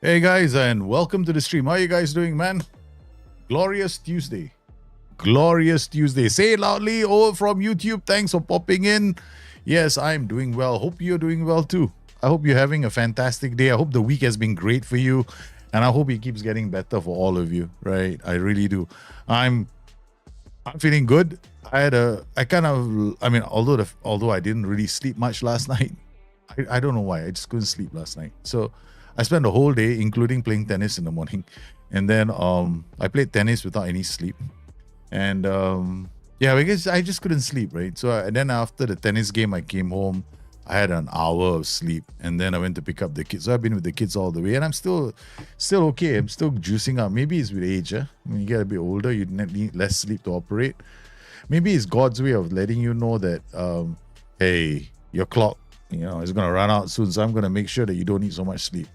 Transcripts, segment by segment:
Hey guys, and welcome to the stream. How are you guys doing, man? Glorious Tuesday. Glorious Tuesday. Say it loudly over from YouTube. Thanks for popping in. Yes, I'm doing well. Hope you're doing well too. I hope you're having a fantastic day. I hope the week has been great for you. And I hope it keeps getting better for all of you. Right? I really do. I'm feeling good. Although I didn't really sleep much last night. I don't know why. I just couldn't sleep last night. So I spent the whole day, including playing tennis in the morning. And then I played tennis without any sleep. And because I just couldn't sleep, right? So and then after the tennis game, I came home. I had an hour of sleep. And then I went to pick up the kids. So I've been with the kids all the way. And I'm still okay. I'm still juicing up. Maybe it's with age. When you get a bit older, you need less sleep to operate. Maybe it's God's way of letting you know that, hey, your clock, is going to run out soon. So I'm going to make sure that you don't need so much sleep.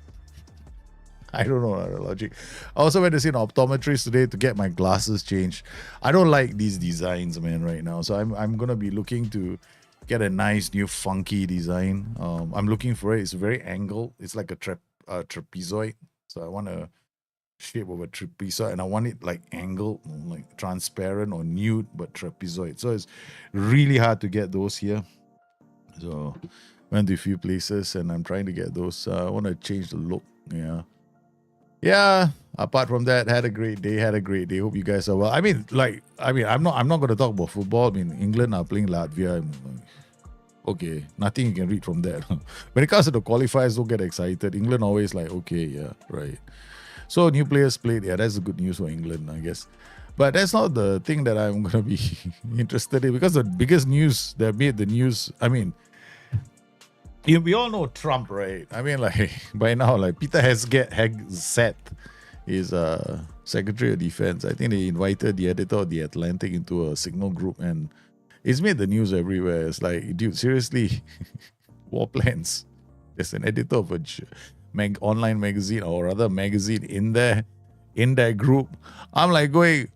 I don't know the logic. I also went to see an optometrist today to get my glasses changed. I don't like these designs, man, right now. So I'm going to be looking to get a nice new funky design. I'm looking for it. It's very angled. It's like a trapezoid. So I want a shape of a trapezoid, and I want it like angled, like transparent or nude, but trapezoid. So it's really hard to get those here. So went to a few places and I'm trying to get those. I want to change the look. Yeah. Apart from that, had a great day. Hope you guys are well. I'm not going to talk about football. England are playing Latvia. Okay, nothing you can read from that. When it comes to the qualifiers, don't get excited. England always like, okay, yeah, right. So new players played. Yeah, that's the good news for England, I guess. But that's not the thing that I'm going to be interested in, because the biggest news that made the news, we all know Trump, right? By now, Peter Hegseth is Secretary of Defense. I think they invited the editor of The Atlantic into a signal group, and it's made the news everywhere. It's like, dude, seriously, war plans. There's an editor of a online magazine, or rather magazine, in that group. I'm like going,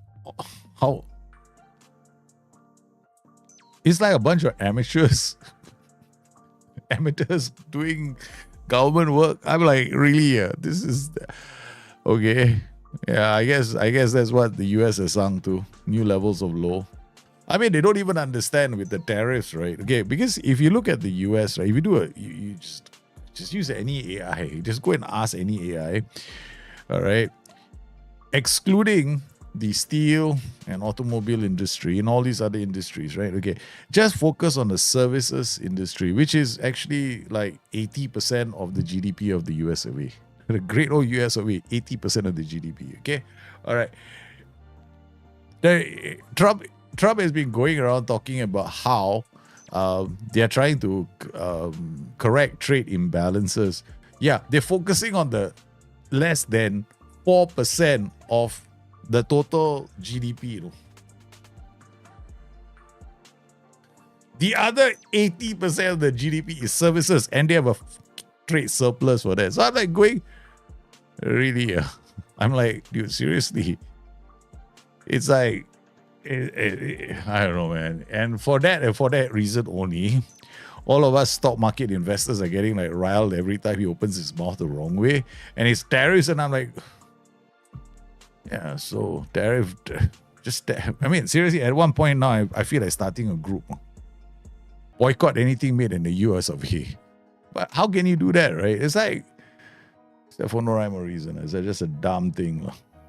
how? It's like a bunch of amateurs doing government work. I'm like, really? This is okay. Yeah, I guess that's what the US has sung to, new levels of low. They don't even understand with the tariffs, right? Okay, because if you look at the US, right, if you do you just use any AI, just go and ask any AI, all right, excluding the steel and automobile industry and all these other industries, right? Okay, just focus on the services industry, which is actually like 80% of the GDP of the US of A. The great old US of A, 80% of the GDP. Okay, all right. Trump has been going around talking about how they are trying to correct trade imbalances. Yeah, they're focusing on the less than 4% of the total GDP. The other 80% of the GDP is services, and they have a trade surplus for that. So I'm like going, really? I'm like, dude, seriously? It's like, I don't know, man. And for that reason only, all of us stock market investors are getting like riled every time he opens his mouth the wrong way, and it's tariffs, and I'm like, yeah, so tariff, seriously, at one point now, I feel like starting a group. Boycott anything made in the US of A. But how can you do that, right? It's like, for no rhyme or reason. It's just a dumb thing.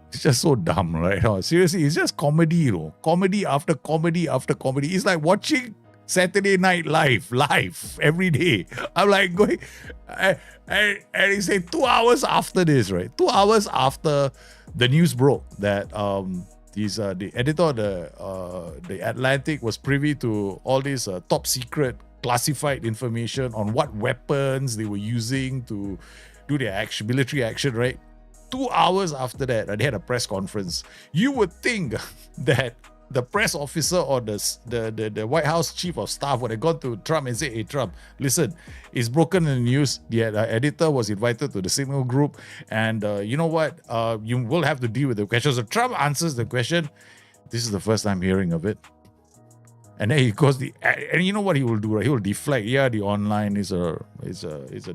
It's just so dumb, right? Seriously, it's just comedy, comedy after comedy after comedy. It's like watching Saturday Night Live every day. I'm like going, and he said 2 hours after this, right? 2 hours after the news broke that the editor of the Atlantic was privy to all this top secret classified information on what weapons they were using to do their military action, right? 2 hours after that, they had a press conference. You would think that the press officer or the White House chief of staff would have gone to Trump and say, hey, Trump, listen, it's broken in the news. The editor was invited to the signal group, and you know what? You will have to deal with the question. So Trump answers the question. This is the first time hearing of it. And then he goes and you know what he will do, right? He will deflect. Yeah, the online is a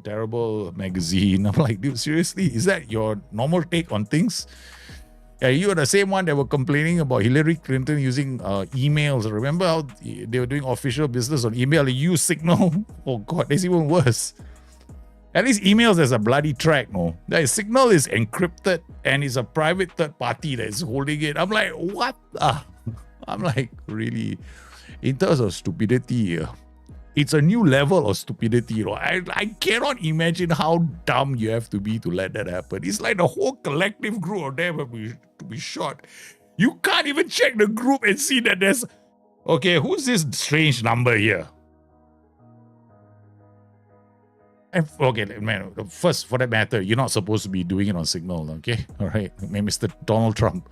terrible magazine. I'm like, dude, seriously, is that your normal take on things? Yeah, you are the same one that were complaining about Hillary Clinton using emails. Remember how they were doing official business on email? They use Signal. Oh God, that's even worse. At least emails there's a bloody track, no? That Signal is encrypted and it's a private third party that is holding it. I'm like, what? I'm like, really? In terms of stupidity, it's a new level of stupidity. You know? I cannot imagine how dumb you have to be to let that happen. It's like the whole collective group of them have to be shot. You can't even check the group and see that there's, okay, who's this strange number here? And, okay, man, first, for that matter, you're not supposed to be doing it on Signal, okay? All right, Mr. Donald Trump.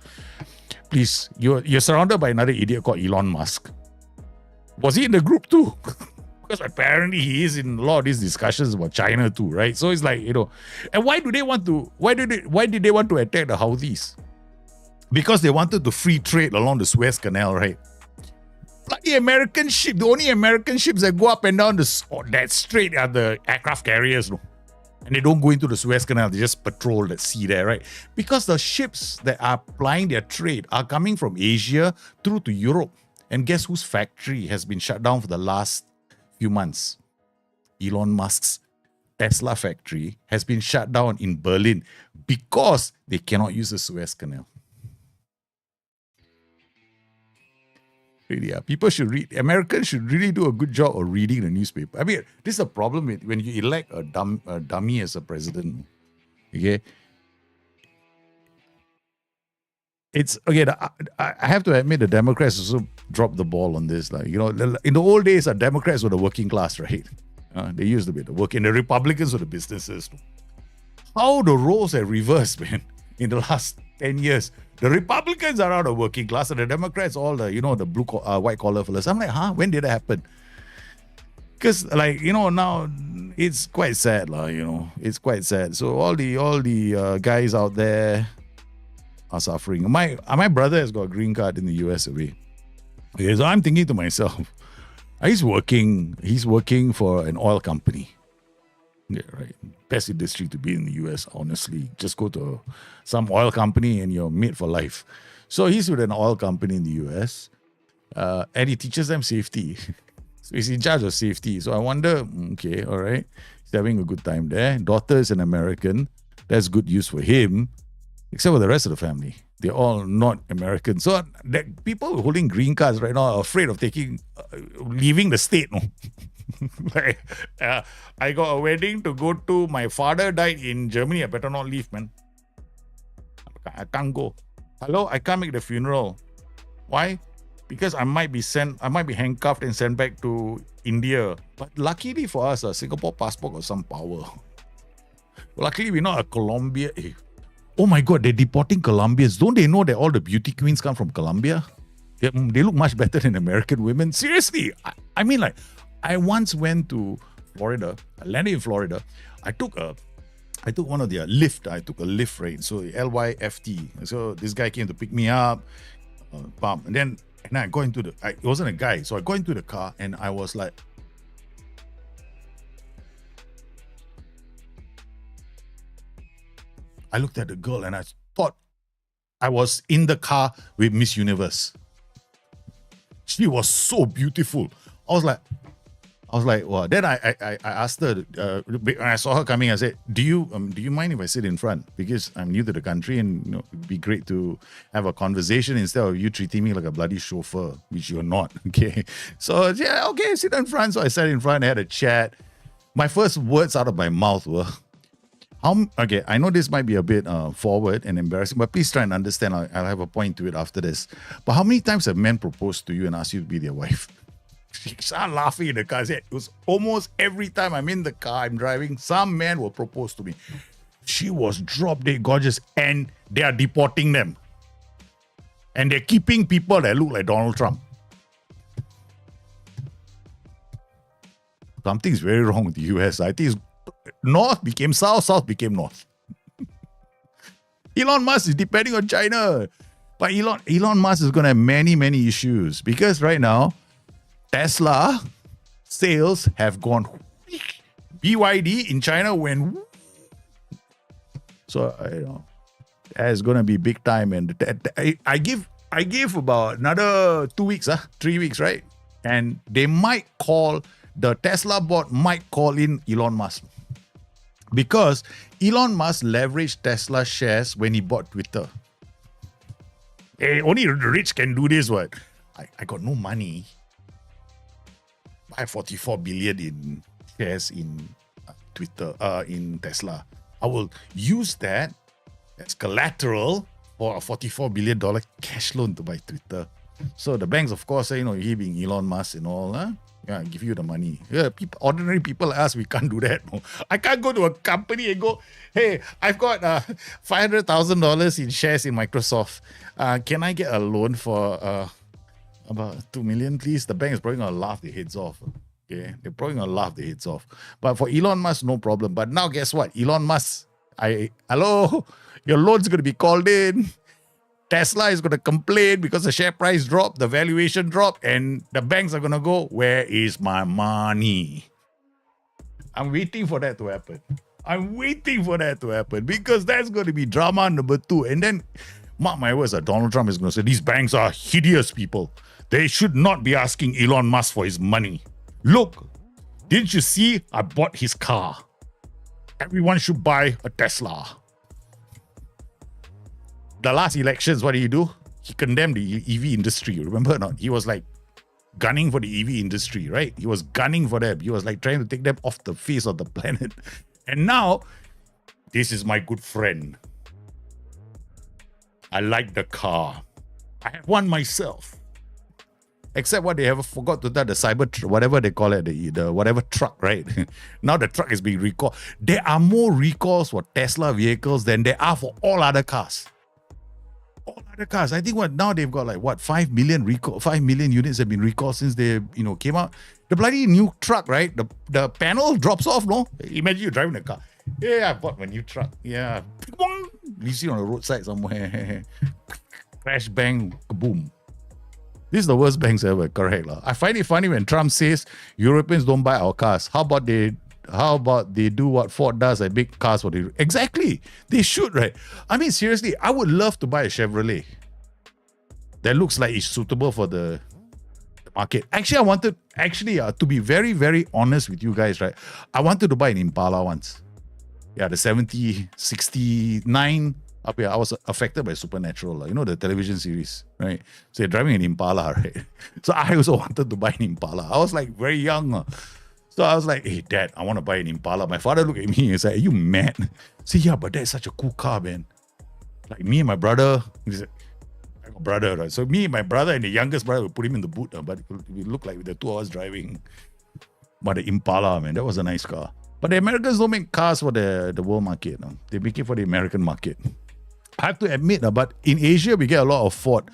Please, you're surrounded by another idiot called Elon Musk. Was he in the group too? Because apparently he is in a lot of these discussions about China too, right? So it's like, you know, and why did they want to attack the Houthis? Because they wanted to free trade along the Suez Canal, right? Bloody American ship, the only American ships that go up and down that strait are the aircraft carriers, no? And they don't go into the Suez Canal, they just patrol that sea there, right? Because the ships that are plying their trade are coming from Asia through to Europe. And guess whose factory has been shut down for the last few months? Elon Musk's Tesla factory has been shut down in Berlin because they cannot use the Suez Canal. Really, yeah. Americans should really do a good job of reading the newspaper. I mean, this is a problem with when you elect a dummy as a president. Okay? It's, again, I have to admit the Democrats also dropped the ball on this. Like, you know, in the old days, the Democrats were the working class, right? They used to be the working, the Republicans were the businesses. How the roles have reversed, man, in the last 10 years. The Republicans are out of working class and the Democrats, all the, you know, the white collar fellas. I'm like, when did that happen? Because, like, you know, now it's quite sad, you know, it's quite sad. So all the guys out there are suffering. My brother has got a green card in the US away. Okay, so I'm thinking to myself, he's working for an oil company. Yeah, right. Best industry to be in the US, honestly. Just go to some oil company and you're made for life. So he's with an oil company in the US and he teaches them safety. So he's in charge of safety. So I wonder, okay, all right. He's having a good time there. Daughter is an American. That's good news for him. Except for the rest of the family. They're all not American. So people holding green cards right now are afraid of leaving the state. No? Like, I got a wedding to go to. My father died in Germany. I better not leave, man. I can't go. Hello, I can't make the funeral. Why? Because I might be handcuffed and sent back to India. But luckily for us, a Singapore passport got some power. Luckily, we're not a Colombia. Oh my God, they're deporting Colombians. Don't they know that all the beauty queens come from Colombia? They look much better than American women. Seriously. I mean, like, I once went to Florida. I landed in Florida. I took one of their Lyft. I took a Lyft, right? So LYFT. So this guy came to pick me up. And then I got into it wasn't a guy. So I got into the car and I was like, I looked at the girl and I thought I was in the car with Miss Universe. She was so beautiful. I was like, wow. Then I asked her, when I saw her coming, I said, do you mind if I sit in front? Because I'm new to the country and, you know, it'd be great to have a conversation instead of you treating me like a bloody chauffeur, which you're not, okay? So, yeah, okay, sit in front. So I sat in front, I had a chat. My first words out of my mouth were, okay, I know this might be a bit forward and embarrassing, but please try and understand. I'll have a point to it after this. But how many times have men proposed to you and asked you to be their wife? She started laughing in the car. It was almost every time I'm in the car, I'm driving, some man will propose to me. She was drop dead gorgeous and they are deporting them. And they're keeping people that look like Donald Trump. Something's very wrong with the US. I think North became South, South became North. Elon Musk is depending on China. But Elon Musk is going to have many, many issues. Because right now, Tesla sales have gone. BYD in China went. So it's gonna be big time, and I give about another 2 weeks, 3 weeks, right? And they might call the Tesla board might call in Elon Musk, because Elon Musk leveraged Tesla shares when he bought Twitter. Hey, only the rich can do this. What? I got no money. I have 44 billion in shares in Twitter, in Tesla. I will use that as collateral for a $44 billion cash loan to buy Twitter. So the banks, of course, say, he being Elon Musk and all, yeah, give you the money. Yeah, ordinary people like us, we can't do that. No. I can't go to a company and go, hey, I've got $500,000 in shares in Microsoft. Can I get a loan for about 2 million, please? The bank is probably going to laugh their heads off. Okay, they're probably going to laugh their heads off. But for Elon Musk, no problem. But now, guess what? Elon Musk, hello, your loan's going to be called in. Tesla is going to complain because the share price dropped, the valuation dropped, and the banks are going to go, where is my money? I'm waiting for that to happen. Because that's going to be drama number 2. And then, mark my words, Donald Trump is going to say, these banks are hideous people. They should not be asking Elon Musk for his money. Look, didn't you see I bought his car? Everyone should buy a Tesla. The last elections, what did he do? He condemned the EV industry. Remember or not? He was like gunning for the EV industry, right? He was gunning for them. He was like trying to take them off the face of the planet. And now, this is my good friend. I like the car. I have one myself. Except what they have forgot to tell the cyber, whatever they call it, the whatever truck, right? Now the truck is being recalled. There are more recalls for Tesla vehicles than there are for all other cars. I think now they've got 5 million units have been recalled since they came out. The bloody new truck, right? The panel drops off, no? Imagine you driving a car. Yeah, I bought my new truck. Yeah. You see on the roadside somewhere. Crash, bang, kaboom. This is the worst banks ever, correct. I find it funny when Trump says Europeans don't buy our cars. How about they do what Ford does and make cars for the... Exactly. They should, right? I mean, seriously, I would love to buy a Chevrolet that looks like it's suitable for the market. Actually, I wanted... to be very, very honest with you guys, right? I wanted to buy an Impala once. Yeah, the 69 up here. I was affected by Supernatural, the television series, right? So you're driving an Impala, right? So I also wanted to buy an Impala. I was very young. So I was like, hey, Dad, I want to buy an Impala. My father looked at me and said, are you mad? I said, yeah, but that's such a cool car, man. Like me and my brother, he said, I got a brother, right? So me and my brother and the youngest brother, we put him in the boot, but we look like the two of us driving. But the Impala, man, that was a nice car. But the Americans don't make cars for the world market. No? They make it for the American market. I have to admit, but in Asia, we get a lot of Ford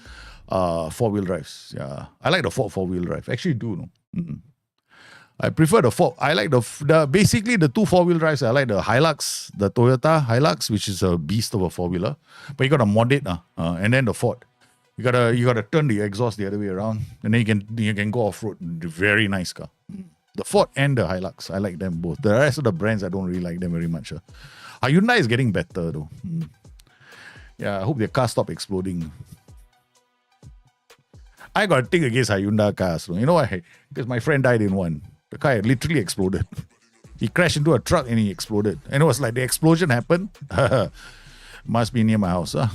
four-wheel drives. Yeah, I like the Ford four-wheel drive. Actually do, no? Mm-mm. I prefer the Ford. I like basically the two four-wheel drives. I like the Hilux, the Toyota Hilux, which is a beast of a four-wheeler. But you got to mod it, and then the Ford. You gotta turn the exhaust the other way around, and then you can go off-road. Very nice car. The Ford and the Hilux, I like them both. The rest of the brands, I don't really like them very much. Hyundai is getting better though. Yeah, I hope their cars stop exploding. I got a thing against Hyundai cars. You know why? Because my friend died in one. The car literally exploded. He crashed into a truck and he exploded. And it was like the explosion happened. Must be near my house. The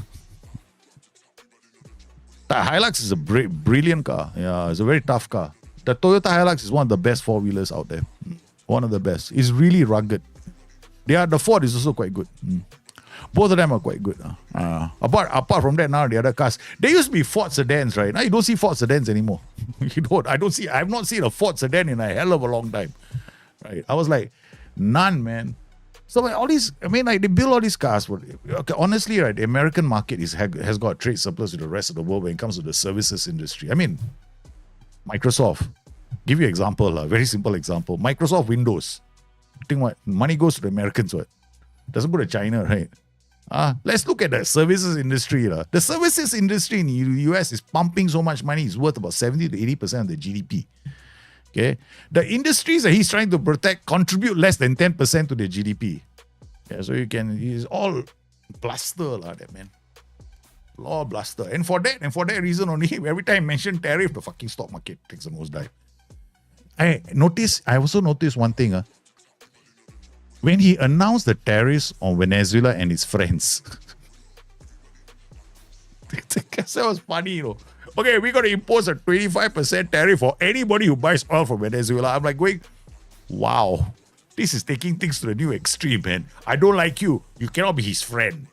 Hilux is a brilliant car. Yeah, it's a very tough car. The Toyota Hilux is one of the best four-wheelers out there. One of the best. It's really rugged. The Ford is also quite good. Both of them are quite good. Apart from that, now the other cars, there used to be Ford sedans, right? Now you don't see Ford sedans anymore. I have not seen a Ford sedan in a hell of a long time. Right? I was like, none, man. So all these, they build all these cars. Okay, honestly, right, the American market has got trade surplus with the rest of the world when it comes to the services industry. Microsoft. Give you an example, a very simple example. Microsoft Windows. Think what? Money goes to the Americans, what? Doesn't go to China, right? Let's look at the services industry. The services industry in the US is pumping so much money, it's worth about 70 to 80% of the GDP. Okay. The industries that he's trying to protect contribute less than 10% to the GDP. Yeah, so he's all bluster like that, man. All bluster. And for that reason only, every time I mention tariff, the fucking stock market takes a nosedive. I also noticed one thing. When he announced the tariffs on Venezuela and his friends, that was funny, you know. Okay, we're going to impose a 25% tariff for anybody who buys oil from Venezuela. I'm like going, wow, this is taking things to a new extreme, man. I don't like you. You cannot be his friend.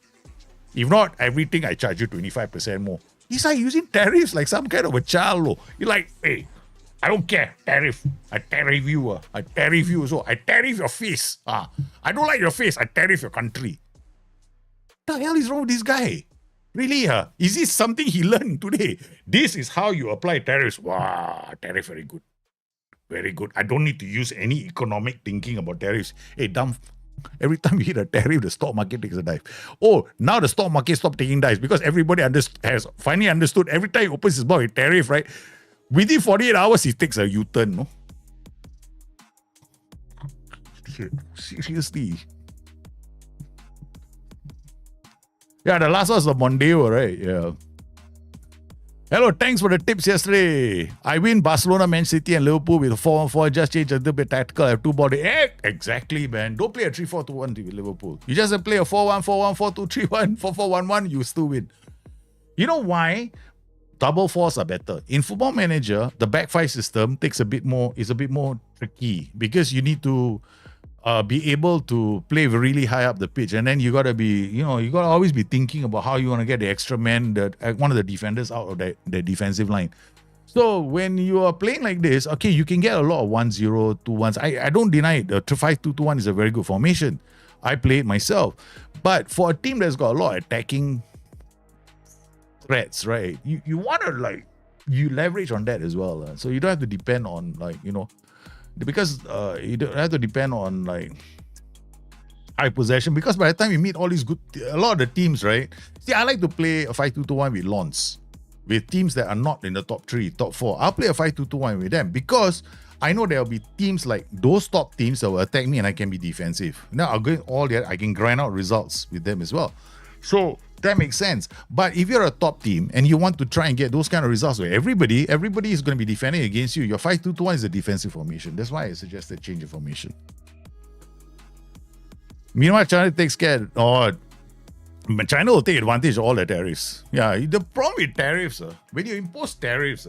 If not, everything I charge you 25% more. He's like using tariffs like some kind of a child. You're like, hey, I don't care. Tariff. I tariff you. I tariff you. So I tariff your face. I don't like your face. I tariff your country. What the hell is wrong with this guy? Really? Is this something he learned today? This is how you apply tariffs. Wow, tariff, very good. Very good. I don't need to use any economic thinking about tariffs. Hey, dumb. Every time you hit a tariff, the stock market takes a dive. Oh, now the stock market stopped taking dives because everybody has finally understood. Every time he opens his mouth with tariff, right? Within 48 hours, he takes a U-turn, no? Seriously. Yeah, the last one was the Mondeo, right? Yeah. Hello, thanks for the tips yesterday. I win Barcelona, Man City, and Liverpool with a 4-1-4. Just change a little bit tactical. I have two body. Exactly, man. Don't play a 3-4-2-1 with Liverpool. You just play a 4-1-4-1, 4-2-3-1, 4-4-1-1. You still win. You know why? Double fours are better. In Football Manager, the back five system is a bit more tricky because you need to be able to play really high up the pitch, and then you gotta always be thinking about how you want to get the extra man, one of the defenders out of the defensive line. So when you are playing like this, okay, you can get a lot of 1-0, 2-1s. I don't deny it. The 5-2-2-1 is a very good formation. I play it myself, but for a team that's got a lot of attacking threats, right? You want to you leverage on that as well. So you don't have to depend on because you don't have to depend on high possession, because by the time you meet all these a lot of the teams, right? See, I like to play a 5-2-2-1 with Lons, with teams that are not in the top 3, top 4. I'll play a 5-2-2-1 with them because I know there'll be teams like those top teams that will attack me and I can be defensive. Now I'll go all that, I can grind out results with them as well. So that makes sense. But if you're a top team and you want to try and get those kind of results where everybody is going to be defending against you, your 5-2-2-1 is a defensive formation. That's why I suggested change of formation. Meanwhile, China takes care. China will take advantage of all the tariffs. Yeah, the problem with tariffs, when you impose tariffs,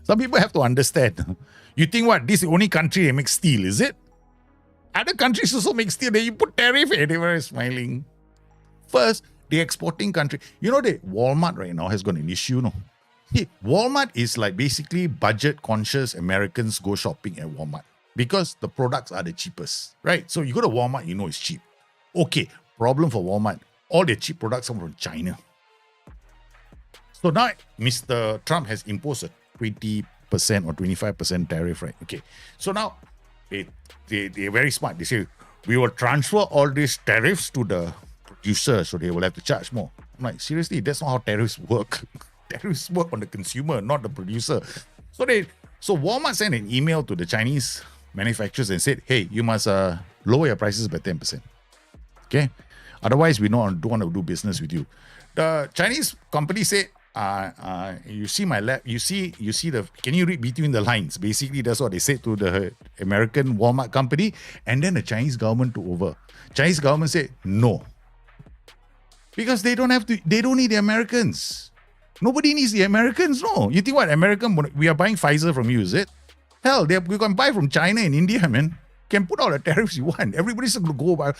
some people have to understand. You think what? This is the only country that makes steel, is it? Other countries also make steel. Then you put tariff and everyone is smiling. First, the exporting country. You know that Walmart right now has got an issue, no? See, Walmart is like basically budget-conscious Americans go shopping at Walmart because the products are the cheapest, right? So you go to Walmart, you know it's cheap. Okay, problem for Walmart. All their cheap products come from China. So now Mr. Trump has imposed a 20% or 25% tariff, right? Okay. So now they're very smart. They say, we will transfer all these tariffs to the producer, so they will have to charge more. I'm like, seriously, that's not how tariffs work. Tariffs work on the consumer, not the producer. So Walmart sent an email to the Chinese manufacturers and said, hey, you must lower your prices by 10%. Okay? Otherwise, we don't want to do business with you. The Chinese company said, you see my lab, you see can you read between the lines? Basically, that's what they said to the American Walmart company, and then the Chinese government took over. Chinese government said no. Because they don't need the Americans. Nobody needs the Americans, no. You think what, we are buying Pfizer from you, is it? Hell, we can buy from China and India, man. Can put all the tariffs you want. Everybody's going to go by.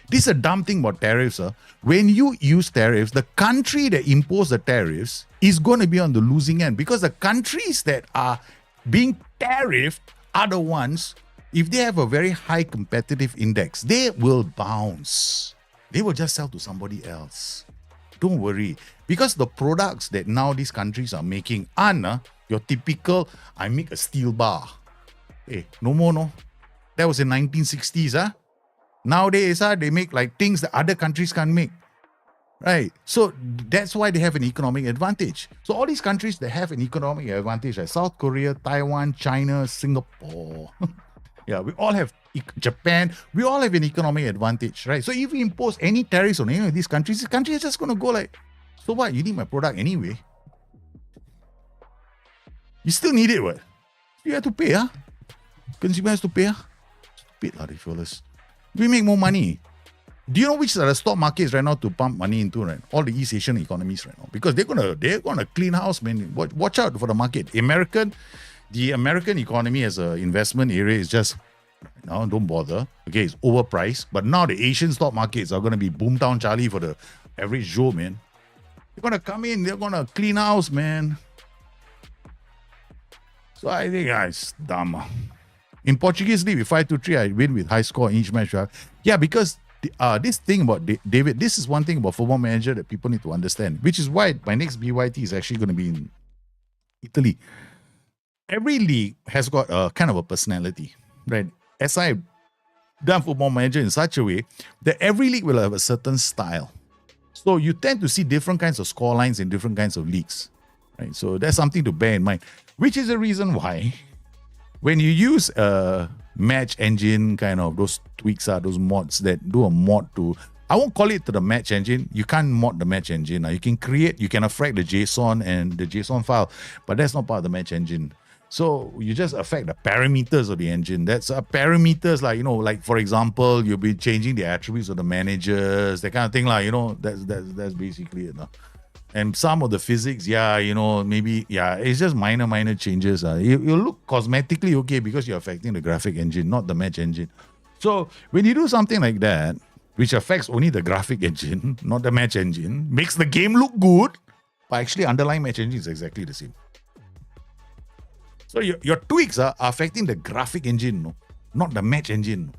This is a dumb thing about tariffs. When you use tariffs, the country that imposed the tariffs is going to be on the losing end, because the countries that are being tariffed are the ones, if they have a very high competitive index, they will bounce. They will just sell to somebody else. Don't worry. Because the products that now these countries are making aren't your typical, I make a steel bar. Hey, no more, no. That was in 1960s, Nowadays, they make like things that other countries can't make. right? So that's why they have an economic advantage. So all these countries that have an economic advantage, like South Korea, Taiwan, China, Singapore, yeah, we all have Japan. We all have an economic advantage, right? So if we impose any tariffs on any of these countries is just going to go like, so what? You need my product anyway. You still need it, what? You have to pay, huh? Consumer has to pay, huh? Stupid, lah, they fellas. We make more money. Do you know which are the stock markets right now to pump money into, right? All the East Asian economies right now, because they're gonna clean house, man. Watch out for the market. The American economy as an investment area is just, don't bother. Okay, it's overpriced. But now the Asian stock markets are gonna be boomtown Charlie for the average Joe, man. They're gonna come in. They're gonna clean house, man. So I think it's dumb. In Portuguese League, with 5-3, I win with high score in each match. Yeah, because this thing about David, this is one thing about Football Manager that people need to understand, which is why my next BYT is actually going to be in Italy. Every league has got a kind of a personality, right? As I've done Football Manager in such a way that every league will have a certain style. So you tend to see different kinds of score lines in different kinds of leagues, right? So that's something to bear in mind, which is the reason why when you use a match engine, kind of those tweaks are those mods that do a mod to, I won't call it to the match engine. You can't mod the match engine. You can affect the JSON and the JSON file, but that's not part of the match engine. So you just affect the parameters of the engine. That's parameters like for example, you'll be changing the attributes of the managers, that kind of thing, that's basically it. And some of the physics, maybe, it's just minor changes. You look cosmetically okay because you're affecting the graphic engine, not the match engine. So when you do something like that, which affects only the graphic engine, not the match engine, makes the game look good, but actually underlying match engine is exactly the same. So your tweaks are affecting the graphic engine, not the match engine.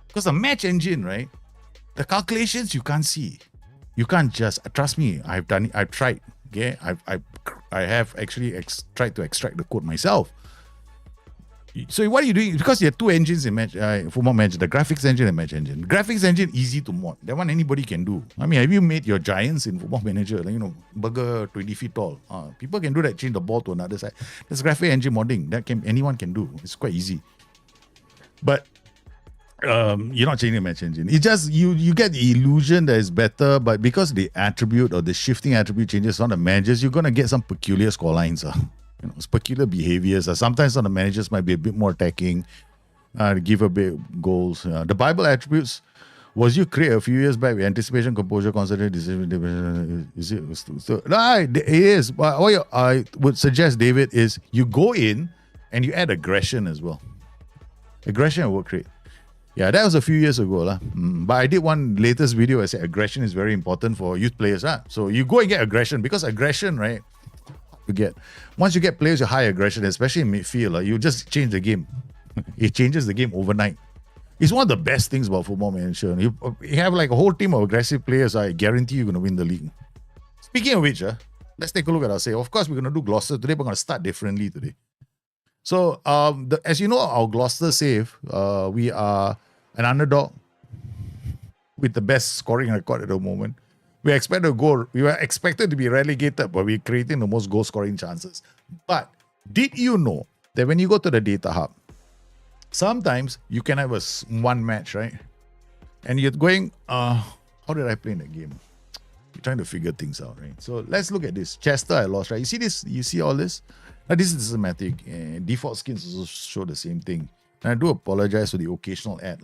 Because the match engine, right, the calculations you can't see. You can't just, trust me, I've done it, I've tried. Okay, I have actually tried to extract the code myself. So what are you doing? Because you have two engines in match, Football Manager, the graphics engine and match engine. Graphics engine, easy to mod. That one anybody can do. I mean, have you made your giants in Football Manager? Burger 20 feet tall. People can do that, change the ball to another side. That's graphic engine modding. Anyone can do. It's quite easy. But you're not changing the match engine. It just you get the illusion that it's better, but because the attribute or the shifting attribute changes on the managers, you're gonna get some peculiar score lines. Peculiar behaviors. Sometimes some of the managers might be a bit more attacking, to give a bit goals. The Bible attributes was you create a few years back with anticipation, composure, concentration, decision. Is it? So, no, it is. But what I would suggest, David, is you go in and you add aggression as well. Aggression will create. Yeah, that was a few years ago. But I did one latest video. I said aggression is very important for youth players. So you go and get aggression, because aggression, right? Once you get players with high aggression, especially in midfield, you just change the game. It changes the game overnight. It's one of the best things about Football Manager. You have like a whole team of aggressive players. I guarantee you're going to win the league. Speaking of which, let's take a look at our save. Of course, we're going to do Gloucester today. We're going to start differently today. So, as you know, our Gloucester save, we are an underdog with the best scoring record at the moment. We were expected to be relegated, but we're creating the most goal scoring chances. But did you know that when you go to the data hub, sometimes you can have one match, right? And you're going, how did I play in the game? You're trying to figure things out, right? So let's look at this. Chester, I lost, right? You see this? You see all this? Now, this is systematic. Default skins also show the same thing. And I do apologize for the occasional ad.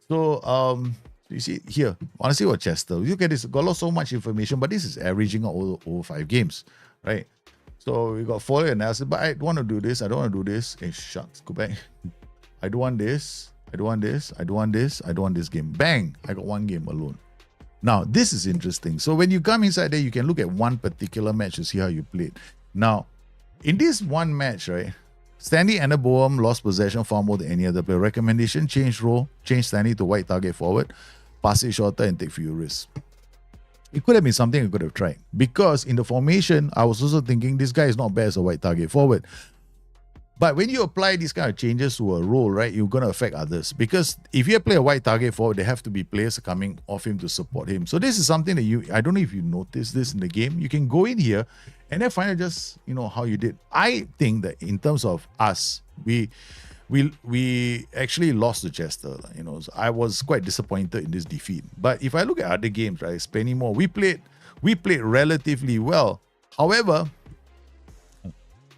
So, you see here, honestly, what Chester, you look at this, got so much information, but this is averaging out over 5 games, right? So we got follow analysis, but I don't want to do this. I don't want to do this. Hey, shucks, go back. I don't want this. I don't want this. I don't want this. I don't want this game. Bang! I got one game alone. Now, this is interesting. So when you come inside there, you can look at one particular match to see how you played. Now, in this one match, right, Stanley Anneboam lost possession far more than any other player. Recommendation, change role, change Stanley to wide target forward, pass it shorter and take few risks. It could have been something I could have tried. Because in the formation, I was also thinking this guy is not bad as a wide target forward. But when you apply these kind of changes to a role, right, you're going to affect others. Because if you play a white target forward, there have to be players coming off him to support him. So this is something that I don't know if you noticed this in the game. You can go in here and then find out just, how you did. I think that in terms of us, we actually lost to Chester. So I was quite disappointed in this defeat. But if I look at other games, right, Spennymoor, we played relatively well. However,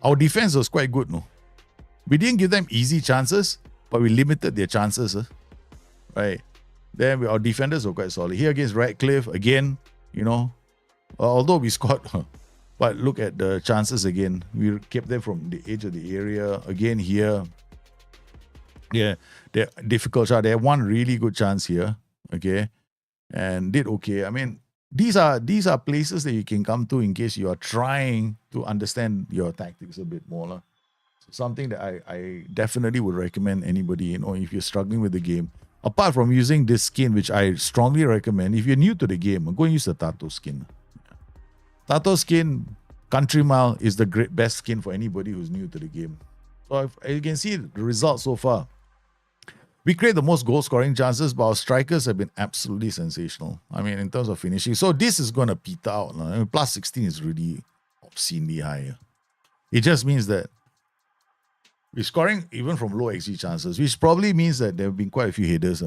our defense was quite good, no? We didn't give them easy chances, but we limited their chances, right? Then our defenders were quite solid. Here against Radcliffe, again, although we scored, but look at the chances again. We kept them from the edge of the area. Again here, yeah, they're difficult shot. They had one really good chance here, okay, and did okay. I mean, these are places that you can come to in case you are trying to understand your tactics a bit more. Something that I definitely would recommend anybody, if you're struggling with the game. Apart from using this skin, which I strongly recommend, if you're new to the game, go and use the Tato skin. Tato skin, Country Mile, is the best skin for anybody who's new to the game. So you can see the results so far. We create the most goal-scoring chances, but our strikers have been absolutely sensational. I mean, in terms of finishing. So this is going to peter out. I mean, plus 16 is really obscenely high. It just means that we're scoring even from low XG chances, which probably means that there have been quite a few headers.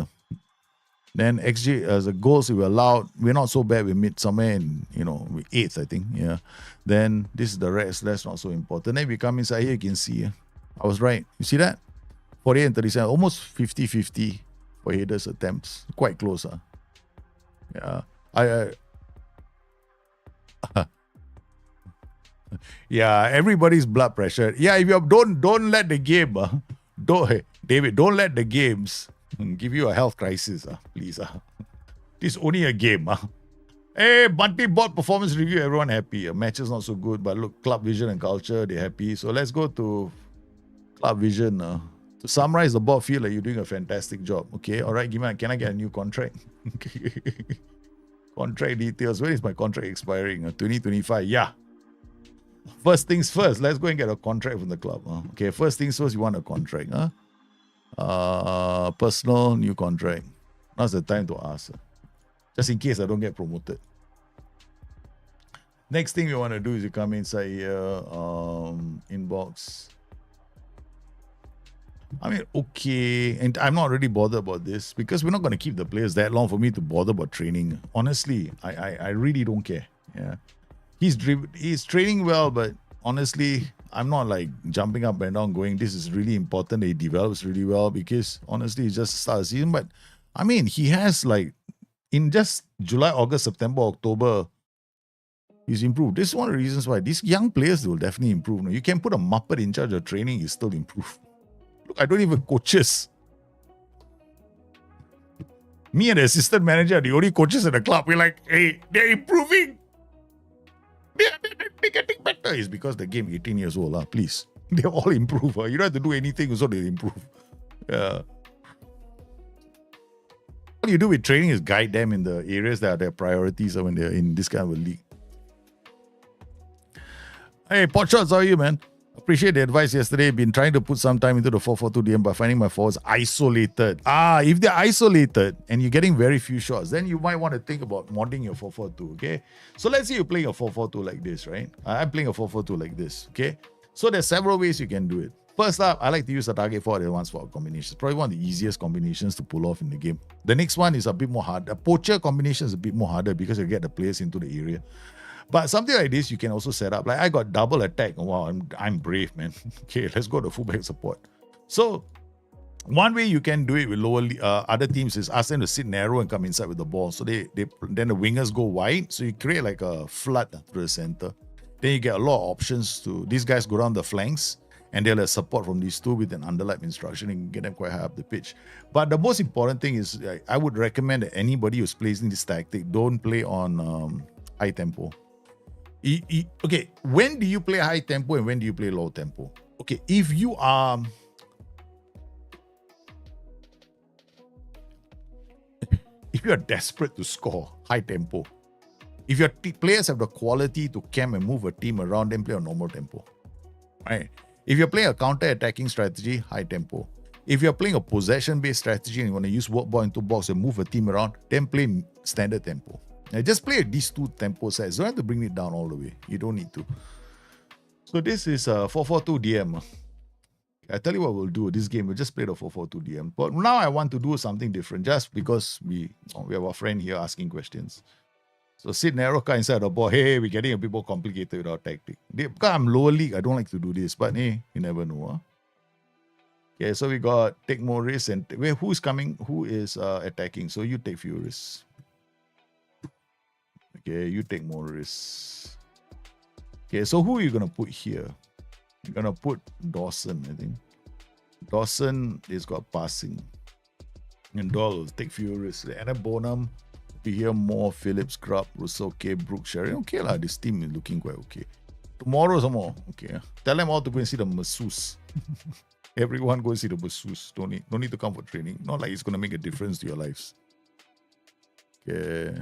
Then XG, as the goals we were allowed, we're not so bad. We mid somewhere in, we're 8th, I think. Yeah. Then this is the rest. That's not so important. Then we come inside here, you can see. I was right. You see that? 48 and 37, almost 50-50 for headers attempts. Quite close. Yeah. Yeah, everybody's blood pressure. Yeah, if you don't let the game, don't let the games give you a health crisis, please. This is only a game. Hey, monthly board performance review, everyone happy. Match is not so good, but look, Club Vision and Culture, they're happy. So let's go to Club Vision. To summarize, the board feel like you're doing a fantastic job. Okay, all right, can I get a new contract? Contract details. When is my contract expiring? 2025. Yeah. First things first, let's go and get a contract from the club. Okay, first things first, you want a contract. Personal new contract. Now's the time to ask. Just in case I don't get promoted. Next thing we want to do is you come inside here, inbox. I mean, okay, and I'm not really bothered about this because we're not going to keep the players that long for me to bother about training. Honestly, I really don't care. Yeah. He's training well, but honestly, I'm not like jumping up and down going, this is really important that he develops really well because honestly, it's just the start of the season. But I mean, he has like, in just July, August, September, October, he's improved. This is one of the reasons why these young players will definitely improve. You can put a Muppet in charge of training, he's still improve. Look, I don't even coaches. Me and the assistant manager are the only coaches in the club. We're like, hey, they're improving. They're getting better. It's because the game 18 years old. Please. They all improve. You don't have to do anything so they improve. All you do with training is guide them in the areas that are their priorities when they're in this kind of a league. Hey, Potshots, how are you, man? Appreciate the advice yesterday. Been trying to put some time into the 4-4-2 DM by finding my forwards isolated. If they're isolated and you're getting very few shots, then you might want to think about modding your 4-4-2, okay? So let's say you're playing a 4-4-2 like this, right? I'm playing a 4-4-2 like this, okay? So there's several ways you can do it. First up, I like to use a target forward and advanced forward combination. It's probably one of the easiest combinations to pull off in the game. The next one is a bit more hard. A poacher combination is a bit more harder because you get the players into the area. But something like this, you can also set up. Like I got double attack. Wow, I'm brave, man. Okay, let's go to fullback support. So one way you can do it with lower other teams is ask them to sit narrow and come inside with the ball. So then the wingers go wide. So you create like a flood through the center. Then you get a lot of options to these guys go down the flanks and they'll have support from these two with an underlap instruction and get them quite high up the pitch. But the most important thing is I would recommend that anybody who's playing this tactic don't play on high tempo. Okay, when do you play high tempo and when do you play low tempo? Okay, if you are desperate to score high tempo, if your players have the quality to camp and move a team around, then play on normal tempo, right? If you're playing a counter-attacking strategy, high tempo. If you're playing a possession-based strategy and you want to use work ball into box and move a team around, then play standard tempo. Now just play these two tempo sets. You don't have to bring it down all the way. You don't need to. So this is a 4-4-2 DM. I tell you what we'll do. This game, we'll just play the 4-4-2 DM. But now I want to do something different just because we have a friend here asking questions. So sit narrow car inside the ball. Hey, we're getting a bit more complicated with our tactic. Because I'm lower league, I don't like to do this. But hey, you never know. Huh? Okay, so we got take more risks. And wait, who's coming? Who is attacking? So you take few risks. Okay, you take more risks. Okay, so who are you going to put here? You're going to put Dawson, I think. Dawson is got passing. And Doll will take few risks. And then Bonham. We hear more Phillips, Grubb, Russo, K, Brooke, Sherry. Okay, this team is looking quite okay. Tomorrow, some more. Okay. Tell them all to go and see the masseuse. Everyone go and see the masseuse. Don't need to come for training. Not like it's going to make a difference to your lives. Okay.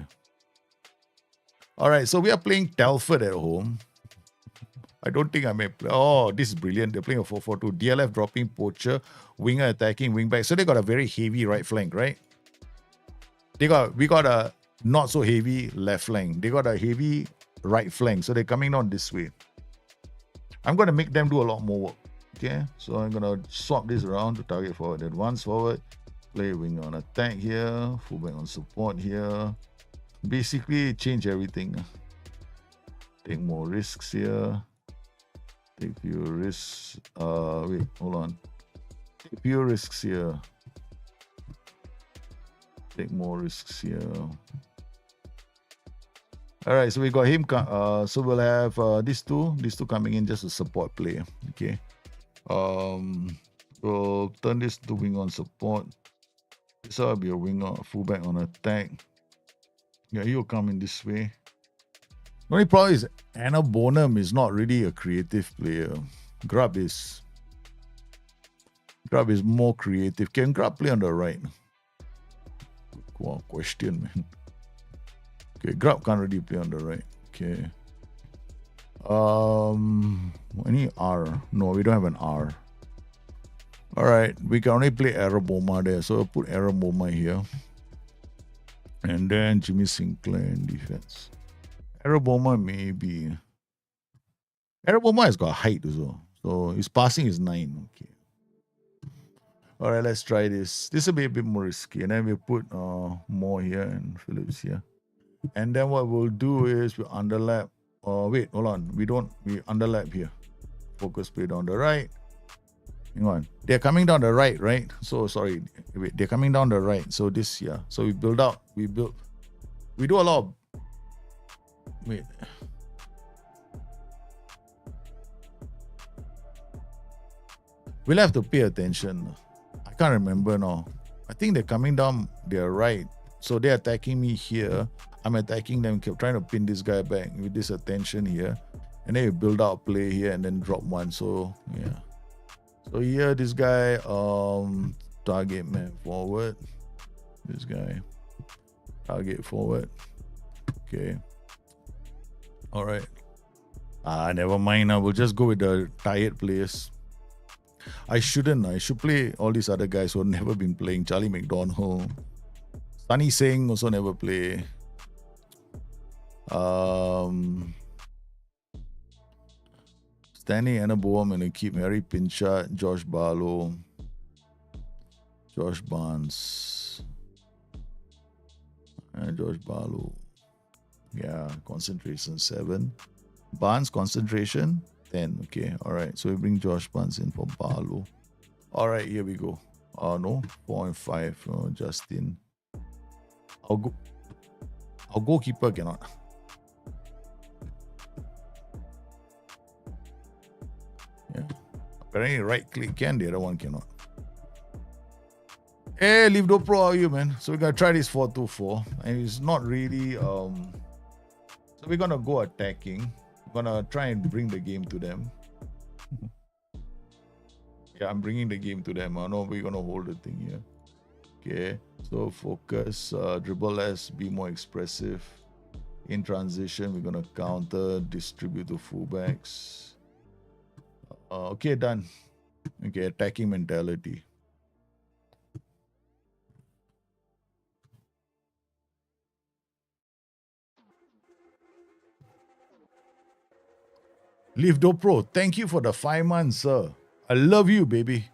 All right, so we are playing Telford at home. I don't think I may play. Oh, this is brilliant. They're playing a 4-4-2. DLF dropping poacher, winger attacking, wing back. So they got a very heavy right flank, right? We got a not so heavy left flank. They got a heavy right flank. So they're coming down this way. I'm going to make them do a lot more work. Okay. So I'm going to swap this around to target forward. Advance forward. Play wing on attack here. Fullback on support here. Basically change everything. Take more risks here. Take few risks. Wait, hold on. Take few risks here. Take more risks here. All right, so we got him. So we'll have these two coming in just to support play. Okay. We'll turn this to wing on support. This will be a winger, fullback on attack. Yeah, he'll come in this way. The only problem is Anna Bonham is not really a creative player. Grubb is more creative. Can Grubb play on the right? Wow, question, man. Okay, Grubb can't really play on the right. Okay. Any R? No, we don't have an R. All right, we can only play Araboma there, so we'll put Araboma here. And then Jimmy Sinclair in defense. Araboma maybe. Araboma has got height as well, so his passing is 9. Okay. All right, let's try this. This will be a bit more risky. And then we'll put more here and Phillips here. And then what we'll do is we'll underlap. Wait, hold on. We underlap here. Focus play down the right. Hang on. They're coming down the right, right? So, sorry. Wait, they're coming down the right. So this, yeah. So we build out. We do a lot of... Wait. We'll have to pay attention. I can't remember now. I think they're coming down their right. So they're attacking me here. I'm attacking them, kept trying to pin this guy back with this attention here. And then you build out play here and then drop one. So yeah. So here this guy target man forward. This guy. Target forward. Okay. Alright. Never mind. We'll just go with the tired players. I shouldn't. I should play all these other guys who have never been playing. Charlie McDonald. Sunny Singh also never play. Stanley Anaboam and keep Harry Pinchard, Josh Barlow, Josh Barnes. Josh Barlow. Yeah, concentration 7. Barnes concentration 10. Okay, all right. So we bring Josh Barnes in for Barlow. All right, here we go. No, 4 and 5. Justin. Our goalkeeper cannot. Yeah. Apparently right click can, the other one cannot. Hey, Live Do Pro, how are you, man? So we're gonna try this 4-2-4. And it's not really so we're gonna go attacking. We're gonna try and bring the game to them. Yeah, I'm bringing the game to them. I know we're gonna hold the thing here. Okay, so focus, dribble less, be more expressive. In transition, we're gonna counter, distribute to fullbacks. Okay, done. Okay, attacking mentality. Live Pro, thank you for the 5 months, sir. I love you, baby.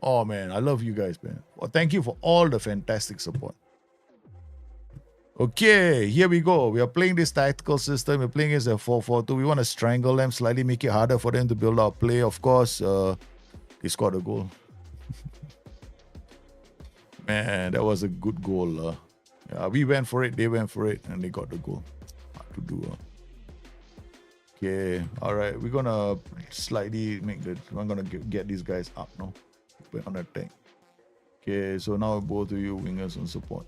Oh man, I love you guys, man. Well, thank you for all the fantastic support. Okay, here we go. We are playing this tactical system. We're playing as a 4-4-2. We want to strangle them, slightly make it harder for them to build our play. Of course, they scored a goal. Man, that was a good goal. Yeah, we went for it, they went for it, and they got the goal. Hard to do. Okay, all right. We're gonna slightly make the. I'm gonna get these guys up now. We're on attack. Okay, so now both of you wingers on support.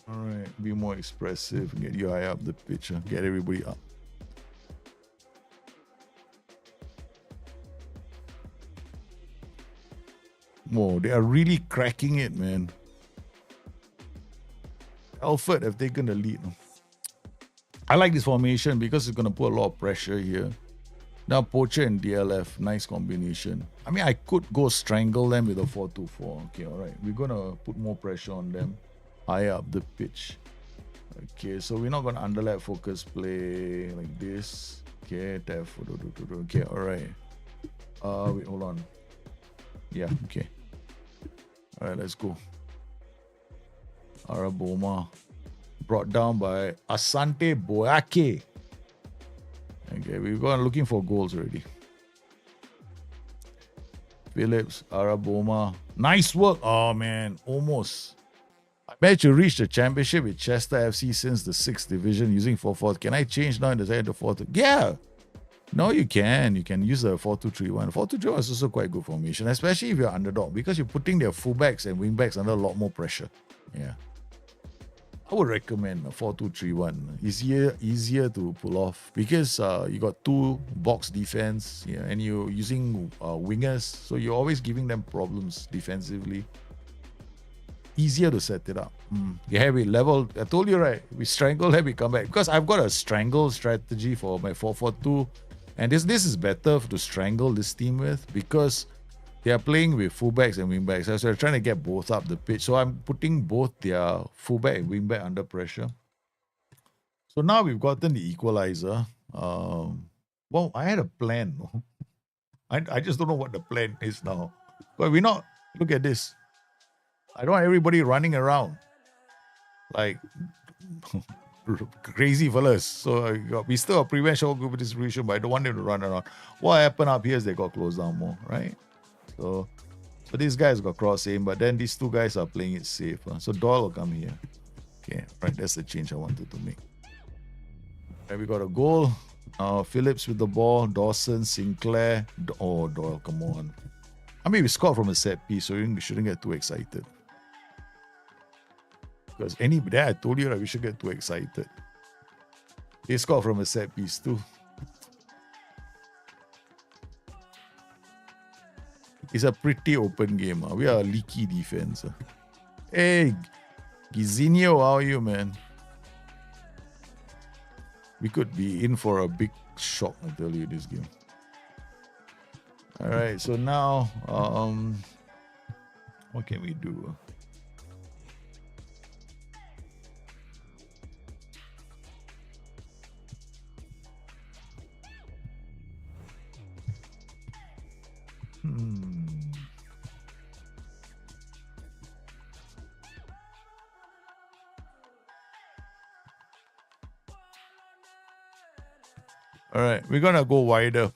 All right, be more expressive. Get you high up the pitch. Get everybody up. Whoa, they are really cracking it, man. Alfred have taken the lead. I like this formation because it's going to put a lot of pressure here. Now Poacher and DLF, nice combination. I mean, I could go strangle them with a 4-2-4. Okay, all right. We're going to put more pressure on them. High up the pitch. Okay, so we're not going to underlap focus play like this. Okay, okay, all right. Wait, hold on. Yeah, okay. All right, let's go. Araboma. Brought down by Asante Boake. Okay, we've gone looking for goals already. Phillips, Araboma. Nice work. Oh, man, almost. I managed to reach the championship with Chester FC since the 6th division using 4-4. Can I change now in the 4-2? Yeah. No, you can. You can use the 4-2-3-1. 4-2-3-1 is also quite good formation, especially if you're underdog, because you're putting their fullbacks and wingbacks under a lot more pressure. Yeah. I would recommend a 4-2-3-1. Easier to pull off because you got 2 box defense, yeah, and you're using wingers, so you're always giving them problems defensively. Easier to set it up. You have it leveled. I told you, right? We strangle, have we come back. Because I've got a strangle strategy for my 4-4-2. And this is better to strangle this team with because they are playing with fullbacks and wingbacks. So they're trying to get both up the pitch. So I'm putting both their fullback and wingback under pressure. So now we've gotten the equalizer. Well, I had a plan. I just don't know what the plan is now. But we're not. Look at this. I don't want everybody running around like crazy fellas. So we still prevent short group distribution, but I don't want them to run around. What happened up here is they got closed down more, right? So these guys got cross aim, but then these 2 guys are playing it safe. So Doyle will come here. Okay, right. That's the change I wanted to make. Right, we got a goal. Phillips with the ball. Dawson, Sinclair. Oh, Doyle, come on. I mean, we scored from a set piece, so we shouldn't get too excited. Because I told you that we should get too excited. They scored from a set piece too. It's a pretty open game. We are a leaky defense. Hey, Gizinho, how are you, man? We could be in for a big shock, I tell you, this game. All right, so now, what can we do? All right, we're gonna go wider.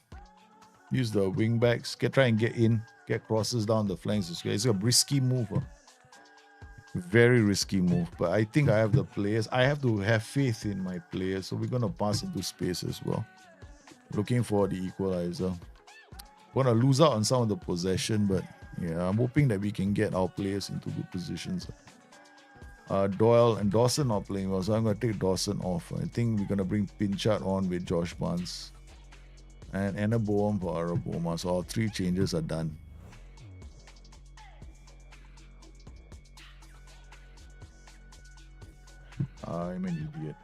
Use the wing backs. Try and get in. Get crosses down the flanks. It's a risky move. Very risky move. But I think I have the players. I have to have faith in my players. So we're gonna pass into space as well. Looking for the equalizer. Gonna lose out on some of the possession, but yeah, I'm hoping that we can get our players into good positions. Doyle and Dawson not playing well, so I'm going to take Dawson off. I think we're going to bring Pinchard on with Josh Barnes. And Anna Boehm for Araboma. So all 3 changes are done. I'm an idiot.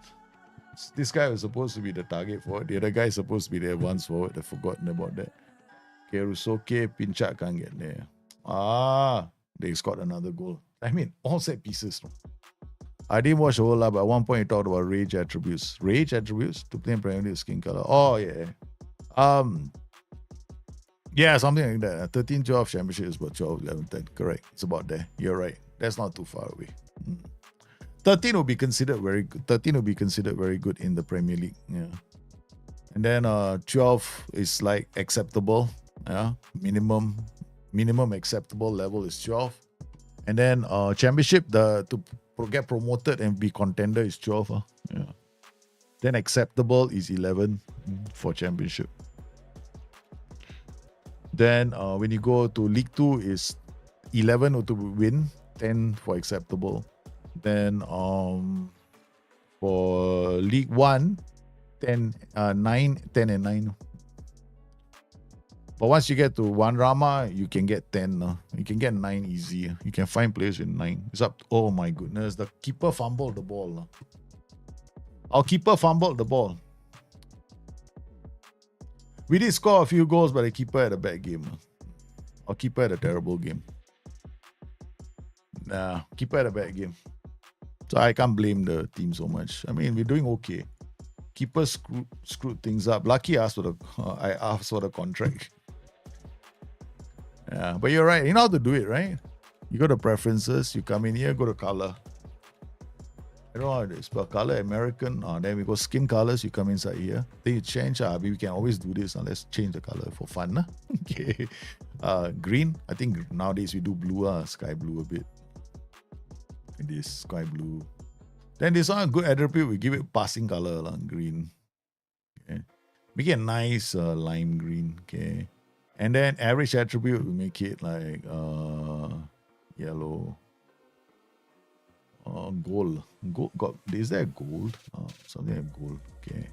This guy was supposed to be the target forward. The other guy is supposed to be the advance forward. I've forgotten about that. Kerusoke, Pinchat can't get there. Ah, they scored another goal. I mean, all set pieces. I didn't watch the whole lot, but at one point he talked about rage attributes. Rage attributes to play in Premier League skin color. Oh yeah. Yeah, something like that. 13-12 championship is about 12-11-10. Correct. It's about there. You're right. That's not too far away. 13 will be considered very good. 13 will be considered very good in the Premier League. Yeah. And then 12 is like acceptable. Yeah. Minimum acceptable level is 12. And then championship, to get promoted and be contender is 12. Yeah. Then acceptable is 11 for championship. Then when you go to League 2 is 11 to win, 10 for acceptable. Then for League 1, 10, 9, 10 and 9. But once you get to one Rama, you can get 10. You can get 9 easy. You can find players with 9. It's up. Oh my goodness. The keeper fumbled the ball. Our keeper fumbled the ball. We did score a few goals, but the keeper had a bad game. Our keeper had a terrible game. Nah, keeper had a bad game. So I can't blame the team so much. I mean, we're doing okay. Keeper screwed things up. Lucky I asked for the contract. Yeah, but you're right. You know how to do it, right? You go to preferences, you come in here, go to color. I don't know how to spell color, American. Then we go skin colors, you come inside here. Then you change. We can always do this. Let's change the color for fun. Okay. Green. I think nowadays we do blue, sky blue a bit. This sky blue. Then this one, good attribute, we give it passing color, green. Okay. Make it a nice lime green. Okay. And then average attribute, we make it like yellow. Gold. Is there gold? Something like gold. Okay.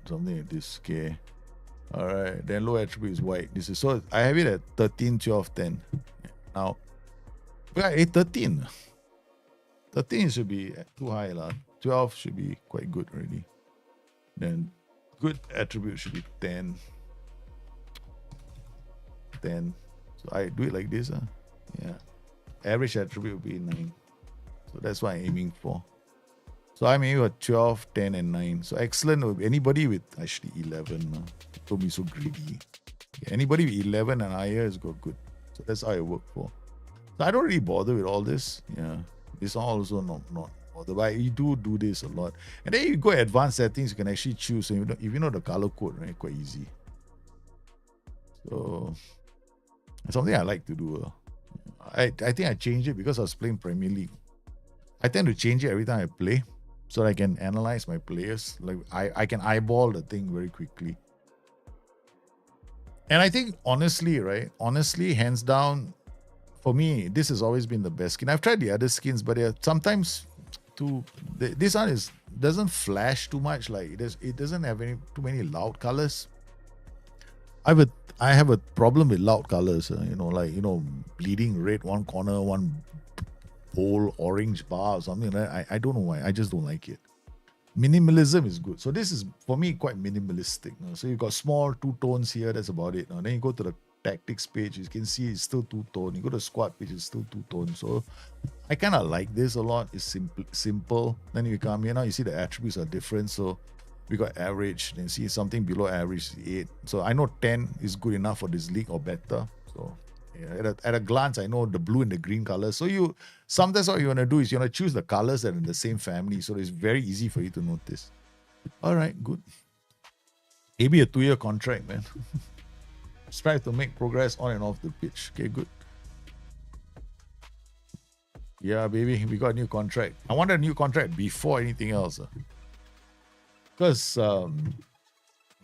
Something like this. Okay. All right. Then low attribute is white. This is so I have it at 13, 12, 10. Now, yeah, 13. 13 should be too high. 12 should be quite good already. Then good attribute should be 10. 10. So I do it like this. Yeah. Average attribute will be 9. So that's what I'm aiming for. So I'm aiming for 12, 10, and 9. So excellent. Anybody with actually 11. Don't be so greedy. Okay. Anybody with 11 and higher is good. So that's how I work for. So I don't really bother with all this. Yeah. This also not bother. But you do this a lot. And then you go advanced settings, you can actually choose. So if you know the color code, right? Quite easy. So it's something I like to do. I think I changed it because I was playing Premier League. I tend to change it every time I play so I can analyze my players. Like I can eyeball the thing very quickly. And I think honestly, hands down, for me, this has always been the best skin. I've tried the other skins, but sometimes this one doesn't flash too much. Like it doesn't have too many loud colors. I have a problem with loud colors, bleeding red one corner, one whole orange bar or something like that. I don't know why. I just don't like it. Minimalism is good. So this is, for me, quite minimalistic. So you got small 2 tones here. That's about it. Then you go to the tactics page. You can see it's still 2 tone. You go to squad page. It's still 2 tone. So I kind of like this a lot. It's simple. Then you come here. Now you see the attributes are different. So we got average, then see something below average is 8. So I know 10 is good enough for this league or better. So yeah, at a glance, I know the blue and the green colors. So sometimes what you want to do is you want to choose the colors that are in the same family. So it's very easy for you to notice. All right, good. Maybe a 2-year contract, man. Strive to make progress on and off the pitch. Okay, good. Yeah, baby, we got a new contract. I want a new contract before anything else. Because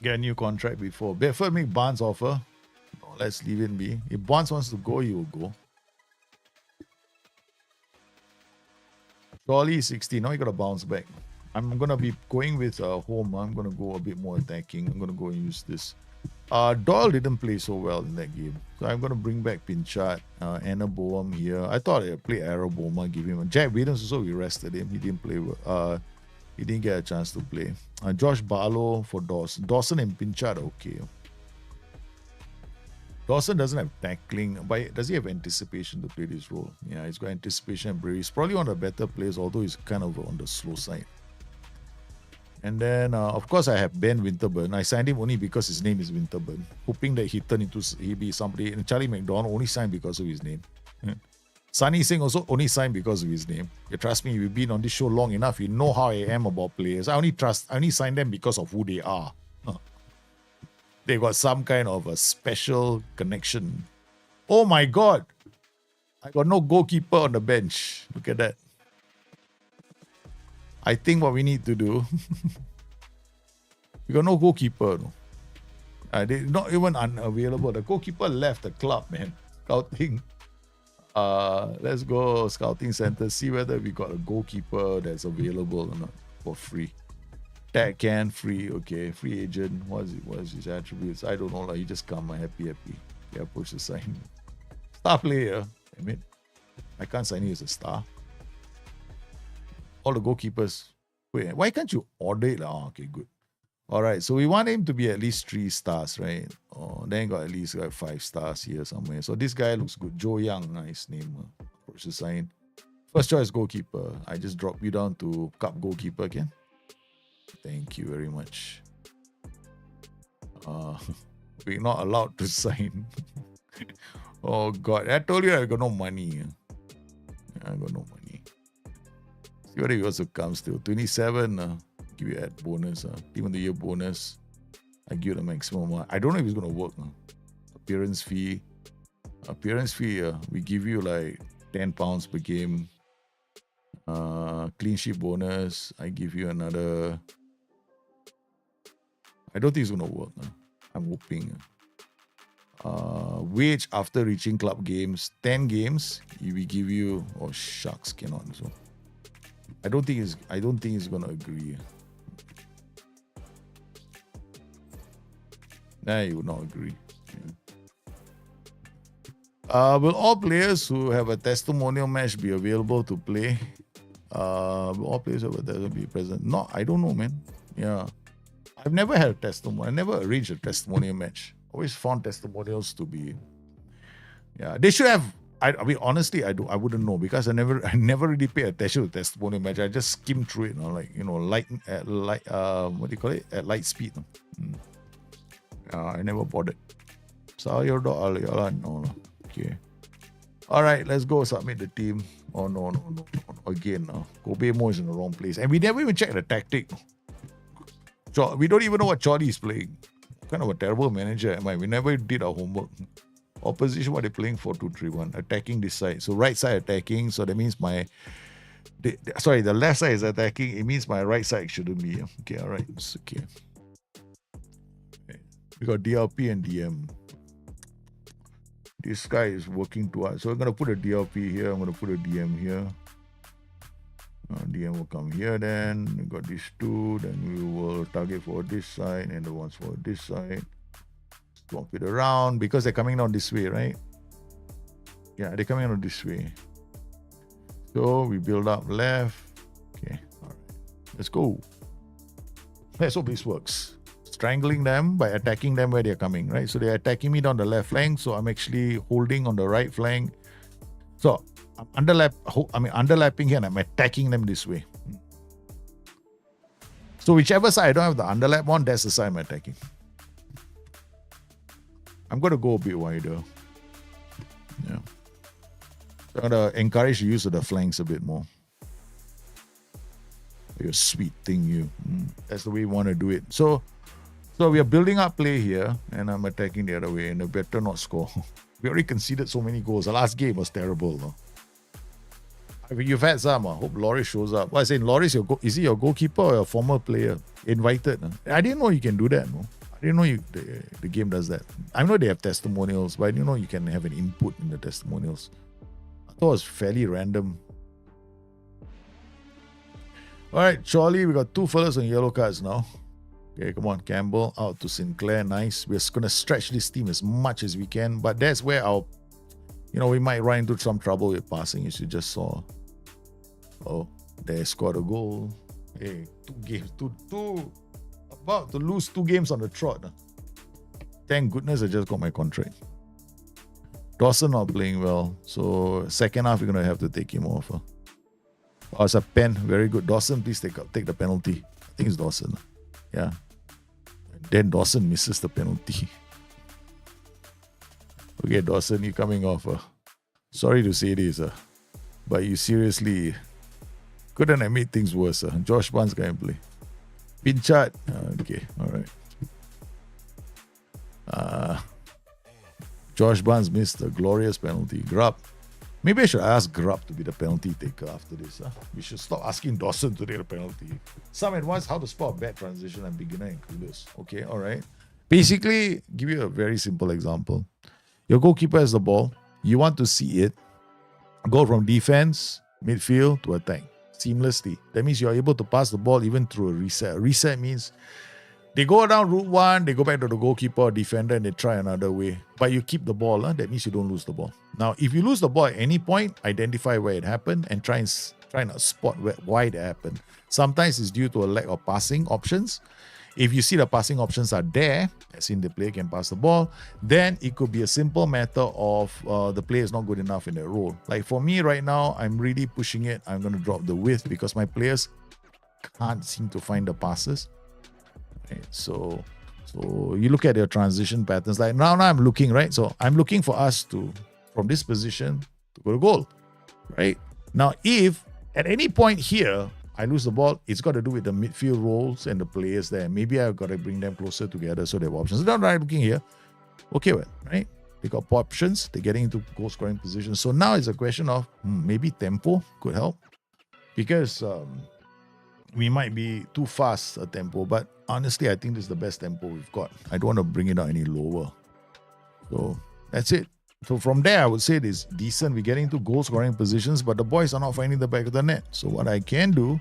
get a new contract before. Bedford make Barnes offer. No, let's leave it be. If Barnes wants to go, he will go. Charlie 60. Now you got to bounce back. I'm going to be going with home. I'm going to go a bit more attacking. I'm going to go and use this. Doyle didn't play so well in that game. So I'm going to bring back Pinchat, Anna Boehm here. I thought I'd play Arrow Boma, give him a Jack Williams also, we rested him. He didn't play well. He didn't get a chance to play. Josh Barlow for Dawson. Dawson and Pinchard are okay. Dawson doesn't have tackling, but does he have anticipation to play this role? Yeah, he's got anticipation and bravery. He's probably one of the better players, although he's kind of on the slow side. And then, of course, I have Ben Winterburn. I signed him only because his name is Winterburn, hoping that he'd be somebody. And Charlie McDonald only signed because of his name. Sunny Singh also only signed because of his name. You trust me, we've been on this show long enough. You know how I am about players. I only sign them because of who they are. They got some kind of a special connection. Oh my God! I got no goalkeeper on the bench. Look at that. I think what we need to do, we got no goalkeeper. No. They're not even unavailable. The goalkeeper left the club, man. Scouting. Let's go scouting center, see whether we got a goalkeeper that's available or not for free. Tag can free, okay. Free agent. What is his attributes? I don't know. Like, he just come, happy. Yeah, push the sign. Star player. Damn it. I can't sign you as a star. All the goalkeepers. Wait, why can't you order it? Oh, okay, good. All right, so we want him to be at least 3 stars, right? Oh, then got at least 5 stars here somewhere. So this guy looks good. Joe Young, nice name. Push the sign. First choice goalkeeper. I just drop you down to cup goalkeeper again. Thank you very much. We're not allowed to sign. Oh God, I told you I got no money. I got no money. See what he also comes to. 27, give you that bonus. Team of the year bonus. I give you the maximum. I don't know if it's going to work. Appearance fee. We give you like £10 per game. Clean sheet bonus. I give you another. I don't think it's going to work. I'm hoping. Wage after reaching club games. 10 games. We give you. Oh shucks, cannot. So I don't think it's going to agree. Nah, you would not agree. Yeah. Will all players who have a testimonial match be available to play? Will all players have a testimonial be present? No, I don't know, man. Yeah. I've never had a testimonial. I never arranged a testimonial match. Always found testimonials to be. Yeah, they should have. I mean, honestly, I wouldn't know because I never really pay attention to testimonial match. I just skim through it, light what do you call it? At light speed. I never bothered. No. Okay. All right, let's go submit the team. Oh no. Again, Kobe Mo is in the wrong place, and we never even checked the tactic. So we don't even know what Chorley is playing. Kind of a terrible manager am I? We never did our homework. Opposition, what they're playing 4-2-3-1, attacking this side. So right side attacking. So that means the left side is attacking. It means my right side shouldn't be. Okay, all right, it's okay. We got DLP and DM. This guy is working too hard. So I'm going to put a DLP here. I'm going to put a DM here. DM will come here then. We got these two. Then we will target for this side and the ones for this side. Swap it around because they're coming down this way, right? Yeah, they're coming down this way. So we build up left. Okay, all right. Let's go. Let's hope this works. Strangling them by attacking them where they're coming, right? So they're attacking me down the left flank. So I'm actually holding on the right flank. So I'm underlapping here and I'm attacking them this way. So whichever side I don't have the underlap on, that's the side I'm attacking. I'm going to go a bit wider. Yeah. So I'm going to encourage the use of the flanks a bit more. You're a sweet thing, you. That's the way we want to do it. So we are building up play here, and I'm attacking the other way, and I better not score. We already conceded so many goals. The last game was terrible, though. I mean, you've had some. I hope Loris shows up. What I saying, Loris, is he your goalkeeper or a former player? Invited. I didn't know you can do that. No? I didn't know the game does that. I know they have testimonials, but I didn't know you can have an input in the testimonials. I thought it was fairly random. All right, Charlie, we got 2 fellas on yellow cards now. Okay, come on, Campbell out to Sinclair. Nice. We're going to stretch this team as much as we can, but that's where we might run into some trouble with passing, as you just saw. Oh, they scored a goal. Hey, 2 games. About to lose 2 games on the trot. Thank goodness I just got my contract. Dawson not playing well. So second half, you're going to have to take him off. Oh, it's a pen. Very good. Dawson, please take the penalty. I think it's Dawson. Yeah. Then Dawson misses the penalty. Okay, Dawson, you coming off. Sorry to say this, but you seriously couldn't have made things worse. Josh Barnes can't play. Pinchat. Okay, all right. Josh Barnes missed a glorious penalty. Grubb. Maybe I should ask Grubb to be the penalty taker after this. We should stop asking Dawson to take the penalty. Some advice how to spot a bad transition and beginner and clueless. Okay, all right. Basically, give you a very simple example. Your goalkeeper has the ball. You want to see it go from defense, midfield to attack seamlessly. That means you're able to pass the ball even through a reset. A reset means they go down route 1, they go back to the goalkeeper or defender and they try another way. But you keep the ball. That means you don't lose the ball. Now, if you lose the ball at any point, identify where it happened and try and spot why it happened. Sometimes it's due to a lack of passing options. If you see the passing options are there, as in the player can pass the ball, then it could be a simple matter of the player is not good enough in that role. Like for me right now, I'm really pushing it. I'm going to drop the width because my players can't seem to find the passes. Right? So you look at your transition patterns. Like now I'm looking, right? So I'm looking for us to, from this position, to go to goal, right? Now, if at any point here, I lose the ball, it's got to do with the midfield roles and the players there. Maybe I've got to bring them closer together so they have options. Now I'm looking here. Okay, well, right? They got options. They're getting into goal scoring positions. So now it's a question of maybe tempo could help. Because we might be too fast a tempo. But honestly, I think this is the best tempo we've got. I don't want to bring it down any lower. So that's it. So from there, I would say it is decent. We're getting to goal scoring positions, but the boys are not finding the back of the net. So what I can do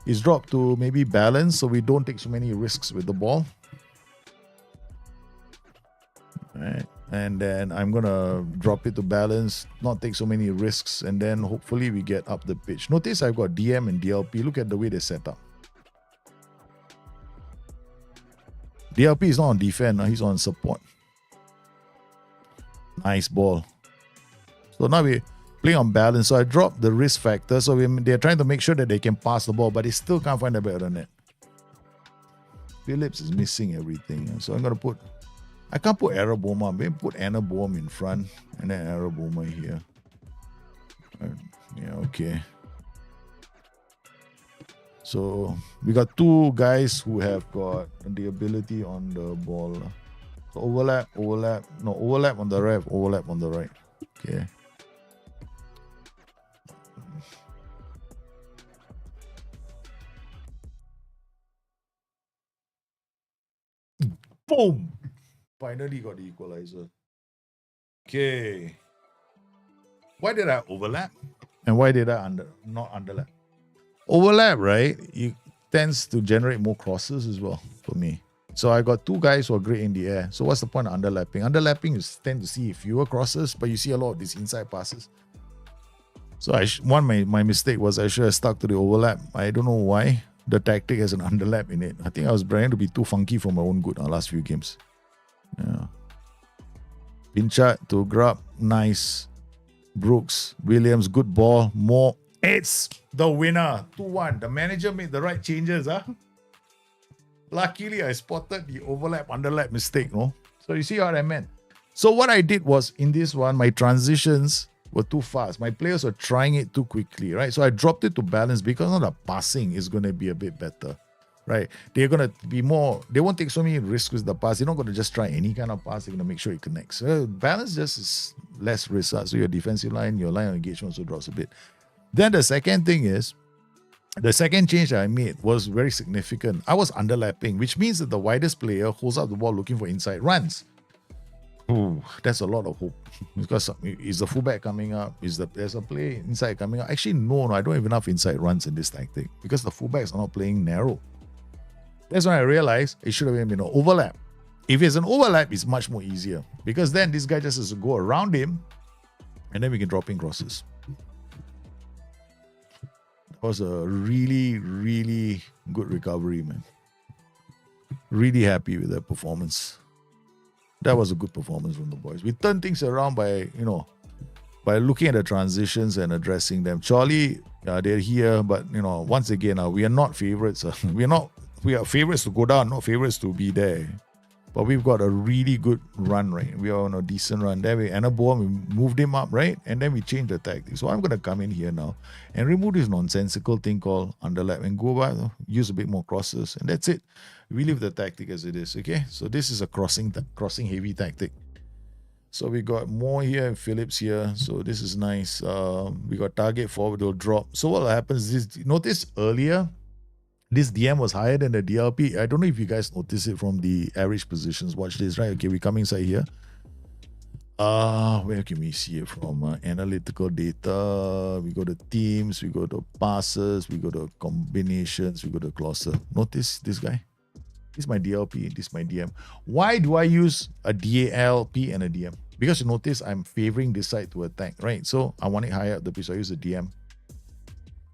is drop to maybe balance so we don't take so many risks with the ball. Right. And then I'm going to drop it to balance, not take so many risks, and then hopefully we get up the pitch. Notice I've got DM and DLP. Look at the way they're set up. DLP is not on defense, he's on support. Nice ball. So now we're playing on balance. So I dropped the risk factor. So they're trying to make sure that they can pass the ball, but they still can't find the back of the net. Phillips is missing everything. So I'm going to put... I can't put Araboma. Maybe put Anna Bohm in front and then Araboma here. Yeah, okay. So we got 2 guys who have got the ability on the ball. So overlap. No, overlap on the left, overlap on the right. Okay. Boom! Finally got the equalizer. Okay. Why did I overlap? And why did I not underlap? Overlap, right? It tends to generate more crosses as well for me. So I got 2 guys who are great in the air. So what's the point of underlapping? Underlapping, you tend to see fewer crosses, but you see a lot of these inside passes. So my mistake was I should have stuck to the overlap. I don't know why the tactic has an underlap in it. I think I was trying to be too funky for my own good on last few games. Yeah. Pinchat to Grubb, nice. Brooks, Williams, good ball. More. It's the winner. 2-1. The manager made the right changes, huh? Luckily, I spotted the overlap, underlap mistake, no? So you see what I meant? So what I did was, in this one, my transitions were too fast. My players were trying it too quickly, right? So I dropped it to balance because now the passing is going to be a bit better, right? They're going to be more... They won't take so many risks with the pass. They're not going to just try any kind of pass. They're going to make sure it connects. So balance just is less risk. So your defensive line, your line of engagement also drops a bit. Then the second thing is, the second change that I made was very significant. I was underlapping, which means that the widest player holds up the ball looking for inside runs. Ooh, that's a lot of hope. Because is the fullback coming up? There's a play inside coming up? Actually, no, I don't have enough inside runs in this tactic because the fullbacks are not playing narrow. That's when I realized it should have been an overlap. If it's an overlap, it's much more easier because then this guy just has to go around him and then we can drop in crosses. was a really, really good recovery, man. Really happy with that performance. That was a good performance from the boys. We turned things around by, by looking at the transitions and addressing them. Charlie, they're here, but once again, we are not favorites. We are favorites to go down, not favorites to be there. But we've got a really good run, right? We are on a decent run. Then we Anaboam, we moved him up, right? And then we changed the tactics. So I'm going to come in here now and remove this nonsensical thing called underlap and go back, use a bit more crosses, and that's it. We leave the tactic as it is, okay? So this is a crossing heavy tactic. So we got more here and Phillips here. So this is nice. We got target forward, will drop. So what happens is, notice earlier, this DM was higher than the DLP. I don't know if you guys notice it from the average positions. Watch this, right? Okay, we come inside here. Where can we see it from? Analytical data. We go to teams. We go to passes. We go to combinations. We go to Gloucester. Notice this guy. This is my DLP. This is my DM. Why do I use a DLP and a DM? Because you notice I'm favoring this side to attack, right? So I want it higher up the pitch. So I use a DM.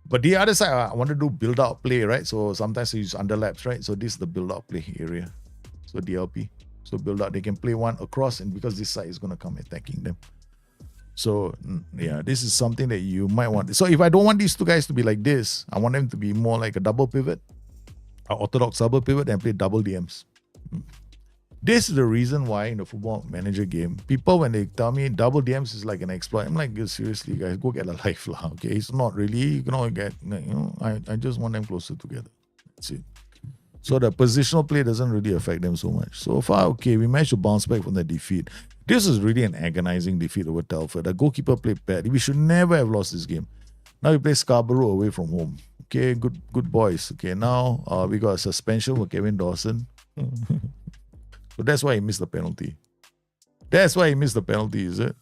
But the other side, I want to do build-out play, right? So sometimes I use underlaps, right? So this is the build-out play area. So DLP. So build-out, they can play one across, and because this side is going to come attacking them. So, yeah, this is something that you might want. So if I don't want these two guys to be like this, I want them to be more like a double pivot, an orthodox double pivot, and play double DMs. This is the reason why in the football manager game, people, when they tell me double DMs is like an exploit, I'm like, seriously, guys, go get a life lah. Okay, it's not really, you can get, I just want them closer together. That's it. So the positional play doesn't really affect them so much. So far, okay, we managed to bounce back from the defeat. This is really an agonizing defeat over Telford. The goalkeeper played bad. We should never have lost this game. Now we play Scarborough away from home. Okay, good boys. Okay, now we got a suspension for Kevin Dawson. So that's why he missed the penalty. That's why he missed the penalty, is it?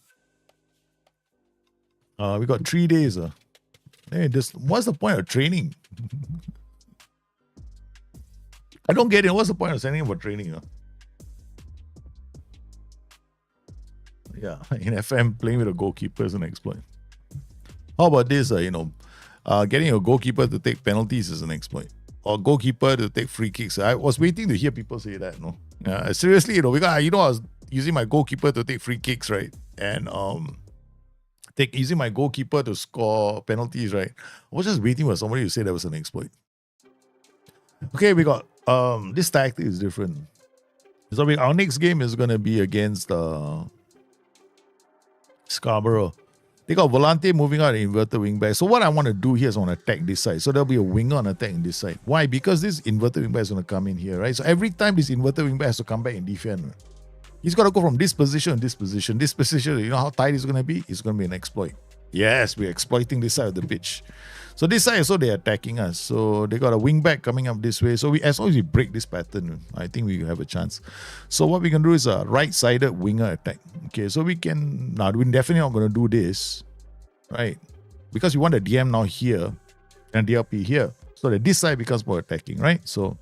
We got 3 days. Hey, what's the point of training? I don't get it. What's the point of sending him for training? Yeah, in FM, playing with a goalkeeper is an exploit. How about this? Getting a goalkeeper to take penalties is an exploit. Or goalkeeper to take free kicks. I was waiting to hear people say that, no? Seriously, because I was using my goalkeeper to take free kicks, right? And using my goalkeeper to score penalties, right? I was just waiting for somebody to say that was an exploit. Okay, we got this tactic is different. So our next game is gonna be against Scarborough. They got Volante moving out and inverted wing back. So what I want to do here is I want to attack this side. So there'll be a winger on attack this side. Why? Because this inverted wing back is going to come in here, right? So every time this inverted wing back has to come back and defend. He's got to go from this position to this position. This position, you know how tight it's going to be? It's going to be an exploit. Yes, we're exploiting this side of the pitch. So this side also they're attacking us. So they got a wing back coming up this way. So as long as we break this pattern, I think we have a chance. So what we can do is a right-sided winger attack. Okay, so we can now we're definitely not going to do this, right? Because we want a DM now here and DLP here. So that this side becomes more attacking, right? So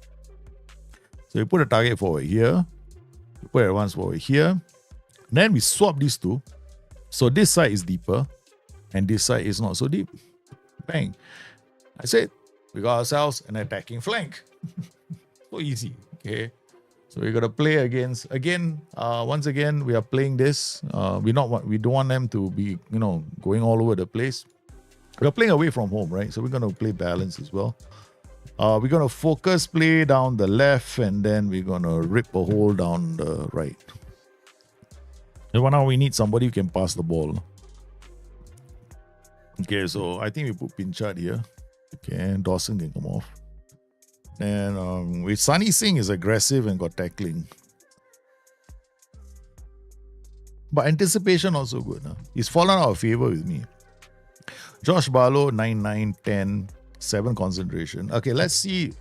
we put a target forward here. We put advance forward here. Then we swap these two. So this side is deeper and this side is not so deep. Bang. I said, we got ourselves an attacking flank. So easy. Okay. So we're gonna play against once again we are playing this. We don't want them to be going all over the place. We're playing away from home, right? So we're gonna play balance as well. We're gonna focus play down the left and then we're gonna rip a hole down the right. And now we need somebody who can pass the ball. Okay, so I think we put Pinchard here. Okay, and Dawson can come off. And with Sunny Singh is aggressive and got tackling. But anticipation also good. Huh? He's fallen out of favor with me. Josh Barlow, 9, 10, 7 concentration. Okay, let's see.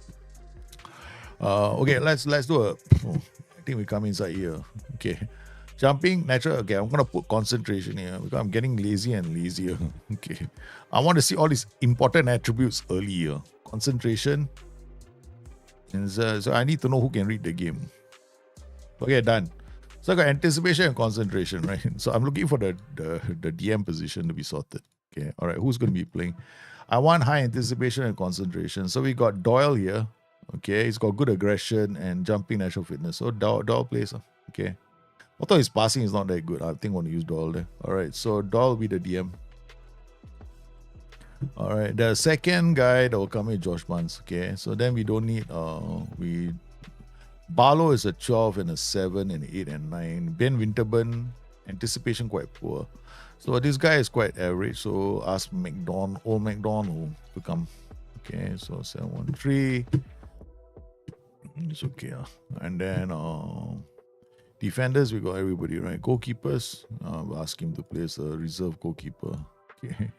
Okay, let's do I think we come inside here. Okay. Jumping, natural. Okay, I'm going to put concentration here because I'm getting lazy and lazier. Okay. I want to see all these important attributes earlier. Concentration. And so I need to know who can read the game. Okay, done. So I got anticipation and concentration, right? So I'm looking for the DM position to be sorted. Okay, all right. Who's going to be playing? I want high anticipation and concentration. So we got Doyle here. Okay, he's got good aggression and jumping natural fitness. So Doyle plays. Okay. Although his passing is not that good, I think I want to use Doyle there. All right, so Doyle will be the DM. All right, the second guy that will come in Josh Barnes. Okay, so then we don't need Barlow is a 12 and a 7 and 8 and 9. Ben Winterburn, anticipation quite poor. So this guy is quite average. So ask old McDonald to come. Okay, so 713. It's okay. And then defenders, we got everybody, right? Goalkeepers, we'll ask him to play as a reserve goalkeeper. Okay.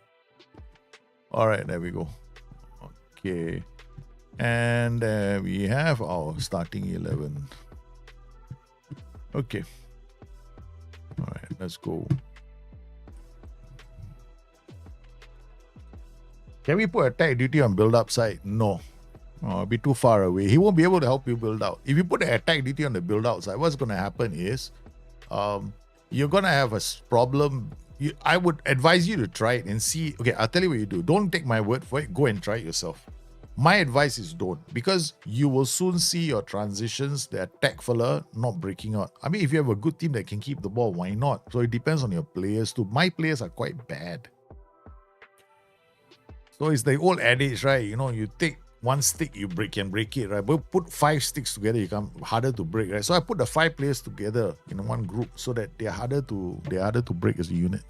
All right, there we go. Okay. And we have our starting 11. Okay. All right, let's go. Can we put attack duty on build-up side? No. It'll be too far away. He won't be able to help you build out. If you put the attack duty on the build-out side, what's going to happen is you're going to have a problem. I would advise you to try it and see. Okay, I'll tell you what you do. Don't take my word for it. Go and try it yourself. My advice is don't, because you will soon see your transitions, the attack fella, not breaking out. I mean, if you have a good team that can keep the ball, why not? So it depends on your players too. My players are quite bad. So it's the old adage, right? You know, you take one stick, you can break it, right? But put 5 sticks together, you come harder to break, right? So I put the 5 players together in one group so that they're harder to break as a unit.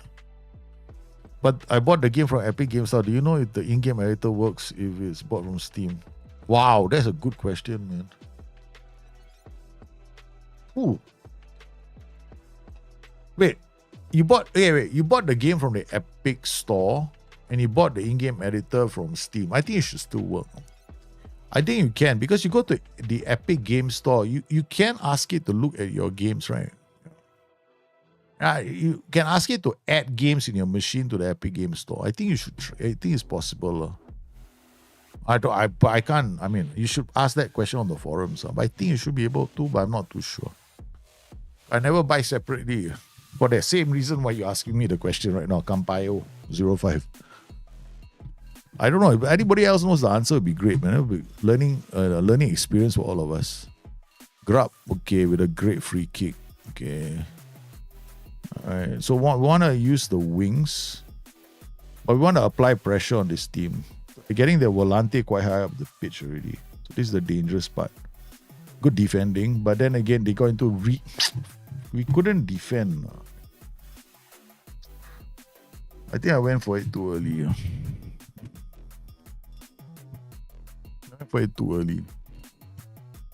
But I bought the game from Epic Games Store. Do you know if the in-game editor works if it's bought from Steam? Wow, that's a good question, man. Ooh. Wait, you bought the game from the Epic Store and you bought the in-game editor from Steam. I think it should still work. I think you can, because you go to the Epic Game Store, you can ask it to look at your games, right? You can ask it to add games in your machine to the Epic Game Store. I think you should. I think it's possible. I can't. I mean, you should ask that question on the forums. But I think you should be able to, but I'm not too sure. I never buy separately for the same reason why you're asking me the question right now. Campaio05. I don't know. If anybody else knows the answer, it'd be great, man. It would be learning experience for all of us. Grub, okay, with a great free kick. Okay. Alright, so we want to use the wings, but we want to apply pressure on this team. They're getting their volante quite high up the pitch already. So this is the dangerous part. Good defending, but then again, they got into we couldn't defend. I think I went for it too early.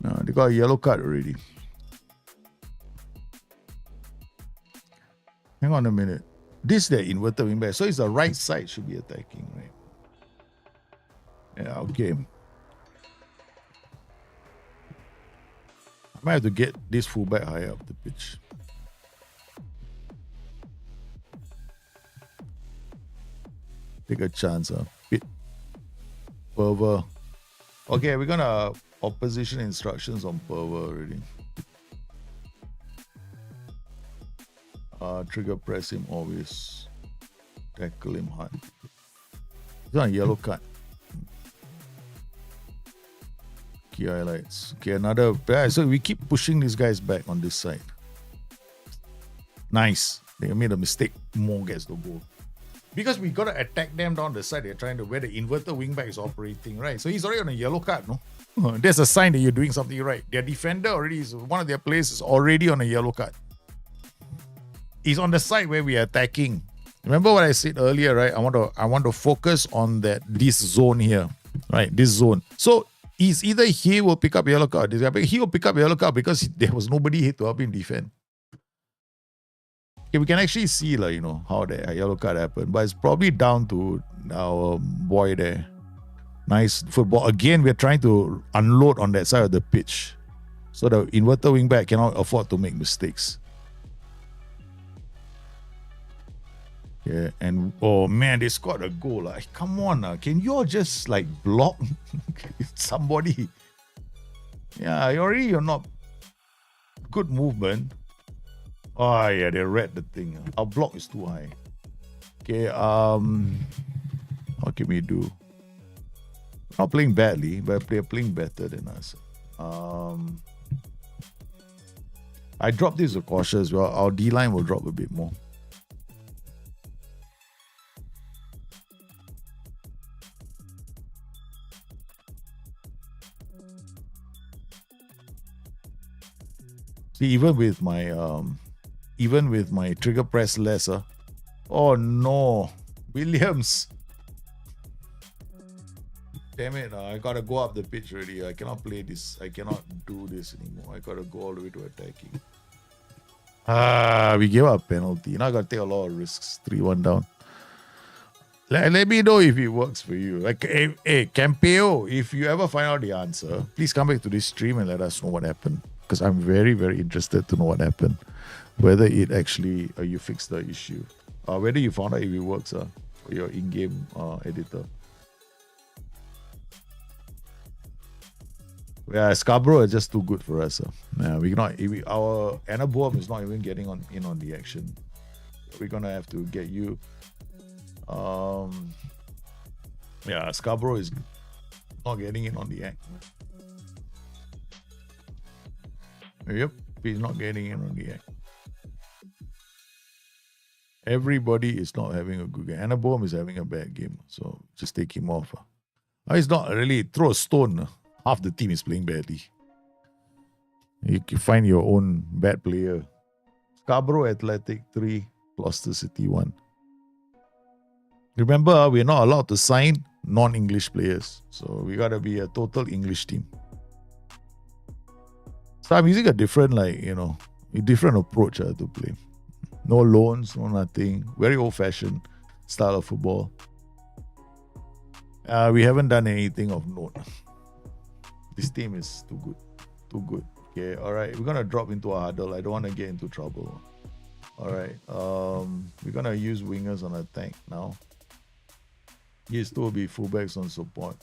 No, they got a yellow card already. Hang on a minute. This is the inverted wingback. So it's the right side should be attacking, right? Yeah, okay. I might have to get this fullback higher up the pitch. Take a chance, Pit. Perver. Okay, we're gonna opposition instructions on Perver already. Trigger press him always. Tackle him hard. He's on a yellow card. Key highlights. Okay, another. So we keep pushing these guys back on this side. Nice. They made a mistake. More gets the goal. Because we got to attack them down the side. They're trying to, where the inverted wingback is operating, right? So he's already on a yellow card, no? That's a sign that you're doing something right. Their defender already is, one of their players is already on a yellow card. He's on the side where we are attacking. Remember what I said earlier, right? I want to focus on this zone here, right? This zone. So he's either he will pick up yellow card. He will pick up yellow card because there was nobody here to help him defend. Okay, we can actually see, how the yellow card happened, but it's probably down to our boy there. Nice football. Again, we're trying to unload on that side of the pitch, so the inverted wingback cannot afford to make mistakes. Yeah, and oh man, they scored a goal. Come on, can you all just block somebody? Yeah, you're not good movement. Oh yeah, they read the thing. Our block is too high. Okay, What can we do? Not playing badly, but they're playing better than us. I dropped this with cautious. Well, our D line will drop a bit more. See, even with my trigger press lesser. Oh no, Williams. Damn it, I gotta go up the pitch already. I cannot play this. I cannot do this anymore. I gotta go all the way to attacking. We gave up a penalty. Now I gotta take a lot of risks. 3-1 down. Let me know if it works for you. Like, hey, Campeo, if you ever find out the answer, please come back to this stream and let us know what happened. Because I'm very, very interested to know what happened. Whether it actually, you fixed the issue. Whether you found out if it works for your in-game editor. Yeah, Scarborough is just too good for us. Yeah, we cannot. Our Anaboam is not even getting in on the action. We're gonna have to get you. Yeah, Scarborough is not getting in on the act. Yep, he's not getting in on the act. Everybody is not having a good game. Anaboam is having a bad game, so just take him off. He's not really throw a stone. Half the team is playing badly. You can find your own bad player. Scarborough Athletic 3, Gloucester City 1. Remember, we're not allowed to sign non-English players. So we gotta be a total English team. So I'm using a different, a different approach to play. No loans, no nothing. Very old-fashioned style of football. We haven't done anything of note. This team is too good. Too good. Okay, alright. We're gonna drop into a huddle. I don't want to get into trouble. Alright. We're gonna use wingers on attack now. These two will be fullbacks on support.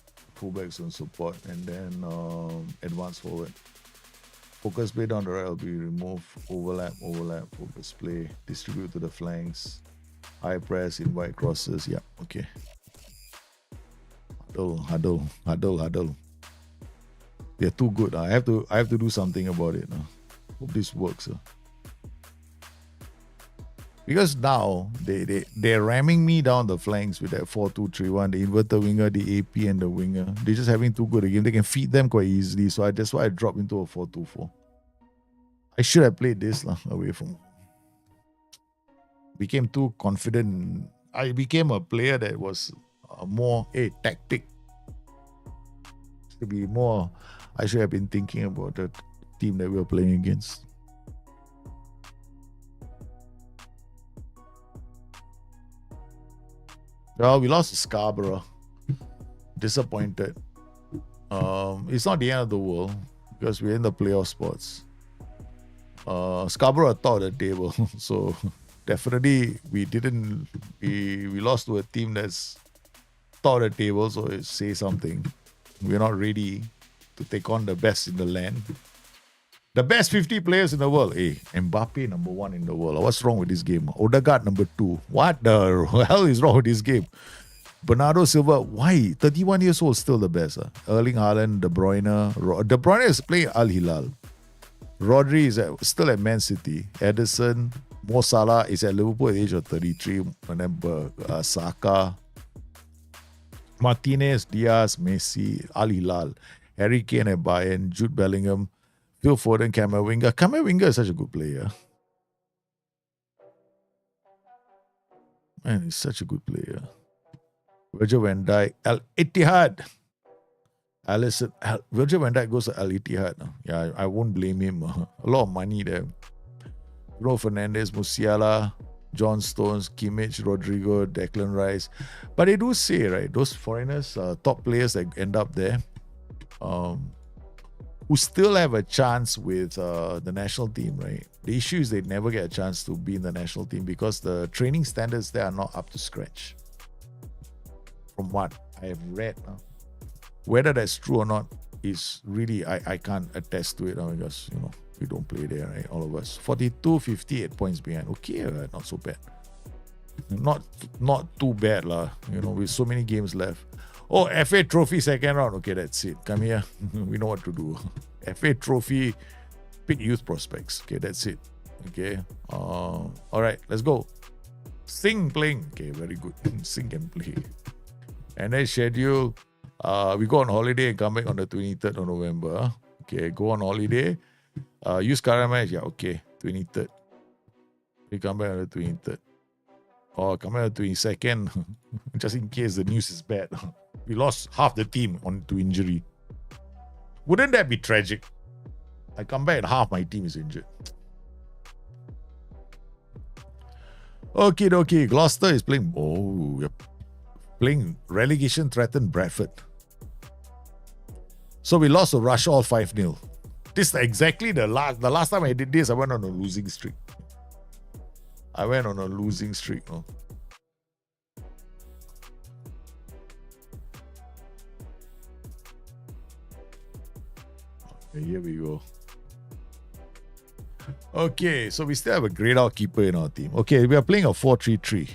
And then advance forward. Focus play down the right will be remove, overlap, focus play, distribute to the flanks, high press, invite crosses. Yeah, okay. Huddle. They're too good. I have to do something about it. Hope this works. Because now they're ramming me down the flanks with that 4-2-3-1, the inverted winger, the AP and the winger. They're just having too good a game. They can feed them quite easily. So that's why I dropped into a 4-2-4. I should have played this away from. Became too confident. I became a player that was more a tactic. To be more, I should have been thinking about the team that we were playing against. Well, we lost to Scarborough. Disappointed. It's not the end of the world because we're in the playoff spots. Scarborough are top of the table, so definitely we lost to a team that's top of the table, so it says something. We're not ready to take on the best in the land. The best 50 players in the world. Hey, Mbappe number 1 in the world. What's wrong with this game? Odegaard number 2. What the hell is wrong with this game? Bernardo Silva, why? 31 years old, still the best. Erling Haaland, De Bruyne. De Bruyne is playing Al Hilal. Rodri is still at Man City. Ederson, Mo Salah is at Liverpool at the age of 33. And then Saka, Martinez, Diaz, Messi, Al Hilal, Harry Kane at Bayern, Jude Bellingham, Phil Foden, Camavinga. Camavinga is such a good player. Man, he's such a good player. Virgil van Dijk, Al Ittihad. Virgil van Dijk goes to Al Ittihad. Yeah, I won't blame him. A lot of money there. Bruno Fernandes, Musiala, John Stones, Kimmich, Rodrigo, Declan Rice. But they do say, right, those foreigners, top players that end up there, who still have a chance with the national team, right? The issue is they never get a chance to be in the national team because the training standards there are not up to scratch. From what I have read, whether that's true or not is really, I can't attest to it because, we don't play there, right? All of us. 42, 58 points behind. Okay, not so bad. Not too bad lah. You know, with so many games left. Oh, FA Trophy second round. Okay, that's it. Come here. We know what to do. FA Trophy, pick youth prospects. Okay, that's it. Okay. All right, let's go. Sing playing. Okay, very good. Sing and play. And then schedule. We go on holiday and come back on the 23rd of November. Okay, go on holiday. Use current match. Yeah, okay. 23rd. We come back on the 23rd. Or come back on the 22nd. Just in case the news is bad. We lost half the team to injury. Wouldn't that be tragic? I come back and half my team is injured. Okay. Gloucester is playing. Oh, we're playing relegation threatened Bradford. So we lost to Russia all 5-0. This is exactly the last time I did this, I went on a losing streak. No? Okay, here we go. Okay, so we still have a grayed out keeper in our team. Okay, we are playing a 4-3-3.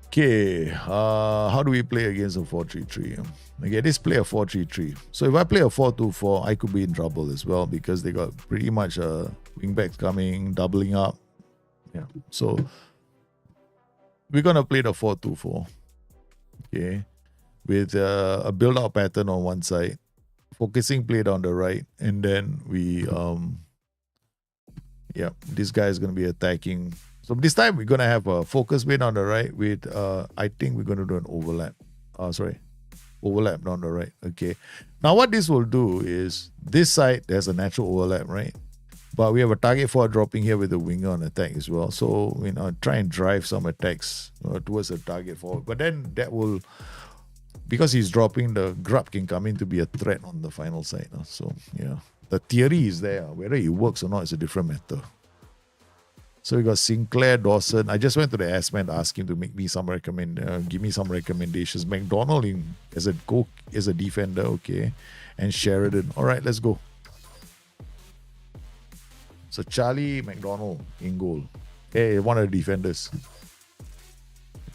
Okay, how do we play against a 4-3-3? Okay, this play a 4-3-3. So if I play a 4-2-4, I could be in trouble as well because they got pretty much wingbacks coming, doubling up. Yeah, so we're going to play the 4-2-4. Okay, with a build-out pattern on one side, focusing play on the right, and then we, this guy is going to be attacking. So this time we're going to have a focus mid on the right with, I think we're going to do an overlap. Overlap on the right. Okay. Now what this will do is, this side, there's a natural overlap, right? But we have a target forward dropping here with the winger on attack as well. So, try and drive some attacks towards the target forward. But then that will, because he's dropping, the grub can come in to be a threat on the final side. So, yeah. The theory is there. Whether it works or not is a different matter. So we got Sinclair, Dawson. I just went to the S-Man to ask him to make me some give me some recommendations. McDonald as a defender, okay, and Sheridan. All right, let's go. So Charlie, McDonald in goal. Hey, one of the defenders.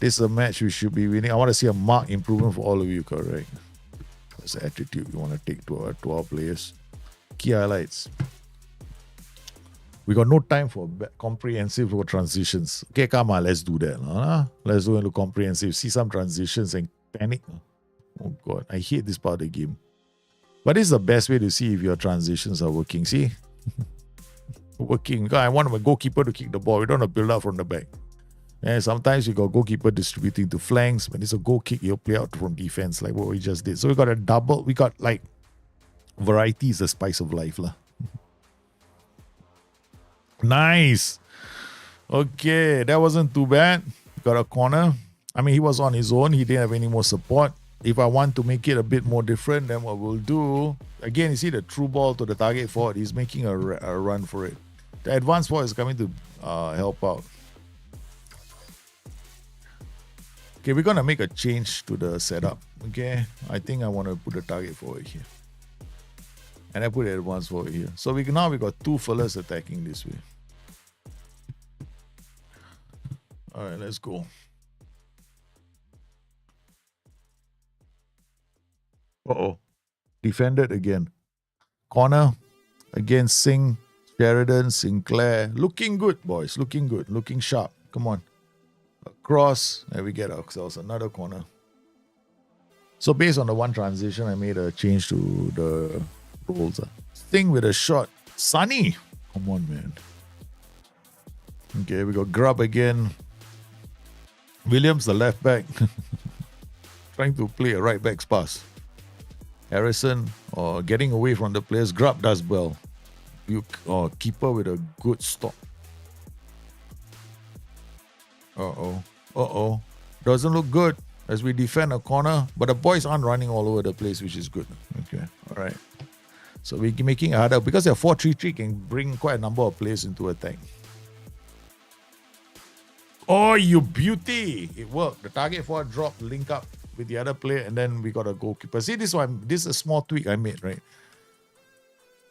This is a match we should be winning. I want to see a marked improvement for all of you, correct? That's the attitude we want to take to our players. Key highlights. We got no time for comprehensive transitions. Okay, come on, let's do that. Let's do it comprehensive. See some transitions and panic. Oh God, I hate this part of the game. But this is the best way to see if your transitions are working. See? Working. Because I want my goalkeeper to kick the ball. We don't want to build up from the back. And sometimes you got goalkeeper distributing to flanks. When it's a goal kick, you'll play out from defense like what we just did. So we got a double. We got like variety is the spice of life. Nice. Okay, that wasn't too bad. Got a corner. I mean, he was on his own. He didn't have any more support. If I want to make it a bit more different, then what we'll do, again, you see the through ball to the target forward. He's making a run for it. The advanced forward is coming to help out. Okay, we're going to make a change to the setup. Okay, I think I want to put the target forward here. And I put the advanced forward here. So we got two fellas attacking this way. All right, let's go. Uh-oh. Defended again. Corner. Again, Singh, Sheridan, Sinclair. Looking good, boys. Looking good. Looking sharp. Come on. Across. And we get ourselves another corner. So based on the one transition, I made a change to the roles. Singh with a shot. Sunny. Come on, man. Okay, we got Grub again. Williams, the left back. Trying to play a right back's pass. Harrison, getting away from the players. Grub does well. Keeper with a good stop. Uh-oh. Doesn't look good as we defend a corner. But the boys aren't running all over the place, which is good. Okay, all right. So we're making it harder. Because their 4-3-3 can bring quite a number of players into attack. Oh, you beauty! It worked. The target forward dropped, link up with the other player, and then we got a goalkeeper. See, this is a small tweak I made, right?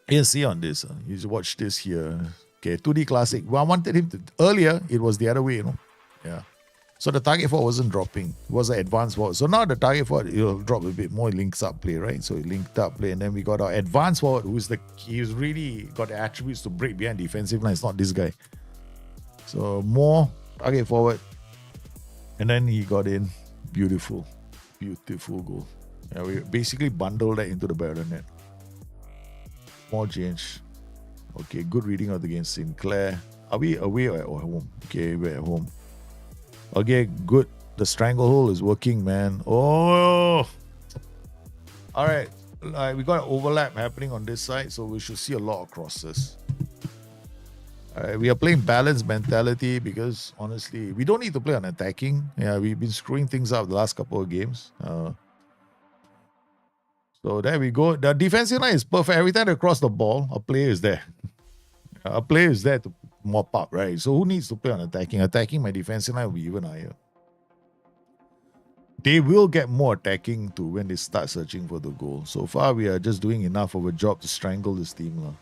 You see on this. You watch this here. Okay, 2D classic. Well, I wanted him to, earlier, it was the other way, Yeah. So the target forward wasn't dropping. It was an advanced forward. So now the target forward, it'll drop a bit more. It links up play, right? So it linked up play. And then we got our advanced forward, he's really got the attributes to break behind defensive line. It's not this guy. So more target forward. And then he got in. Beautiful. Beautiful goal. Yeah, we basically bundled that into the back of the net. More change. Okay, good reading of the game. Sinclair. Are we away or at home? Okay, we're at home. Okay, good. The stranglehold is working, man. Oh! All right. We got an overlap happening on this side, so we should see a lot of crosses. All right, we are playing balanced mentality because, honestly, we don't need to play on attacking. Yeah, we've been screwing things up the last couple of games. So there we go. The defensive line is perfect. Every time they cross the ball, a player is there. A player is there to mop up, right? So who needs to play on attacking? Attacking, my defensive line will be even higher. They will get more attacking too when they start searching for the goal. So far, we are just doing enough of a job to strangle this team,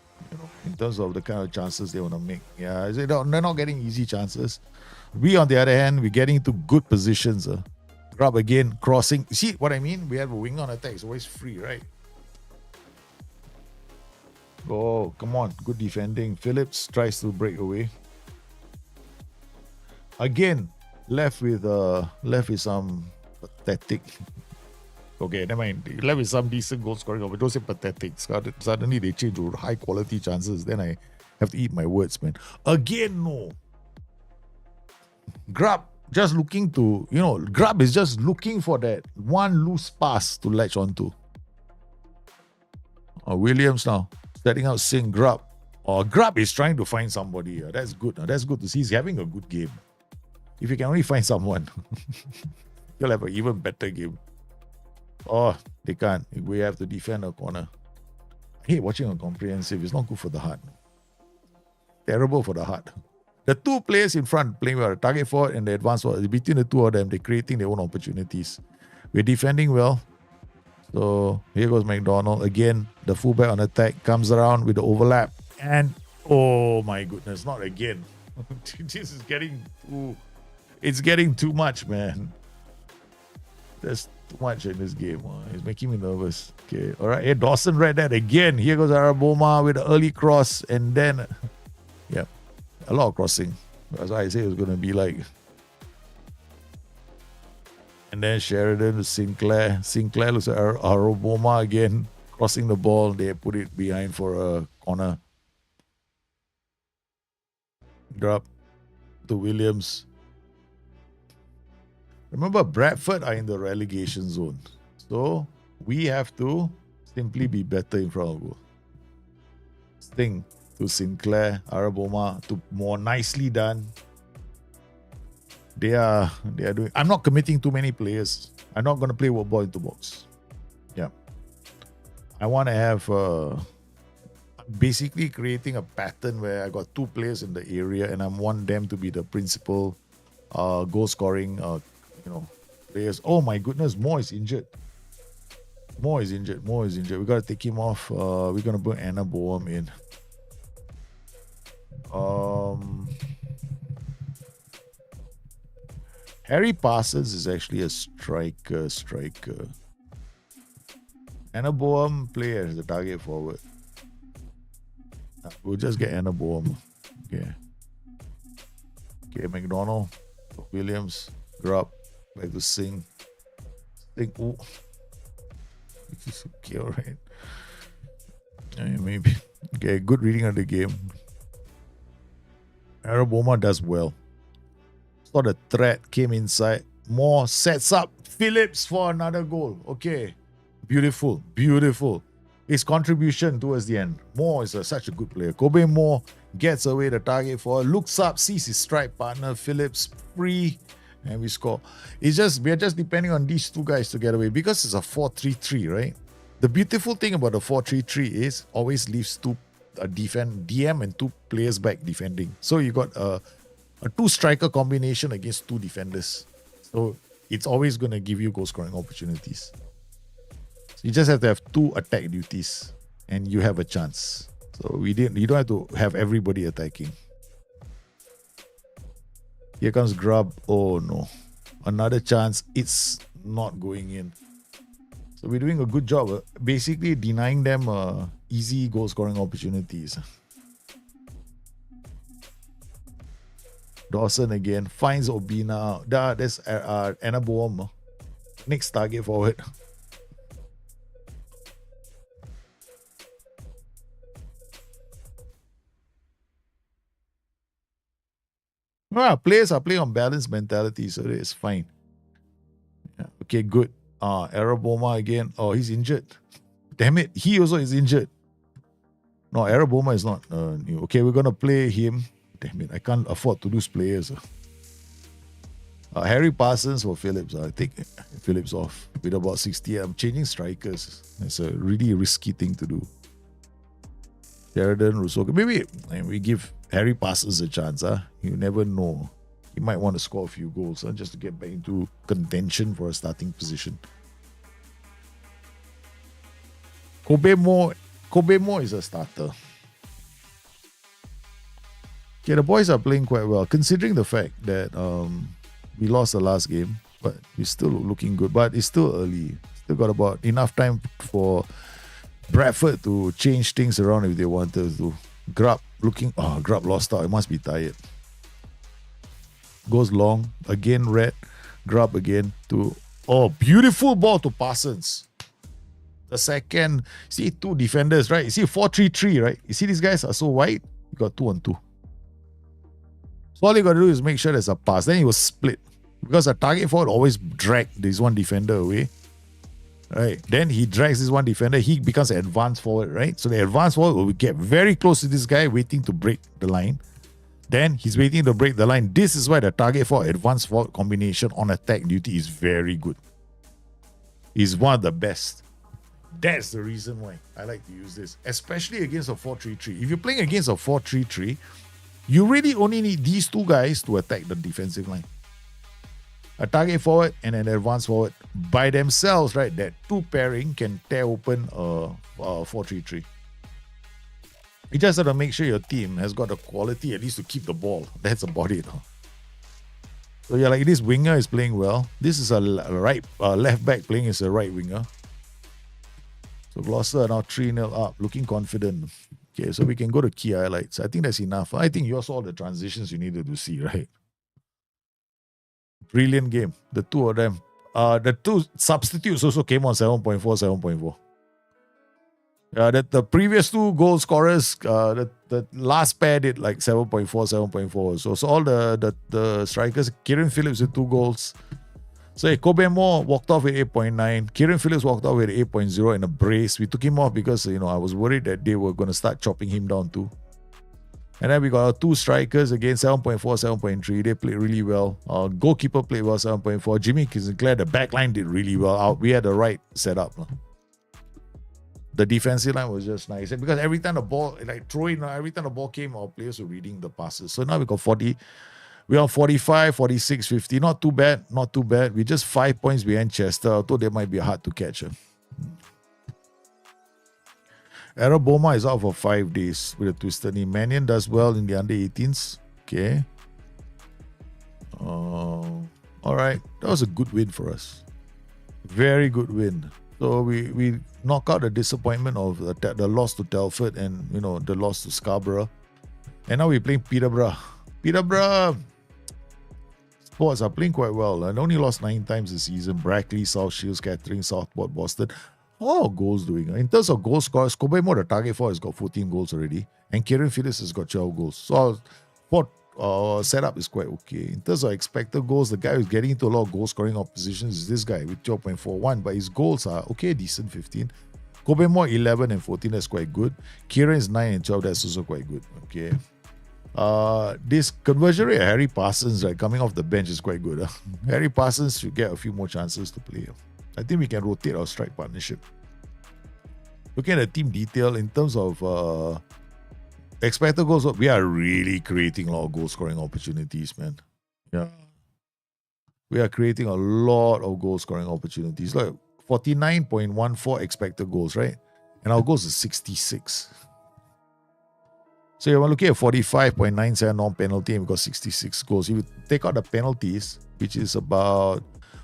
in terms of the kind of chances they want to make. Yeah, they're not getting easy chances. We, on the other hand, we're getting into good positions. Grab again, crossing. See what I mean? We have a wing on attack. It's always free, right? Oh, come on. Good defending. Phillips tries to break away. Again, left with some pathetic. Okay, never mind. Left with some decent goal scoring, but don't say pathetic. Suddenly they change to high quality chances. Then I have to eat my words, man. Again, no. Grab just looking to, Grab is just looking for that one loose pass to latch onto. Williams now setting out Singh. Grab. Grab is trying to find somebody. That's good. That's good to see. He's having a good game. If you can only find someone, you'll have an even better game. Oh, they can't. We have to defend a corner. I hate watching a comprehensive. It's not good for the heart. Terrible for the heart. The two players in front playing well, target forward and the advanced forward. Between the two of them, they're creating their own opportunities. We're defending well. So here goes McDonald. Again, the fullback on attack comes around with the overlap. And oh my goodness, not again. This is getting too much, man. There's too much in this game. It's making me nervous. Okay, all right. Hey, Dawson read that again. Here goes Araboma with the early cross. And then, a lot of crossing. That's why I say it was going to be like. And then Sheridan to Sinclair. Sinclair looks at Araboma again. Crossing the ball. They put it behind for a corner. Drop to Williams. Remember, Bradford are in the relegation zone. So we have to simply be better in front of goal. Sting to Sinclair, Araboma to more nicely done. They are doing. I'm not committing too many players. I'm not going to play ball into box. Yeah. I want to have basically creating a pattern where I got two players in the area and I want them to be the principal goal scoring players. Oh my goodness, Moore is injured. We got to take him off. We're going to put Anna Boehm in. Harry Parsons is actually a striker. Anna Boehm play as the target forward. We'll just get Anna Boehm. Okay, McDonald, Williams, Grub, back to Singh. Oh. This is okay, alright. Maybe. Okay, good reading of the game. Araboma does well. Saw the threat, came inside. Moore sets up Phillips for another goal. Okay. Beautiful. His contribution towards the end. Moore is such a good player. Kobe Moore gets away the target for, looks up, sees his strike partner, Phillips, free, and we score. We are just depending on these two guys to get away because it's a 4-3-3, right? The beautiful thing about the 4-3-3 is always leaves two DM and two players back defending. So you got a two striker combination against two defenders. So it's always going to give you goal scoring opportunities. So you just have to have two attack duties and you have a chance. So you don't have to have everybody attacking. Here comes Grub. Oh no. Another chance. It's not going in. So we're doing a good job, basically denying them easy goal scoring opportunities. Dawson again finds Obina. There's Anna Boom. Next target forward. Players are playing on balanced mentality, so it's fine. Yeah. Okay, good. Araboma again. Oh, he's injured. Damn it. He also is injured. No, Araboma is not new. Okay, we're going to play him. Damn it. I can't afford to lose players. Harry Parsons for Phillips. I take Phillips off with about 60. I'm changing strikers. It's a really risky thing to do. Sheridan, Rousseau. Maybe we give Harry Parsons a chance. You never know. He might want to score a few goals just to get back into contention for a starting position. Kobe Moore is a starter. Okay, the boys are playing quite well, considering the fact that we lost the last game, but we're still looking good. But it's still early. Still got about enough time for Bradford to change things around if they wanted to. Grub lost out. He must be tired. Goes long. Again, red. Grub again to... Oh, beautiful ball to Parsons. The second... See, two defenders, right? You see 4-3-3, right? You see these guys are so wide? You got 2-on-2. So all you got to do is make sure there's a pass. Then he was split. Because a target forward always drag this one defender away. Right. Then he drags this one defender. He becomes an advanced forward, right? So the advanced forward will get very close to this guy, waiting to break the line. Then he's waiting to break the line. This is why the target for advanced forward combination on attack duty is very good. Is one of the best. That's the reason why I like to use this, especially against a 4-3-3. If you're playing against a 4-3-3, you really only need these two guys to attack the defensive line. A target forward and an advanced forward by themselves, right? That two pairing can tear open a 4-3-3. You just have to make sure your team has got the quality at least to keep the ball. That's about it. So yeah, like this winger is playing well. This is a left back playing as a right winger. So Gloucester now 3-0 up, looking confident. Okay, so we can go to key highlights. I think that's enough. I think you saw the transitions you needed to see, right? Brilliant game. The two of them. The two substitutes also came on 7.4, 7.4. The previous two goal scorers, the last pair did like 7.4, 7.4. So all the strikers, Kieran Phillips with 2 goals. So Kobe Moore walked off with 8.9. Kieran Phillips walked off with 8.0 in a brace. We took him off because I was worried that they were going to start chopping him down too. And then we got our 2 strikers again, 7.4, 7.3. They played really well. Our goalkeeper played well, 7.4. Jimmy Sinclair, the back line did really well. We had the right setup. The defensive line was just nice. And because every time the ball, every time the ball came, our players were reading the passes. So now we got 40. We're on 45, 46, 50. Not too bad. Not too bad. We're just 5 points behind Chester, although they might be hard to catch. Araboma is out for 5 days with a twisted knee. Mannion does well in the under 18s. Okay. All right. That was a good win for us. Very good win. So we knock out the disappointment of the loss to Telford and the loss to Scarborough. And now we're playing Peterborough. Peterborough Sports are playing quite well. And only lost 9 times this season. Brackley, South Shields, Kettering, Southport, Boston. How goals doing? In terms of goal scorers, Kobe Moore, the target for, has got 14 goals already. And Kieran Phillips has got 12 goals. So our setup is quite okay. In terms of expected goals, the guy who's getting into a lot of goal scoring oppositions is this guy with 12.41. But his goals are okay, decent, 15. Kobe Moore 11 and 14, that's quite good. Kieran is 9 and 12, that's also quite good. Okay. This conversion rate, Harry Parsons, coming off the bench is quite good. Harry Parsons should get a few more chances to play. I think we can rotate our strike partnership. Looking at the team detail, in terms of expected goals, we are really creating a lot of goal scoring opportunities, man. Yeah. We are creating a lot of goal scoring opportunities. Like 49.14 expected goals, right? And our goals is 66. So you're looking at 45.97 non-penalty and we've got 66 goals. If you take out the penalties, which is about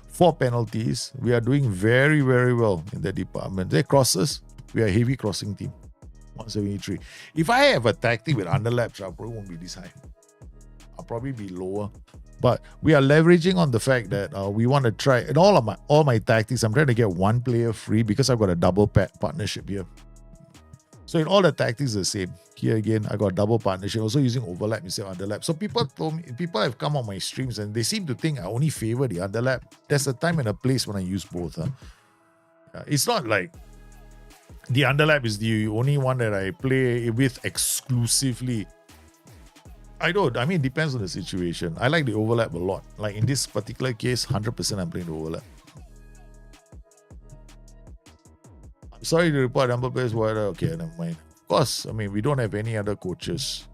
4 penalties, we are doing very, very well in that department. They crosses, we are a heavy crossing team. 173. If I have a tactic with underlaps, I probably won't be this high. I'll probably be lower. But we are leveraging on the fact that we want to try, in all my tactics, I'm trying to get one player free because I've got a double partnership here. So in all the tactics the same. Here again, I got double partnership, also using overlap instead of underlap. So people have come on my streams and they seem to think I only favor the underlap. There's a time and a place when I use both. It's not like the underlap is the only one that I play with exclusively. I mean, it depends on the situation. I like the overlap a lot. Like in this particular case, 100% I'm playing the overlap. Sorry to report number players. Okay, never mind. Of course, I mean, we don't have any other coaches.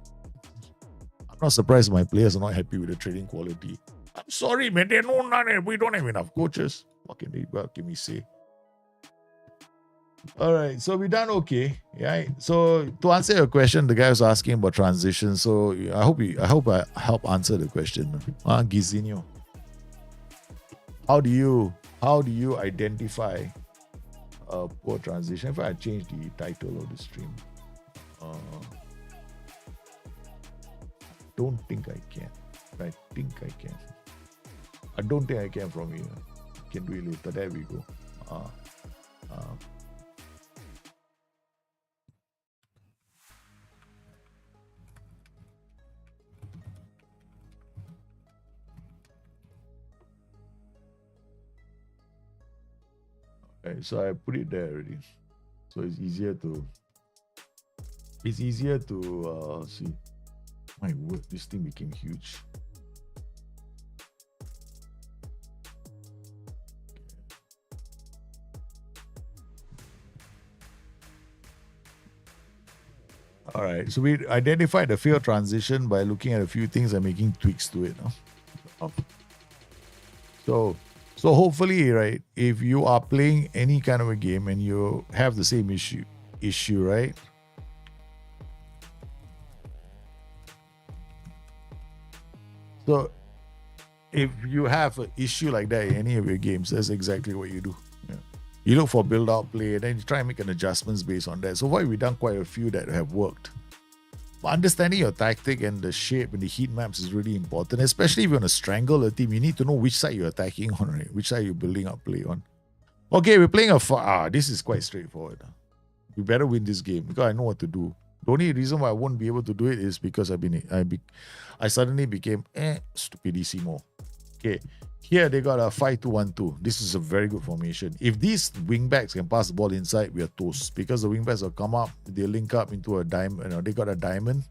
I'm not surprised my players are not happy with the trading quality. I'm sorry, man. We don't have enough coaches. What can we say? All right, so we done okay. Yeah. So to answer your question, the guy was asking about transition. So I hope I help answer the question. Gizinho. How do you identify a poor transition? If I change the title of the stream, don't think I can. I think I can. I don't think I can from here. Can do it later. There we go. Okay, so I put it there already. So it's easier to see. My word, this thing became huge. All right, so we identified the failed transition by looking at a few things and making tweaks to it. So hopefully, right, if you are playing any kind of a game and you have the same issue, right? So if you have an issue like that in any of your games, that's exactly what you do. Yeah. You look for build-out play, and then you try and make an adjustments based on that. So far, we've done quite a few that have worked. But understanding your tactic and the shape and the heat maps is really important, especially if you want to strangle a team. You need to know which side you're attacking on, right? Which side you're building up play on. Okay, we're playing this is quite straightforward. We better win this game because I know what to do. The only reason why I won't be able to do it is because I suddenly became stupidissimo. Okay, here they got a 5-2-1-2. This is a very good formation. If these wingbacks can pass the ball inside, we are toast because the wingbacks will come up, they link up into a diamond. They got a diamond,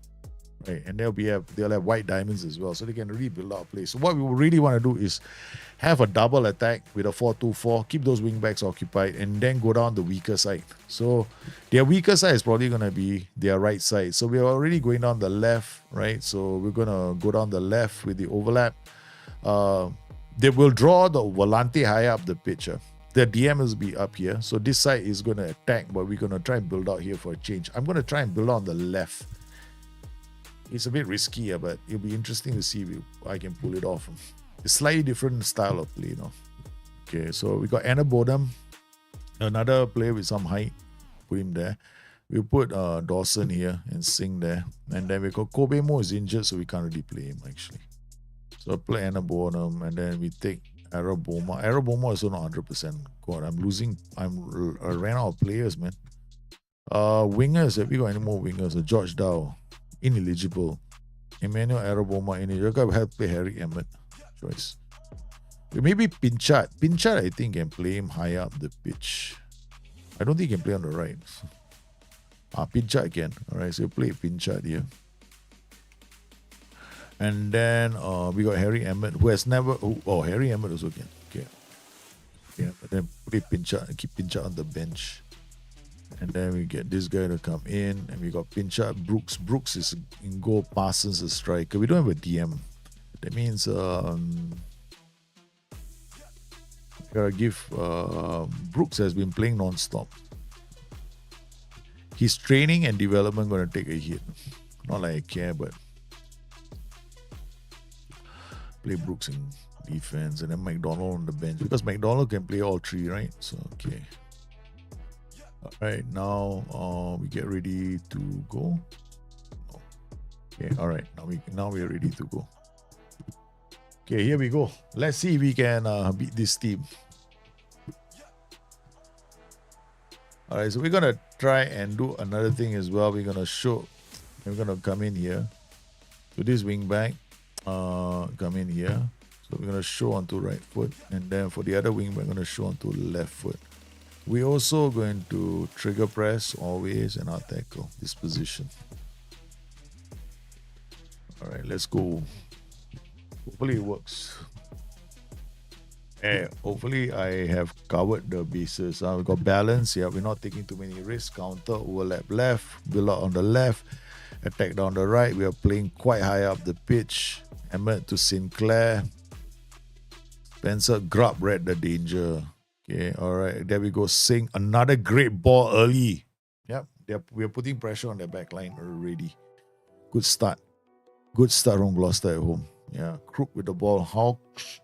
right? And they'll have white diamonds as well, so they can really build out play. So what we really want to do is have a double attack with a 4-2-4, keep those wingbacks occupied, and then go down the weaker side. So their weaker side is probably going to be their right side. So we're already going down the left, right? So we're going to go down the left with the overlap. They will draw the volante higher up the pitch. The DM will be up here. So this side is going to attack, but we're going to try and build out here for a change. I'm going to try and build on the left. It's a bit risky, but it'll be interesting to see if I can pull it off. It's slightly different style of play, Okay, so we got Anna Bodum, another player with some height. Put him there. We'll put Dawson here and Singh there. And then we got Kobe Mo is injured, so we can't really play him actually. So I play Anna Bonham, and then we take Araboma. Araboma is not 100%. God, I ran out of players, man. Wingers, have we got any more wingers? George Dow, ineligible. Emmanuel Araboma, ineligible. I have to play Harry Emmett. Choice. Maybe Pinchat. Pinchat, I think, can play him higher up the pitch. I don't think he can play on the right. Pinchat can. Alright, so we play Pinchat here. And then we got Harry Emmett, who has never... Harry Emmett also can. Okay. Yeah, but then play Pinchat and keep Pinchat on the bench. And then we get this guy to come in. And we got Pinchat, Brooks. Brooks is in goal, Parsons is striker. We don't have a DM. That means... gotta give... Brooks has been playing non-stop. His training and development going to take a hit. Not like I care, but play Brooks in defense and then McDonald on the bench because McDonald can play all three, right? So okay. All right, now we get ready to go. Okay, all right, now we're ready to go. Okay, here we go. Let's see if we can beat this team. All right, so we're gonna try and do another thing as well. We're gonna come in here to this wing back. Come in here. So we're gonna show onto right foot, and then for the other wing, we're gonna show onto left foot. We're also going to trigger press always and our tackle this position. All right, let's go. Hopefully it works. Hopefully I have covered the bases. We've got balance. Yeah, we're not taking too many risks. Counter, overlap left, build out on the left, attack down the right. We are playing quite high up the pitch. Emmett to Sinclair. Spencer Grubb read the danger. Okay, all right. There we go. Sing another great ball early. Yep, we are putting pressure on their back line already. Good start. Good start from Gloucester at home. Yeah, Crook with the ball. Hawks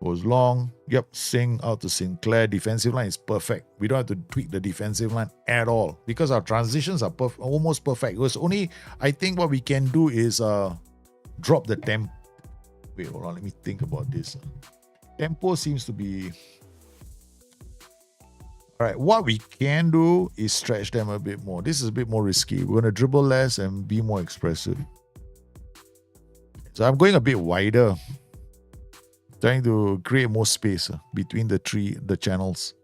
goes long. Yep, Sing out to Sinclair. Defensive line is perfect. We don't have to tweak the defensive line at all because our transitions are almost perfect. It was only, I think what we can do is drop the tempo. Wait, hold on. Let me think about this. Tempo seems to be... All right, what we can do is stretch them a bit more. This is a bit more risky. We're going to dribble less and be more expressive. So I'm going a bit wider, trying to create more space between the channels,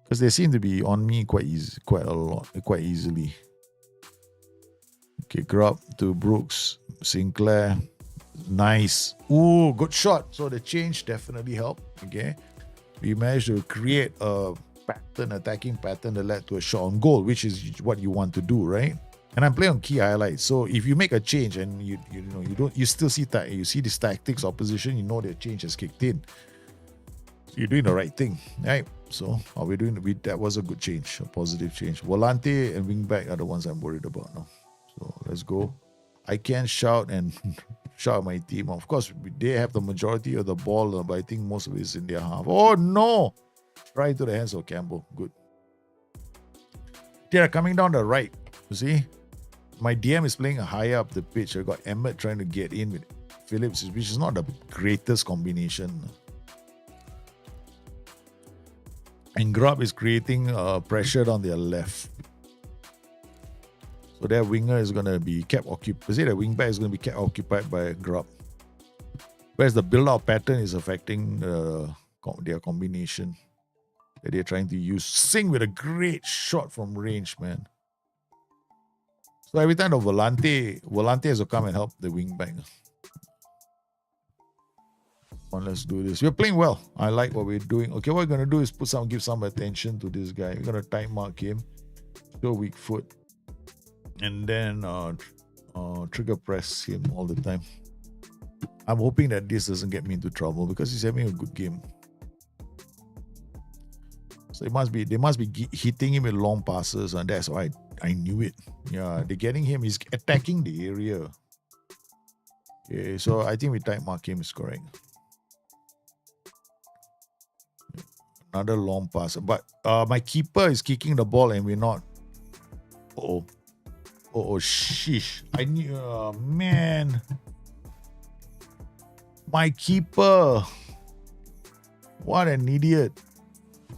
because they seem to be on me quite easily. Okay, Grubb to Brooks, Sinclair, nice. Ooh, good shot. So the change definitely helped. Okay, we managed to create a attacking pattern that led to a shot on goal, which is what you want to do, right? And I'm playing on key highlights. So if you make a change and you still see that you see this tactics opposition, you know the change has kicked in. You're doing the right thing, right? So are we doing? That was a good change, a positive change. Volante and wingback are the ones I'm worried about now. So let's go. I can shout and shout at my team. Of course, they have the majority of the ball, but I think most of it is in their half. Oh no! Right into the hands of Campbell. Good. They're coming down the right. You see? My DM is playing higher up the pitch. I got Emmett trying to get in with Phillips, which is not the greatest combination. And Grubb is creating pressure on their left. So their winger is going to be kept occupied. The wingback is going to be kept occupied by Grubb. Whereas the build-out pattern is affecting their combination that they're trying to use. Sing with a great shot from range, man. So every time the Volante has to come and help the wingback. Let's do this. We're playing well. I like what we're doing. Okay, what we're gonna do is give some attention to this guy. We're gonna time mark him, show weak foot, and then trigger press him all the time. I'm hoping that this doesn't get me into trouble because he's having a good game. So they must be hitting him with long passes, and that's why I knew it. Yeah, they're getting him. He's attacking the area. Okay, so I think we time mark him is correct. Another long pass, but my keeper is kicking the ball and we're not. Oh, sheesh! I knew, man. My keeper. What an idiot!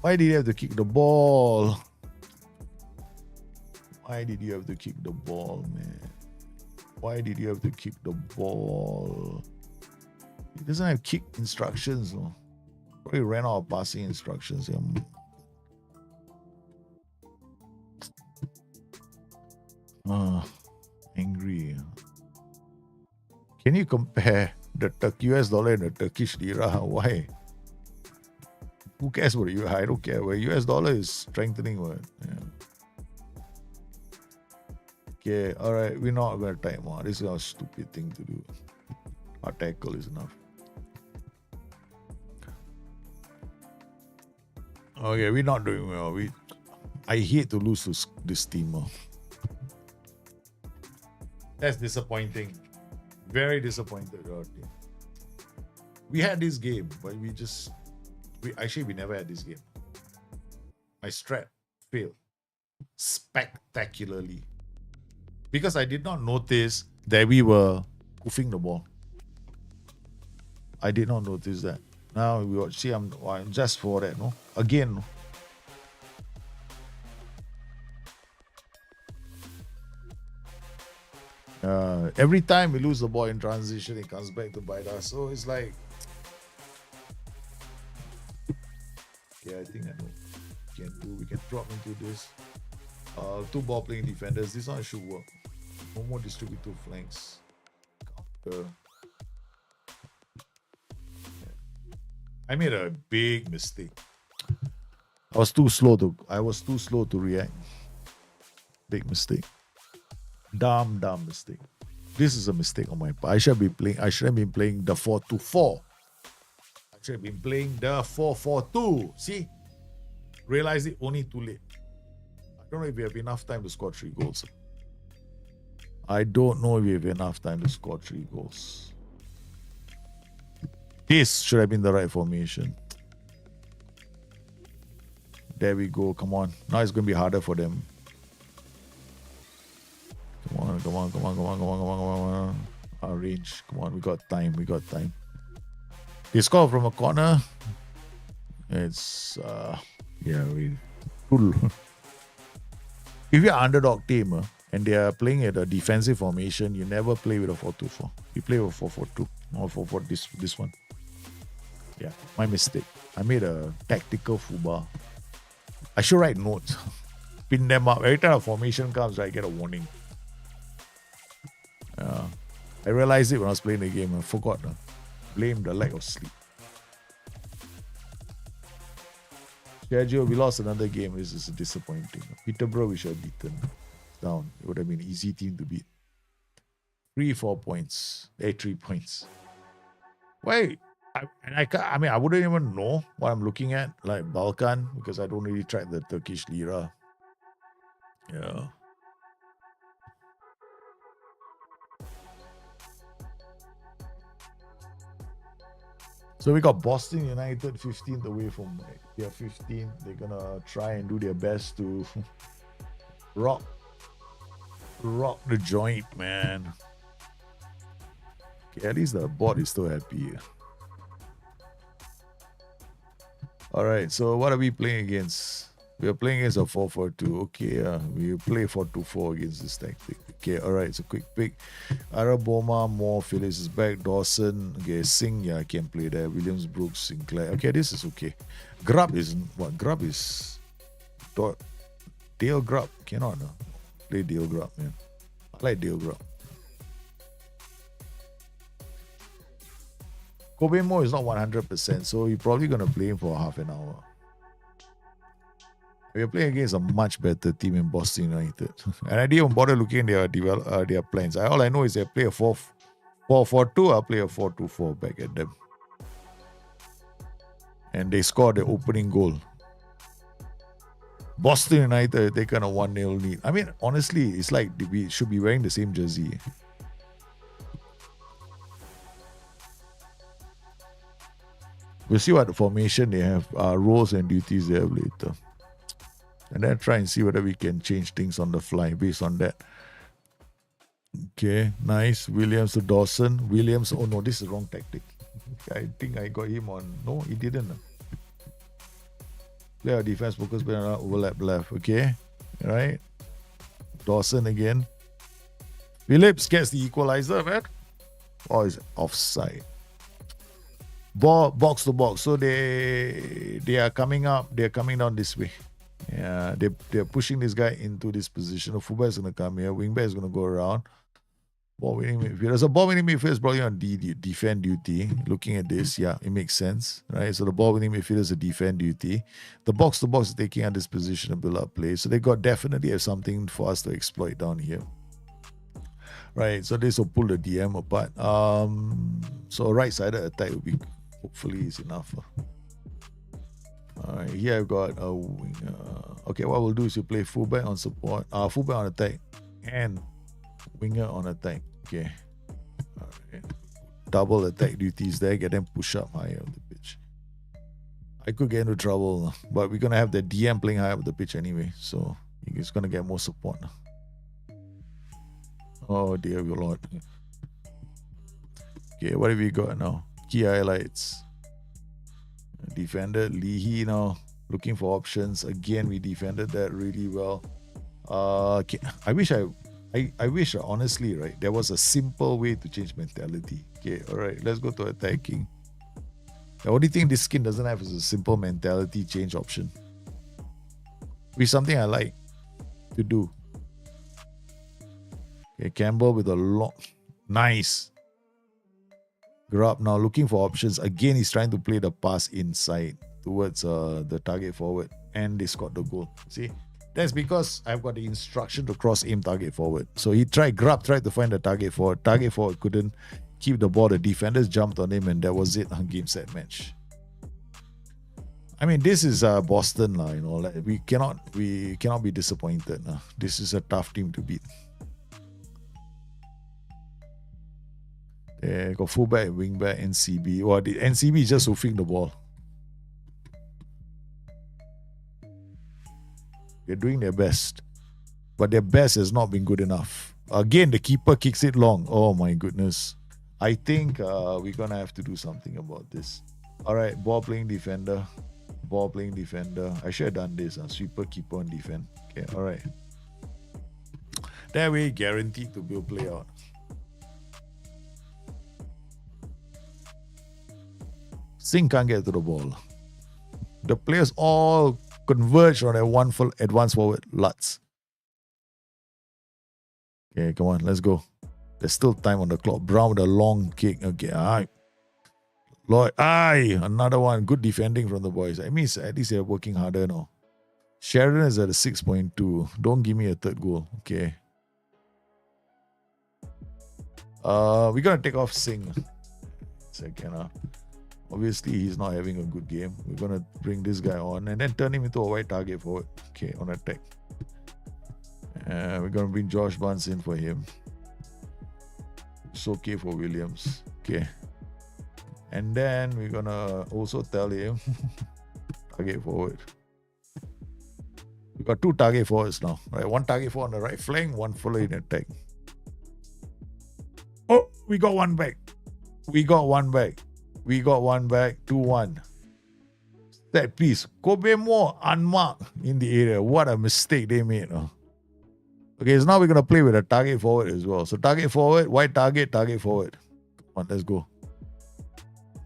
Why did he have to kick the ball? Why did you have to kick the ball, man? Why did you have to kick the ball? He doesn't have kick instructions, no. Probably ran out of passing instructions. Angry. Can you compare the US dollar and the Turkish lira? Why? Who cares what you? I don't care. Where US dollar is strengthening. What? Yeah. Okay, all right. We're not going to time out. This is a stupid thing to do. Our tackle is enough. Okay, we're not doing well. I hate to lose to this team. That's disappointing. Very disappointed. We had this game, but we never had this game. My strat failed spectacularly because I did not notice that we were hoofing the ball. I did not notice that. Now we will see. I'm just for that. No, again. Every time we lose the ball in transition, it comes back to bite us. So it's like, okay, I think I know. We can drop into this. Two ball playing defenders. This one should work. No more distributive flanks. Counter. I made a big mistake. I was too slow to react. Big mistake. Dumb mistake. This is a mistake on my part. I shouldn't have been playing the 4-2-4. I should have been playing the 4-4-2. See? Realize it only too late. I don't know if we have enough time to score 3 goals. I don't know if we have enough time to score 3 goals. This should have been the right formation. There we go. Come on. Now it's going to be harder for them. Come on. Our range. Come on. We got time. They score from a corner. It's, if you're underdog team and they are playing at a defensive formation, you never play with a 4-2-4. You play with 4-4-2 or 4-4 this one. Yeah, my mistake. I made a tactical fuba. I should write notes. Pin them up. Every time a formation comes, I get a warning. I realized it when I was playing the game. I forgot. Blame the lack of sleep. Sergio, we lost another game. This is disappointing. Peterborough, we should have beaten. Down. It would have been an easy team to beat. 3 points. 3 points. Wait. I wouldn't even know what I'm looking at, like Balkan, because I don't really track the Turkish lira. Yeah. So we got Boston United 15th away from their 15th. They're gonna try and do their best to rock the joint, man. Okay, at least the board is still happy. All right, so what are we playing against? We are playing against a 4-4-2. Okay, we play 4-2-4 against this tactic. Okay, all right, so quick pick. Araboma, Moore, Phillips is back. Dawson, okay, Singh, yeah, I can play there. Williams, Brooks, Sinclair. Okay, this is okay. Grubb is Dale Grubb. Cannot, no. Play Dale Grubb, man. I like Dale Grubb. Kobe Moore is not 100%, so you're probably going to play him for half an hour. We're playing against a much better team in Boston United. And I didn't even bother looking at their plans. All I know is they play a 4-4-2, I'll play a 4-2-4 back at them. And they scored the opening goal. Boston United, they kind of 1-0 lead. I mean, honestly, it's like we should be wearing the same jersey. We'll see what formation they have, roles and duties they have later. And then try and see whether we can change things on the fly based on that. Okay, nice. Williams to Dawson. Williams, oh no, this is the wrong tactic. I think I got him on. No, he didn't. Play our defense, focus, overlap left. Okay, all right. Dawson again. Phillips gets the equalizer, man. Oh, it's offside. Ball box to box. So they are coming up. They are coming down this way. Yeah, they're pushing this guy into this position. The fullback is going to come here. Wingback is going to go around. Ball winning midfield. So ball winning midfield is probably on defend duty. Looking at this, yeah, it makes sense, right? So the ball winning midfield is a defend duty. The box to box is taking on this position and build up play. So they definitely have something for us to exploit down here. Right, so this will pull the DM apart. So right-sided attack will be, hopefully, is enough. Alright, here I've got a winger. Okay, what we'll do is you play fullback on support, fullback on attack, and Winger on attack. Okay. Alright. Double attack duties there. Get them push up higher on the pitch. I could get into trouble, but we're gonna have the DM playing high up the pitch anyway, so he's gonna get more support. Oh dear Lord. Okay, what have we got now? Key highlights. Defended Leahy now. Looking for options. Again, we defended that really well. Okay. I wish honestly, right, there was a simple way to change mentality. Okay, alright, let's go to attacking. The only thing this skin doesn't have is a simple mentality change option. Which is something I like to do. Okay, Campbell with a long... Nice. Grub now looking for options. Again, he's trying to play the pass inside towards the target forward. And they scored the goal. See? That's because I've got the instruction to cross aim target forward. So Grub tried to find the target forward. Target forward couldn't keep the ball. The defenders jumped on him and that was it on game set match. I mean, this is Boston, you know. Like, we cannot be disappointed. This is a tough team to beat. Yeah, got fullback, wingback, NCB. Well, the NCB is just hoofing the ball. They're doing their best, but their best has not been good enough. Again, the keeper kicks it long. Oh my goodness. I think we're gonna have to do something about this. All right, ball playing defender. Ball playing defender. I should have done this. Sweeper, keeper, and defend. Okay, all right. That way, guaranteed to be a play out. Singh can't get to the ball. The players all converge on that one full advance forward. Lutz. Okay, come on, let's go. There's still time on the clock. Brown with a long kick. Okay, all right. Lloyd, another one. Good defending from the boys. I mean, at least they're working harder now. Sheridan is at a 6.2. Don't give me a third goal. Okay. We're going to take off Singh. Second. Obviously, he's not having a good game. We're going to bring this guy on and then turn him into a wide target forward. Okay, on attack. We're going to bring Josh Barnes in for him. It's okay for Williams. Okay. And then we're going to also tell him target forward. We got two target forwards now. Right? One target forward on the right flank, one fuller in attack. Oh, we got one back. We got one back. 2-1. Set piece. Kobe Moore unmarked in the area. What a mistake they made. Okay, so now we're going to play with a target forward as well. So target forward, wide target forward. Come on, let's go.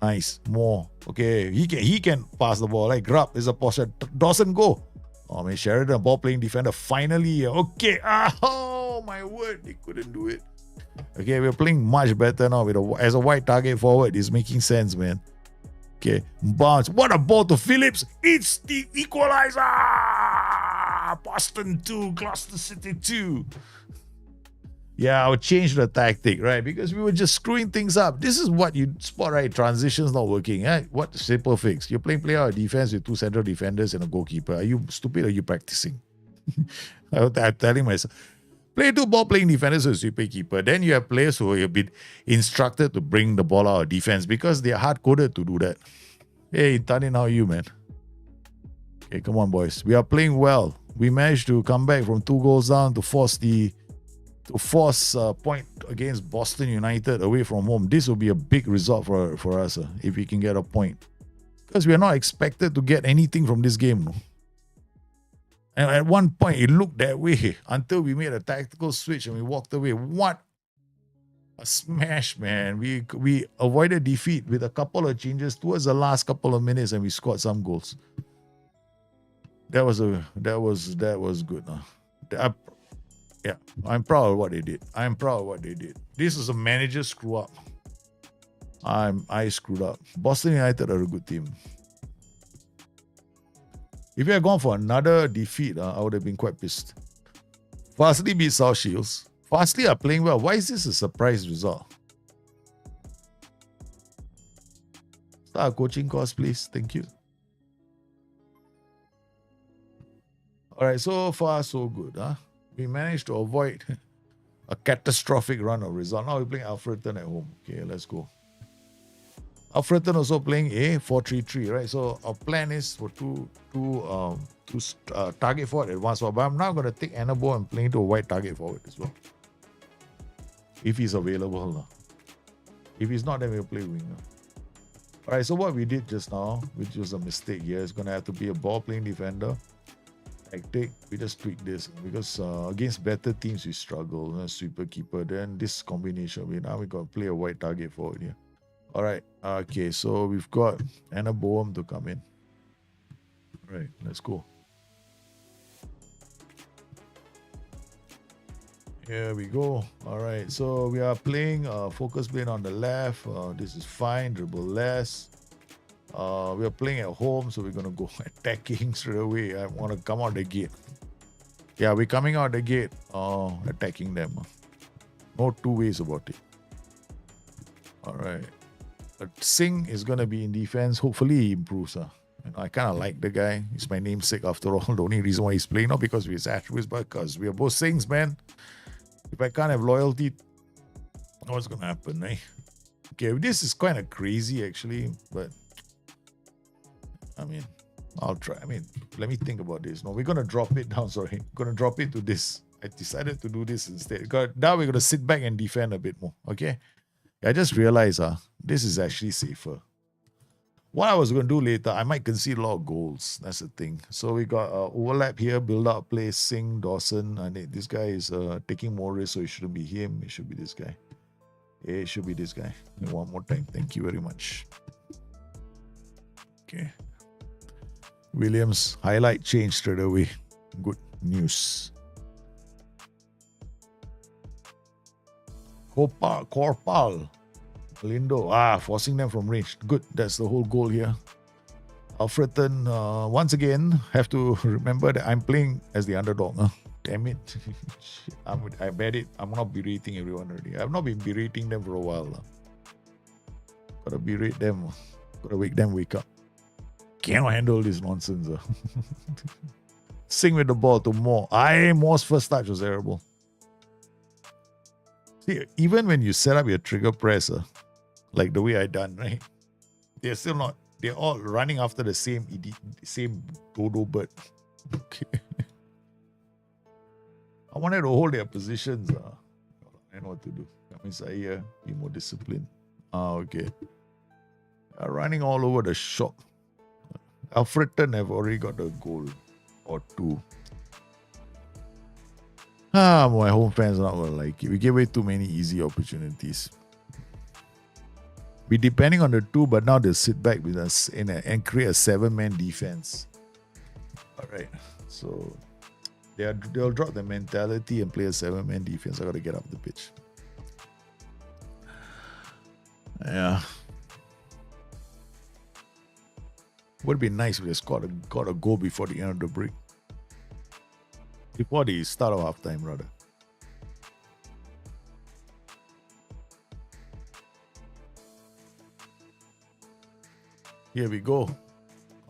Nice. More. Okay, he can pass the ball. Like Grub is a posture. Dawson, go. Oh man, Sheridan, ball playing defender. Finally. Okay. Oh my word. They couldn't do it. Okay, we're playing much better now as a wide target forward. It's making sense, man. Okay, bounce. What a ball to Phillips. It's the equalizer. Boston 2, Gloucester City 2. Yeah, I'll change the tactic, right? Because we were just screwing things up. This is what you spot, right? Transitions not working. Eh? What simple fix? You're playing player defense with two central defenders and a goalkeeper. Are you stupid or are you practicing? I'm telling myself. Play two ball playing defenders with a sweeper keeper. Then you have players who have been instructed to bring the ball out of defense because they are hard coded to do that. Hey, Tanin, how are you, man? Okay, come on, boys. We are playing well. We managed to come back from 2 goals down to force a point against Boston United away from home. This will be a big result for us if we can get a point. Because we are not expected to get anything from this game. No? And at one point, it looked that way until we made a tactical switch and we walked away. What a smash, man. We avoided defeat with a couple of changes towards the last couple of minutes and we scored some goals. That was good. Yeah, I'm proud of what they did. This is a manager screw up. I screwed up. Boston United are a good team. If we had gone for another defeat, I would have been quite pissed. Farsley beat South Shields. Farsley are playing well. Why is this a surprise result? Start a coaching course, please. Thank you. All right, so far so good. We managed to avoid a catastrophic run of result. Now we're playing Alfreton at home. Okay, let's go. Alfreton also playing a 4-3-3, right? So our plan is for two target forward at once. But I'm now going to take Annabo and play into a wide target forward as well. If he's available. If he's not, then we'll play winger. Alright, so what we did just now, which was a mistake here, is going to have to be a ball-playing defender. Tactic, we just tweak this because against better teams we struggle. Sweeper keeper, then this combination. Now we got to play a wide target forward here. Alright, okay, so we've got Anna Boehm to come in. Alright, let's go. Here we go. Alright, so we are playing focus plane on the left. This is fine, dribble less. We are playing at home, so we're going to go attacking straight away. I want to come out the gate. Yeah, we're coming out the gate, attacking them. No two ways about it. Alright. Singh is going to be in defense. Hopefully he improves. I kind of like the guy. He's my namesake after all. The only reason why he's playing, not because of his attributes, but because we are both Singhs, man. If I can't have loyalty, what's going to happen, eh? Okay, this is kind of crazy actually, but I mean, I'll try. I mean, let me think about this. No, we're going to drop it down, sorry. We're going to drop it to this. I decided to do this instead. Now we're going to sit back and defend a bit more, okay? I just realized this is actually safer. What I was going to do later, I might concede a lot of goals. That's the thing. So we got overlap here, build up play, Singh, Dawson. And this guy is taking more risks, so it shouldn't be him. It should be this guy. It should be this guy. One more time. Thank you very much. Okay. Williams, highlight change straight away. Good news. Korpal. Lindo. Forcing them from range. Good. That's the whole goal here. Alfreton, once again, have to remember that I'm playing as the underdog. Damn it. I bet it. I'm not berating everyone already. I've not been berating them for a while. Gotta berate them. Gotta wake up. Cannot handle this nonsense. Sing with the ball to Moore. Moore's first touch was terrible. See, even when you set up your trigger press, like the way I done, right? They're still not. They're all running after the same dodo bird. Okay. I wanted to hold their positions. I know what to do. That means I be more disciplined. Okay. Running all over the shop. Alfreton have already got a goal or two. My home fans are not going to like it. We gave away too many easy opportunities. We're depending on the two, but now they'll sit back with us and create a 7-man defense. Alright. So they'll drop the mentality and play a 7-man defense. I got to get up the pitch. Yeah. Would be nice if they got a goal before the end of the break. Before the start of halftime, rather. Here we go.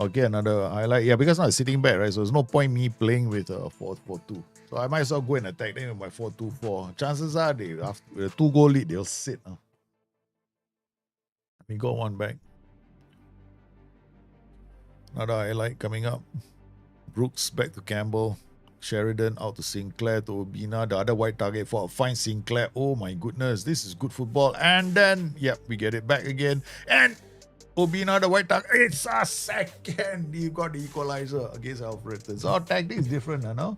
Okay, another highlight. Yeah, because now it's sitting back, right? So there's no point me playing with a 4-4-2. So I might as well go and attack them with my 4-2-4. Chances are they, after a 2-goal lead, they'll sit. We got one back. Another highlight coming up. Brooks back to Campbell. Sheridan out to Sinclair to Obina. The other white target for a fine Sinclair. Oh my goodness, this is good football. And then, we get it back again. And Obina, the white target. It's a second. You got the equalizer against Alfreton. So our tactic is different, no?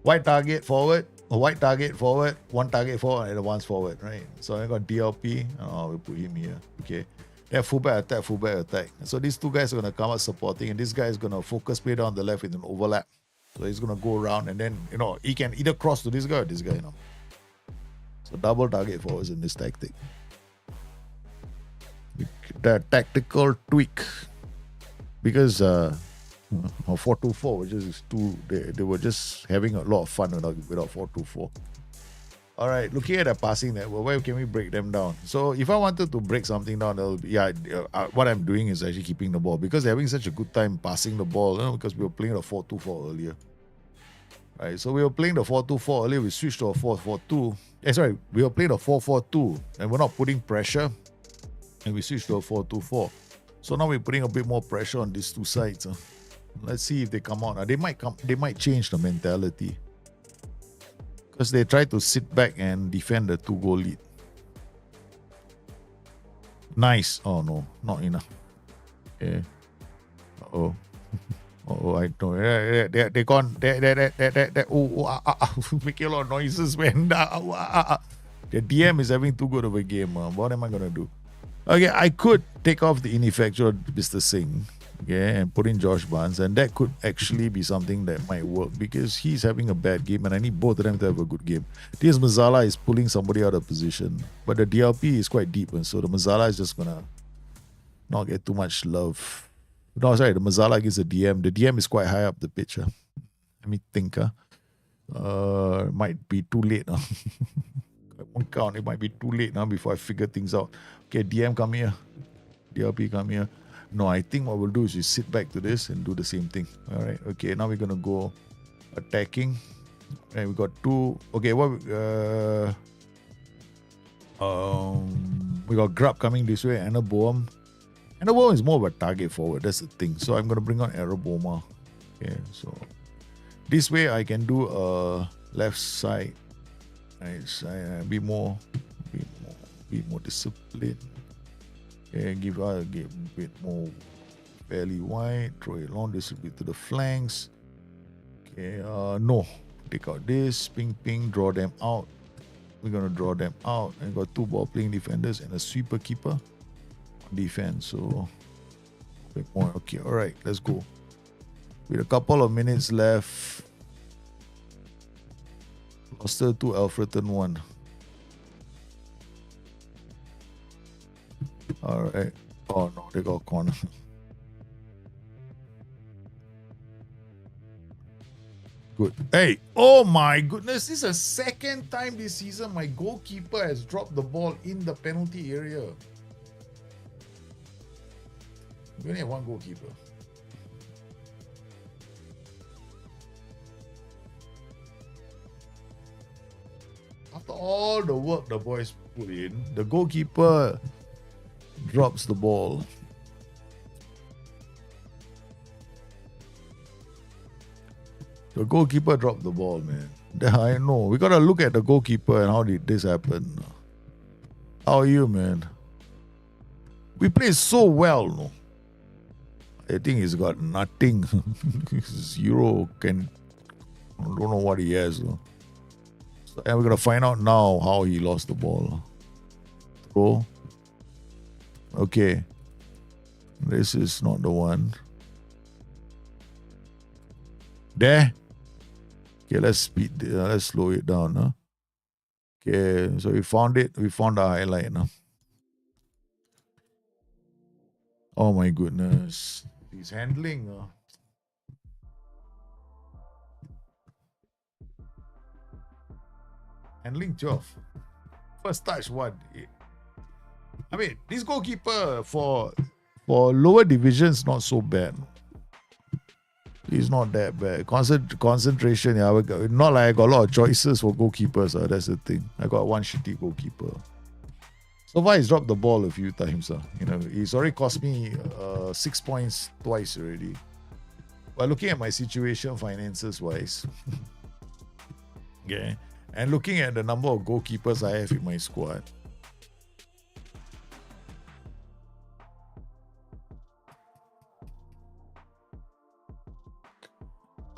White target forward, one target forward, and one's forward, right? So I got DLP. We'll put him here. Okay. They have fullback attack. So these two guys are going to come out supporting, and this guy is going to focus play down the left with an overlap. So he's going to go around, and then, he can either cross to this guy or this guy, So double target forwards in this tactic. The tactical tweak. Because 4-2-4, which is they were just having a lot of fun without 4-2-4. All right, looking at the passing network, where can we break them down? So if I wanted to break something down, what I'm doing is actually keeping the ball because they're having such a good time passing the ball, because we were playing the 4-2-4 earlier. Right, so we were playing the 4-2-4 earlier. We switched to a 4-4-2. Sorry, we were playing a 4-4-2, and we're not putting pressure, and we switched to a 4-2-4. So now we're putting a bit more pressure on these two sides. Let's see if they come out. They might change the mentality, because they try to sit back and defend the 2-goal lead. Nice. Oh no, not enough. Okay. Uh-oh. Oh, I know. They gone. They making a lot of noises, man. The DM is having too good of a game. What am I gonna do? Okay, I could take off the ineffectual Mr. Singh, okay, and put in Josh Barnes, and that could actually be something that might work, because he's having a bad game, and I need both of them to have a good game. This Mazzala is pulling somebody out of position, but the DLP is quite deep, and so the Mazzala is just gonna not get too much love. No, sorry, the Mazzala gives a DM. The DM is quite high up the pitch. Let me think. It might be too late. One count, it might be too late now before I figure things out. Okay, DM, come here. DLP, come here. No, I think what we'll do is we sit back to this and do the same thing. All right, okay, now we're going to go attacking. And we got two. Okay, we got Grub coming this way and a Boam. And the Boam is more of a target forward, that's the thing. So I'm going to bring on Araboma. Okay, so this way I can do a left side. Be more disciplined. Okay, give a bit more fairly wide. Throw it long, distribute to the flanks. Okay, no. Take out this, ping, draw them out. We're going to draw them out. And got two ball playing defenders and a sweeper keeper on defense. So, a bit more. Okay, all right, let's go. With a couple of minutes left. Gloucester 2, Alfreton 1. Alright. Oh no, they got corner. Good. Hey, oh my goodness. This is the second time this season my goalkeeper has dropped the ball in the penalty area. We only have one goalkeeper. After all the work the boys put in, the goalkeeper drops the ball. The goalkeeper dropped the ball, man. I know. We gotta look at the goalkeeper and how did this happen. How are you, man? We play so well, no? I think he's got nothing. Zero can. I don't know what he has, no? And we're going to find out now how he lost the ball. Throw. Okay. This is not the one. There. Okay, let's slow it down. Huh? Okay, so we found it. We found the highlight now. Oh my goodness. He's handling. Handling 12. First touch, what? I mean, this goalkeeper for lower divisions not so bad. He's not that bad. Concentration, yeah. Not like I got a lot of choices for goalkeepers. That's the thing. I got one shitty goalkeeper. So far, he's dropped the ball a few times. You know, he's already cost me 6 points twice already. But looking at my situation, finances wise, okay. And looking at the number of goalkeepers I have in my squad,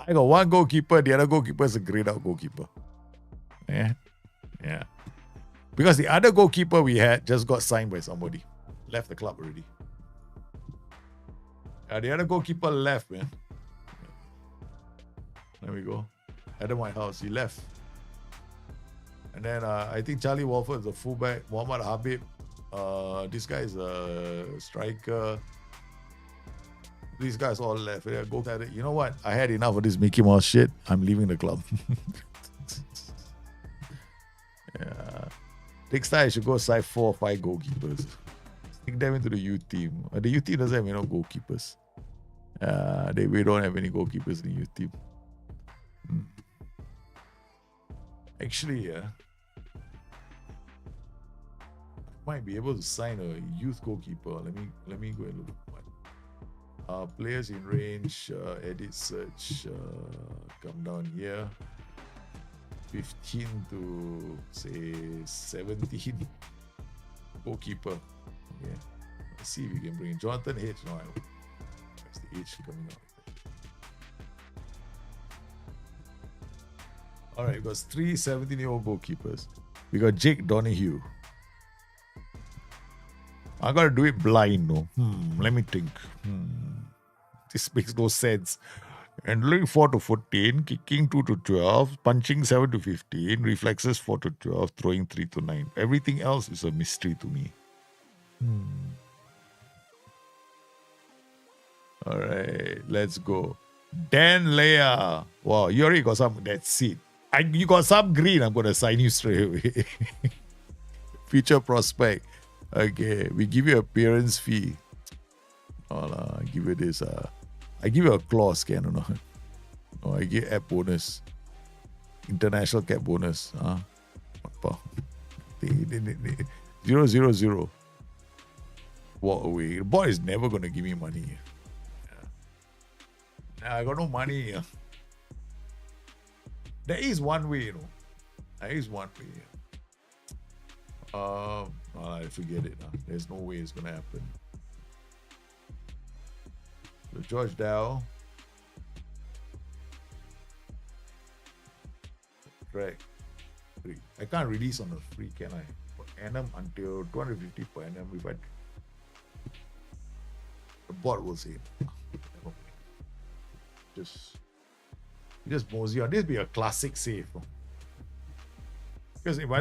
I got one goalkeeper, the other goalkeeper is a grayed out goalkeeper. Yeah. Because the other goalkeeper we had just got signed by somebody. Left the club already. The other goalkeeper left, man. There we go. Adam Whitehouse, he left. And then I think Charlie Walford is a fullback. Muhammad Habib. This guy is a striker. These guys all left. You know what? I had enough of this Mickey Mouse shit. I'm leaving the club. Yeah. Next time I should go sign 4 or 5 goalkeepers. Stick them into the U team. The U team doesn't have any goalkeepers. We don't have any goalkeepers in the U team. Actually, might be able to sign a youth goalkeeper. Let me go and look. Players in range, edit search, come down here. 15 to say 17 goalkeeper. Okay. Let's see if we can bring Jonathan H. No, I don't. That's the H coming out. Alright, we got 3 17-year-old goalkeepers. We got Jake Donahue. I gotta do it blind, no. Let me think. This makes no sense. Handling 4 to 14, kicking 2 to 12, punching 7 to 15, reflexes 4 to 12, throwing 3 to 9. Everything else is a mystery to me. Alright, let's go. Dan Leia. Wow, you already got some. That's it. You got some green. I'm gonna sign you straight away. Future prospect. Okay, we give you appearance fee. I give you this. I give you a clause, can or not? Oh, I give app bonus. International cap bonus. 000. Walk away. The boy is never gonna give me money. I got no money. There is one way, you know. There is one way. I forget it. There's no way it's gonna happen. So George Dow. Track 3. I can't release on the free, can I? For annum until 250 per annum. If I the bot will say just mosey on. This be a classic save. Because if I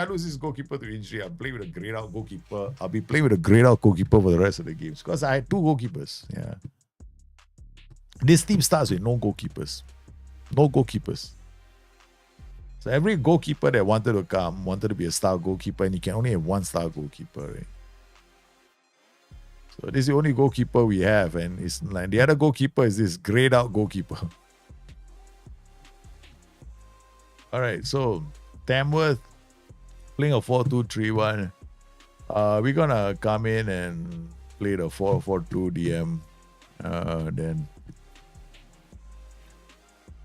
lose this goalkeeper to injury, I'll play with a grayed out goalkeeper. I'll be playing with a grayed out goalkeeper for the rest of the games. Because I had 2 goalkeepers. Yeah. This team starts with no goalkeepers. No goalkeepers. So every goalkeeper that wanted to come wanted to be a star goalkeeper, and you can only have 1 star goalkeeper, right? So this is the only goalkeeper we have, and it's like the other goalkeeper is this grayed out goalkeeper. Alright, so Tamworth playing a 4-2-3-1. We're gonna come in and play the 4-4-2 DM.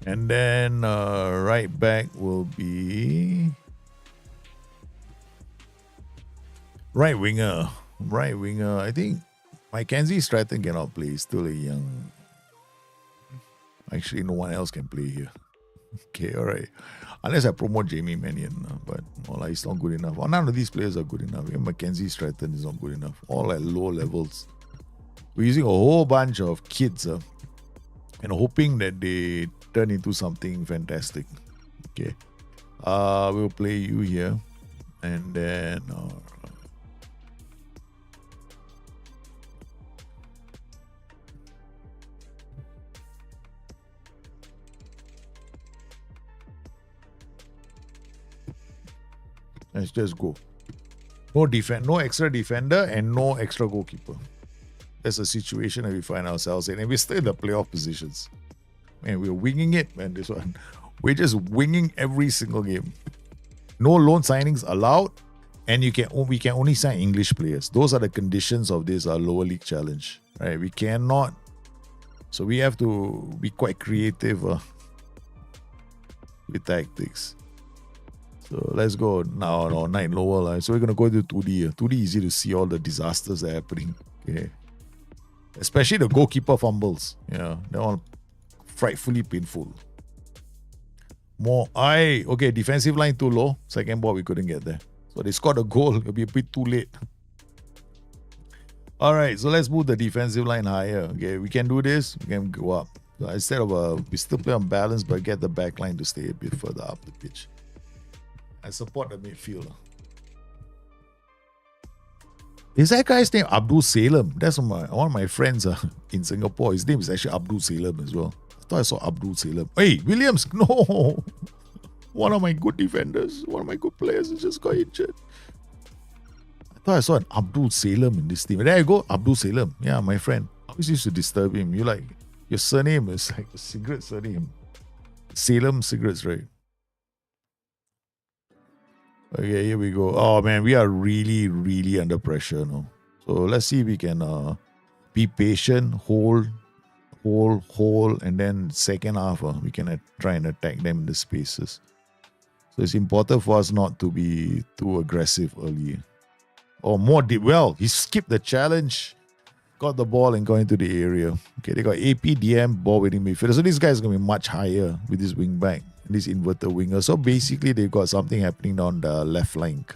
Then right back will be right winger. Right winger. I think Mackenzie Stratton cannot play. He's still a young. Actually, no one else can play here. Okay, all right. Unless I promote Jamie Mannion, but he's not good enough. None of these players are good enough. Even Mackenzie Stratton is not good enough. All at low levels. We're using a whole bunch of kids and hoping that they turn into something fantastic. Okay. We'll play you here. And then... let's just go. No extra defender and no extra goalkeeper. That's a situation that we find ourselves in. And we're still in the playoff positions. Man, we're winging it, man, this one. We're just winging every single game. No loan signings allowed. And we can only sign English players. Those are the conditions of this lower league challenge. Right? We cannot. So we have to be quite creative with tactics. So let's go now on 9 lower. So we're going to go to 2D. 2D easy to see all the disasters that are happening. Okay. Especially the goalkeeper fumbles. Yeah, they're all frightfully painful. Okay, defensive line too low. Second ball, we couldn't get there. So they scored a goal. It'll be a bit too late. All right, so let's move the defensive line higher. Okay, we can do this. We can go up. So instead of we still play on balance, but get the back line to stay a bit further up the pitch. I support the midfield. Is that guy's name Abdul Salem? That's one of my friends in Singapore. His name is actually Abdul Salem as well. I thought I saw Abdul Salem. Hey, Williams, no! One of my good defenders, one of my good players just got injured. I thought I saw an Abdul Salem in this team. There you go, Abdul Salem. Yeah, my friend. I always used to disturb him. Your surname is like a cigarette surname. Salem cigarettes, right? Okay, here we go. Oh man, we are really, really under pressure now. So let's see if we can be patient, hold, and then second half we can try and attack them in the spaces. So it's important for us not to be too aggressive early. Or more deep. Well, he skipped the challenge, got the ball and got into the area. Okay, they got AP, DM, ball winning midfielder. So this guy is going to be much higher with this wing back, this inverted winger. So basically, they've got something happening on the left flank.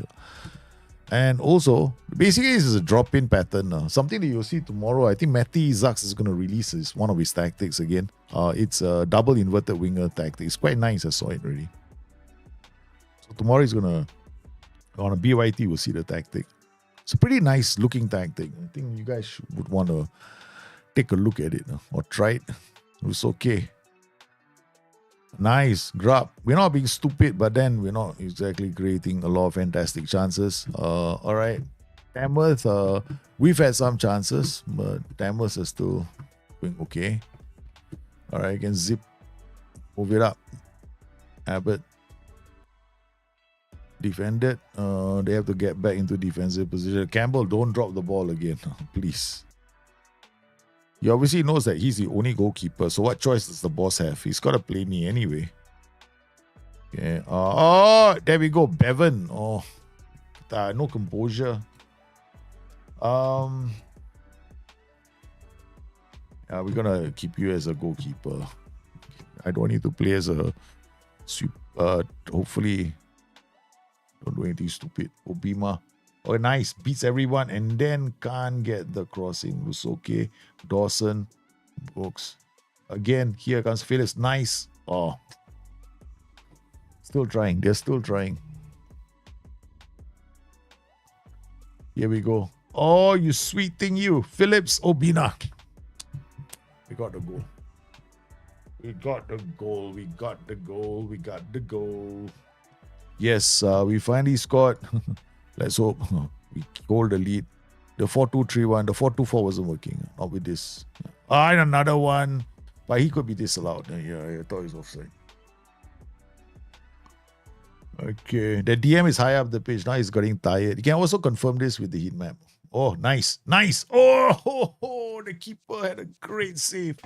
And also, basically, this is a drop-in pattern. Something that you'll see tomorrow. I think Matty Zaks is going to release one of his tactics again. It's a double inverted winger tactic. It's quite nice. I saw it already. So tomorrow he's going to, on a BYT, we'll see the tactic. It's a pretty nice looking tactic. I think you guys would want to take a look at it or try it. It's okay. Nice grab. We're not being stupid, but then we're not exactly creating a lot of fantastic chances. All right. Tamworth, we've had some chances, but Tamworth is still doing okay. All right, you can zip, move it up. Abbott defended. They have to get back into defensive position. Campbell, don't drop the ball again, please. He obviously knows that he's the only goalkeeper, so what choice does the boss have? He's got to play me anyway. Okay. Oh, there we go. Bevan. Oh, no composure. Yeah, we're gonna keep you as a goalkeeper. I don't need to play as a super. Hopefully, don't do anything stupid. Obima. Oh, nice. Beats everyone and then can't get the crossing. Looks okay. Dawson. Brooks. Again, here comes Phillips. Nice. Oh. Still trying. They're still trying. Here we go. Oh, you sweet thing, you. Phillips. Obina. We got the goal. We got the goal. We got the goal. We got the goal. Yes, we finally scored. Let's hope we hold the lead. The 4-2-3-1, the 4-2-4 wasn't working. Not with this. And another one. But he could be disallowed. Yeah, I thought he was offside. Okay. The DM is high up the pitch. Now he's getting tired. You can also confirm this with the heat map. Oh, nice. Nice. Oh, the keeper had a great save.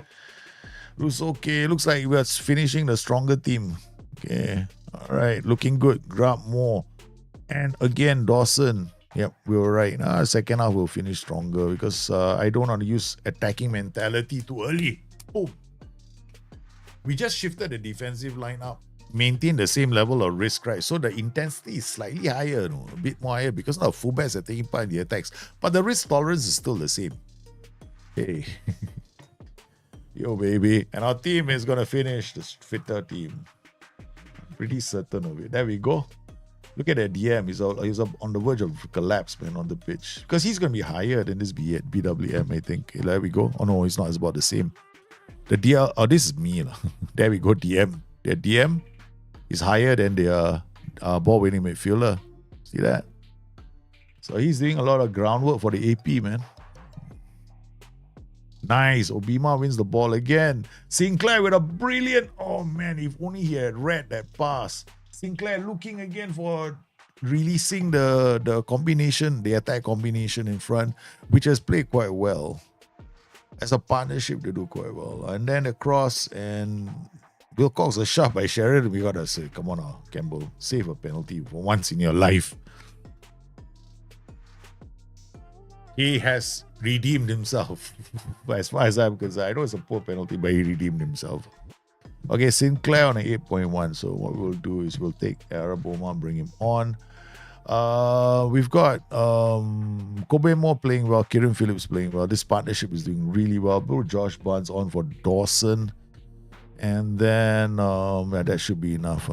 Looks okay. Looks like we're finishing the stronger team. Okay. All right. Looking good. Grab more. And again, Dawson. Yep, we were right. Second half we'll finish stronger because I don't want to use attacking mentality too early. Oh, we just shifted the defensive line up. Maintain the same level of risk, right? So the intensity is slightly higher, a bit more higher because now fullbacks are taking part in the attacks. But the risk tolerance is still the same. Hey. Yo, baby. And our team is going to finish the fitter team. I'm pretty certain of it. There we go. Look at that DM. He's on the verge of collapse, man, on the pitch. Because he's going to be higher than this BWM, I think. There we go. Oh, no, it's not. It's about the same. The DL... Oh, this is me. There we go, DM. Their DM is higher than their ball-winning midfielder. See that? So he's doing a lot of groundwork for the AP, man. Nice. Obima wins the ball again. Sinclair with a brilliant... Oh, man, if only he had read that pass. Sinclair looking again for releasing the combination, the attack combination in front, which has played quite well. As a partnership, they do quite well. And then across, and Wilcox a shot by Sheridan. We gotta say, come on now, Campbell, save a penalty for once in your life. He has redeemed himself. As far as I'm concerned, I know it's a poor penalty, but he redeemed himself. Okay, Sinclair on an 8.1. So what we'll do is we'll take Arab Omar, bring him on. We've got Kobe Moore playing well, Kieran Phillips playing well. This partnership is doing really well. Put Josh Barnes on for Dawson. And then that should be enough.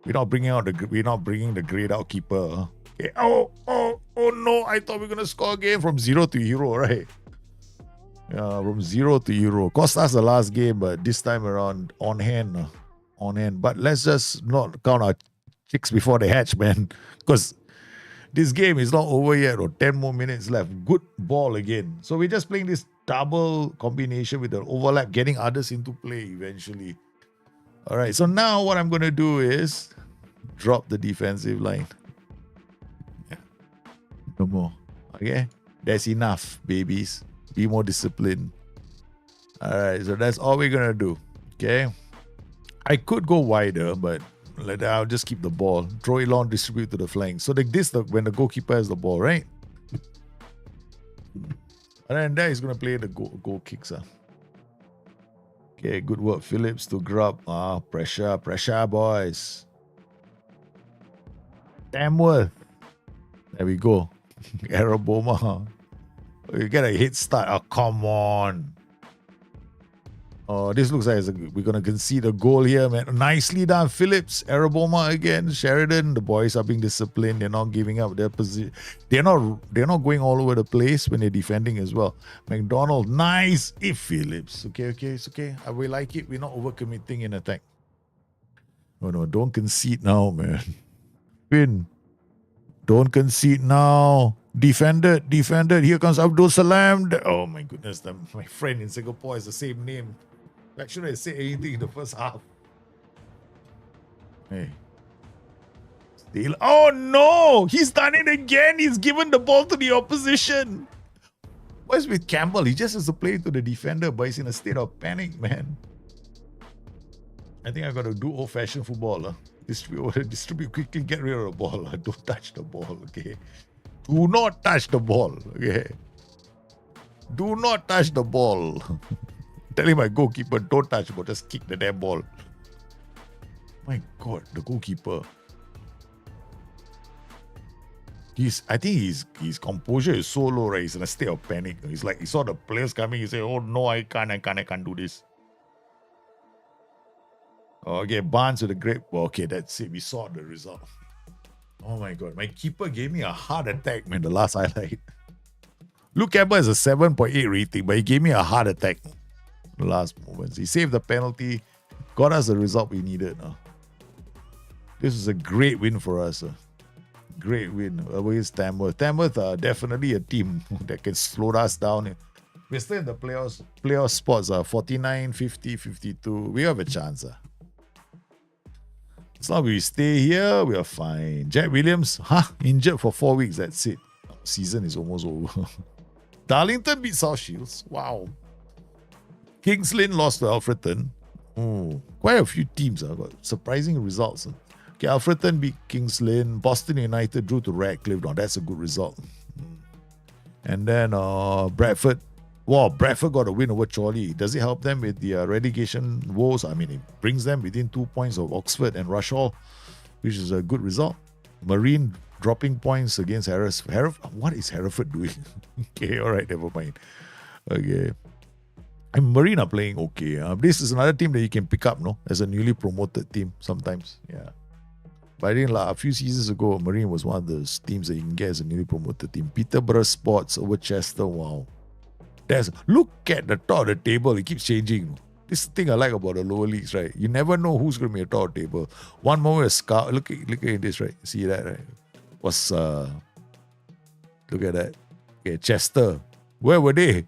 We're not bringing the grayed out keeper. Okay. Oh no, I thought we were gonna score again from 0 to hero, right? Yeah, from 0 to hero. Cost us the last game, but this time around on hand. But let's just not count our chicks before they hatch, man. Because this game is not over yet, or 10 more minutes left. Good ball again. So we're just playing this double combination with the overlap, getting others into play eventually. All right, so now what I'm going to do is Drop the defensive line. Yeah. No more. Okay? That's enough, babies. Be more disciplined. Alright, so that's all we're gonna do. Okay? I could go wider, but I'll just keep the ball. Throw it long, distribute to the flank. So like this, when the goalkeeper has the ball, right? And then there he's gonna play the goal kicks. Okay, good work, Phillips to grab. Pressure, boys. Tamworth. There we go. Araboma. You get a head start. Oh, come on. Oh, this looks like we're going to concede a goal here, man. Nicely done, Phillips. Araboma again. Sheridan. The boys are being disciplined. They're not giving up their position. They're not going all over the place when they're defending as well. McDonald. Nice. Phillips. Okay. It's okay. We like it. We're not overcommitting in attack. Oh, no. Don't concede now, man. Win. Don't concede now. Defended. Here comes Abdul Salam. Oh my goodness, my friend in Singapore has the same name. Like, shouldn't I say anything in the first half? Hey. Still. Oh no! He's done it again. He's given the ball to the opposition. What's with Campbell? He just has to play to the defender, but he's in a state of panic, man. I think I got to do old-fashioned football. Distribute quickly, get rid of the ball. Don't touch the ball, okay? Do not touch the ball, okay? Do not touch the ball. Telling my goalkeeper, don't touch the ball, just kick the damn ball. My God, the goalkeeper. I think his composure is so low, right? He's in a state of panic. He's like, he saw the players coming, he said, oh no, I can't do this. Okay, Barnes with a great. Okay, that's it. We saw the result. Oh my God, my keeper gave me a heart attack, man, the last highlight. Luke Campbell has a 7.8 rating, but he gave me a heart attack the last moments. He saved the penalty, got us the result we needed. This was a great win for us. Great win against Tamworth. Tamworth are definitely a team that can slow us down. We're still in the playoff spots, 49, 50, 52. We have a chance. As long as we stay here, we are fine. Jack Williams, injured for 4 weeks. That's it. Season is almost over. Darlington beat South Shields. Wow. Kings Lynn lost to Alfreton. Quite a few teams got surprising results. Okay, Alfreton beat Kings Lynn. Boston United drew to Radcliffe. Now that's a good result. And then Bradford. Wow, Bradford got a win over Chorley. Does it help them with the relegation woes? I mean, it brings them within 2 points of Oxford and Rushall, which is a good result. Marine dropping points against Hereford. What is Hereford doing? Okay, all right, never mind. Okay. And Marine are playing okay. This is another team that you can pick up, no? As a newly promoted team sometimes. Yeah. But I think a few seasons ago, Marine was one of those teams that you can get as a newly promoted team. Peterborough Sports over Chester. Wow. Look at the top of the table. It keeps changing. This is the thing I like about the lower leagues, right? You never know who's going to be at the top of the table. One moment, Scout. Look at this, right? See that, right? Look at that. Okay, Chester. Where were they?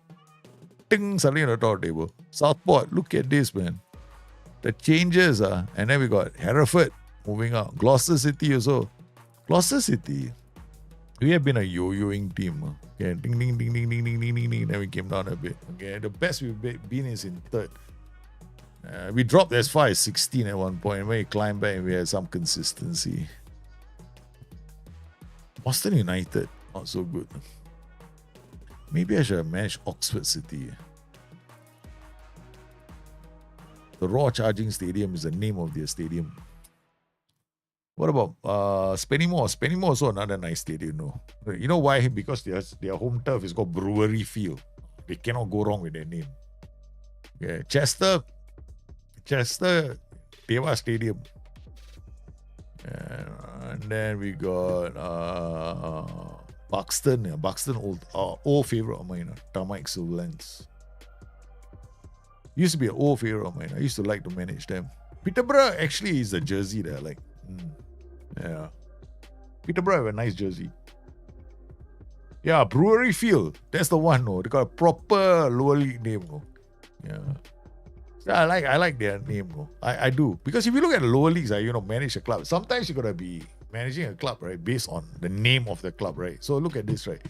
Ting, suddenly on the top of the table. Southport. Look at this, man. The changes, and then we got Hereford moving up. Gloucester City also. Gloucester City. We have been a yo-yoing team. Okay, ding, ding, ding, ding, ding, ding, ding, ding, ding. Then we came down a bit. Okay, the best we've been is in third. We dropped as far as 16 at one point. When we climbed back, we had some consistency. Boston United, not so good. Maybe I should have managed Oxford City. The Raw Charging Stadium is the name of their stadium. What about Spennymoor? Spennymoor also another nice stadium, no? You know why? Because their home turf is called Brewery Field. They cannot go wrong with their name. Yeah, Chester, Dewa Stadium. And then we got Buxton. Yeah, Buxton, old favorite of mine, Tarmac Silverlands. Used to be an old favorite of mine. I used to like to manage them. Peterborough actually is a jersey that I like. Yeah. Peterborough have a nice jersey. Yeah, Brewery Field. That's the one, no. They got a proper lower league name, no. Yeah. So I like their name, bro. I do. Because if you look at the lower leagues, manage a club. Sometimes you gotta be managing a club, right? Based on the name of the club, right? So look at this, right?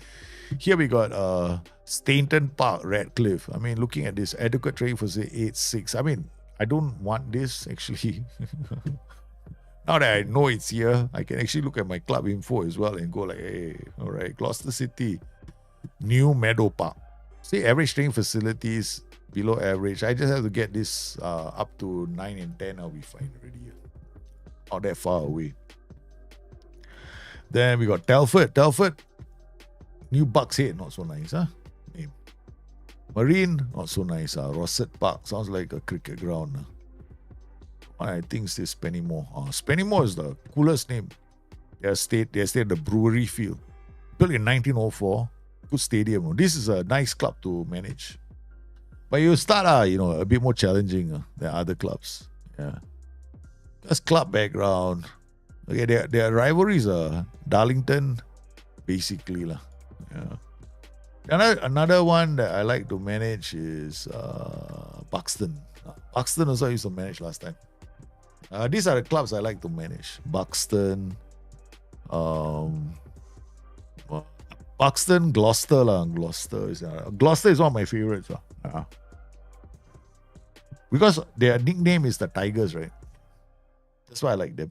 Here we got Stainton Park, Radcliffe. I mean, looking at this, adequate training for say 8-6. I mean, I don't want this actually. Now that I know it's here, I can actually look at my club info as well and go like, hey, all right, Gloucester City, New Meadow Park. See, average training facilities below average. I just have to get this up to 9 and 10. I'll be fine already. Not that far away. Then we got Telford. New Bucks Head, not so nice, huh? Name. Marine, not so nice. Rosset Park, sounds like a cricket ground. I think it's Spennymoor. Spennymoor is the coolest name. They stayed at the Brewery Field. Built in 1904. Good stadium. This is a nice club to manage. But you start, a bit more challenging than other clubs. Yeah. That's club background. Okay, their rivalries are Darlington, basically. Yeah. Another one that I like to manage is Buxton. Buxton also I used to manage last time. These are the clubs I like to manage. Buxton, Gloucester. Gloucester is one of my favorites. Because their nickname is the Tigers, right? That's why I like them.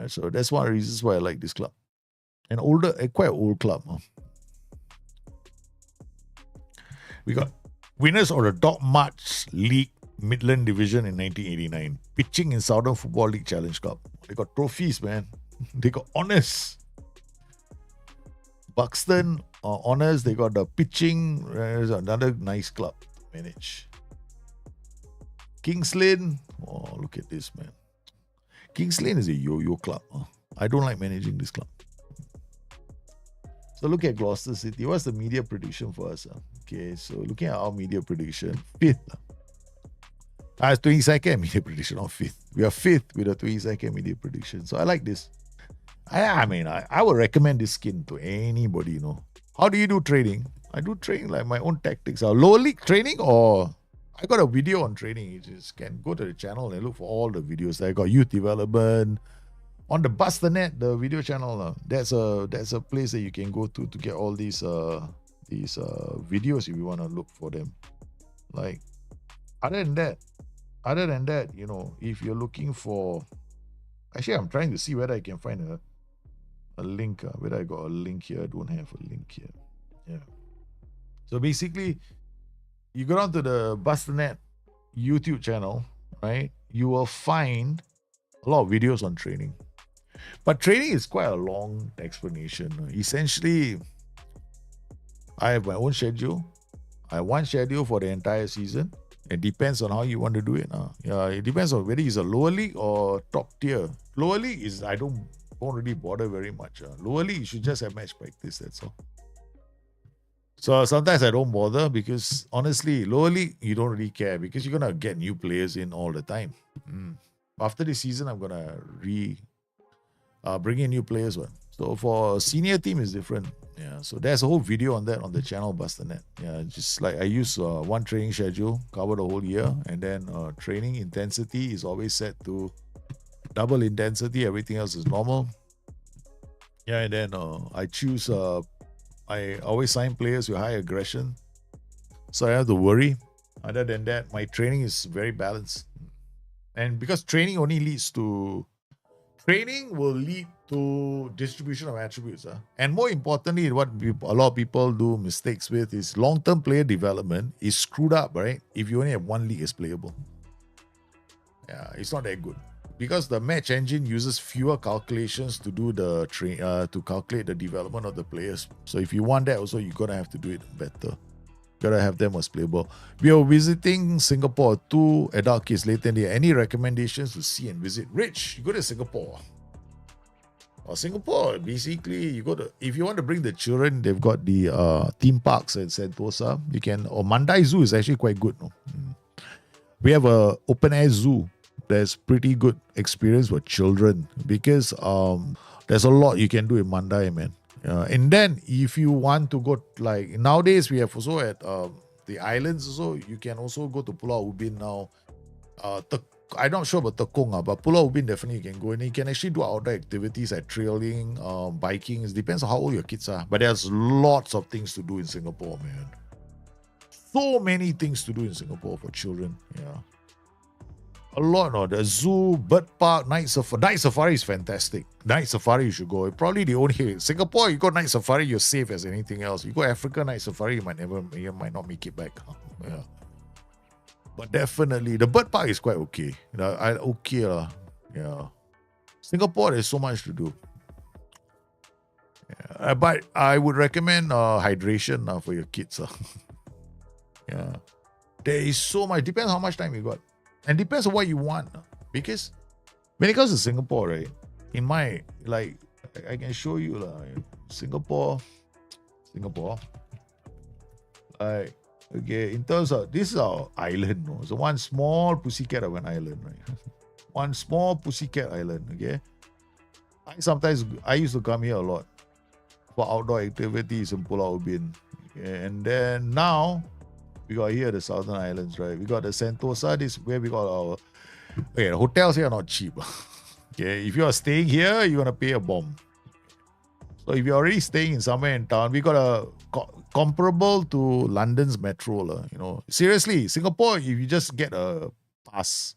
So that's one of the reasons why I like this club. Quite old club. We got winners of the Dog March League Midland Division in 1989. Pitching in Southern Football League Challenge Cup. They got trophies, man. They got honours. Buxton honours. They got the pitching. There's another nice club to manage. Kings Lynn. Oh, look at this, man. Kings Lynn is a yo-yo club. I don't like managing this club. So look at Gloucester City. What's the media prediction for us? Okay, so looking at our media prediction, 5th. It's 22nd media prediction, not 5th. We are 5th with a 22nd media prediction. So I like this. I would recommend this skin to anybody, How do you do trading? I do trading like my own tactics. Lower league training, or I got a video on training. You just can go to the channel and look for all the videos. I got youth development. On the Bustthenet, the video channel, that's a place that you can go to get all these videos if you want to look for them. Like, other than that, if you're looking for, actually, I'm trying to see whether I can find a link. Whether I got a link here. I don't have a link here. Yeah. So basically, you go down to the Bustthenet YouTube channel, right? You will find a lot of videos on training. But training is quite a long explanation. Essentially, I have my own schedule. I have one schedule for the entire season. It depends on how you want to do it. It depends on whether it's a lower league or top tier. Lower league is, I don't really bother very much. Lower league, you should just have match practice, that's all. So sometimes I don't bother because honestly, lower league, you don't really care because you're going to get new players in all the time. After this season, I'm going to bring in new players. So for senior team is different. Yeah, so there's a whole video on that on the channel Bustthenet. Yeah, just like I use one training schedule, cover the whole year, and then training intensity is always set to double intensity. Everything else is normal. Yeah, and then I choose. I always sign players with high aggression, so I have to worry. Other than that, my training is very balanced, and because training will lead to distribution of attributes. And more importantly, what a lot of people do mistakes with is long-term player development is screwed up, right? If you only have one league as playable. Yeah, it's not that good. Because the match engine uses fewer calculations to do the to calculate the development of the players. So if you want that also, you're going to have to do it better. Gotta have them as playable. We are visiting Singapore. 2 adult kids later in the year. Any recommendations to see and visit? Rich, you go to Singapore. Singapore, basically, you go to, if you want to bring the children, they've got the theme parks at Sentosa. You can, or Mandai Zoo is actually quite good. We have a open air zoo. That's pretty good experience for children because there's a lot you can do in Mandai, man. And then if you want to go, like nowadays we have also at the islands also, you can also go to Pulau Ubin now. I'm not sure about Tekong, but Pulau Ubin definitely you can go, and you can actually do outdoor activities like trailing, biking. It depends on how old your kids are, but there's lots of things to do in Singapore, man. So many things to do in Singapore for children. Yeah, a lot. No, the zoo, bird park, night safari. Night safari is fantastic. Night safari you should go. Probably the only Singapore you go night safari, you're safe as anything else. You go Africa night safari, you might not make it back. Yeah. But definitely, the bird park is quite okay. Yeah. Singapore, there's so much to do. Yeah. But I would recommend hydration for your kids. Yeah. There is so much. Depends how much time you got. And depends on what you want. Because when it comes to Singapore, right? In my, like, I can show you, Singapore. Like, okay, in terms of, this is our island, no? So one small pussycat of an island, right? One small pussycat island, okay? I used to come here a lot for outdoor activities in Pulau Ubin. Okay? And then now, we got here the Southern Islands, right? We got the Sentosa, this where we got our, okay, the hotels here are not cheap. Okay, if you are staying here, you're gonna pay a bomb. So if you're already staying in somewhere in town, we got a comparable to London's metro, you know. Seriously, Singapore, if you just get a pass,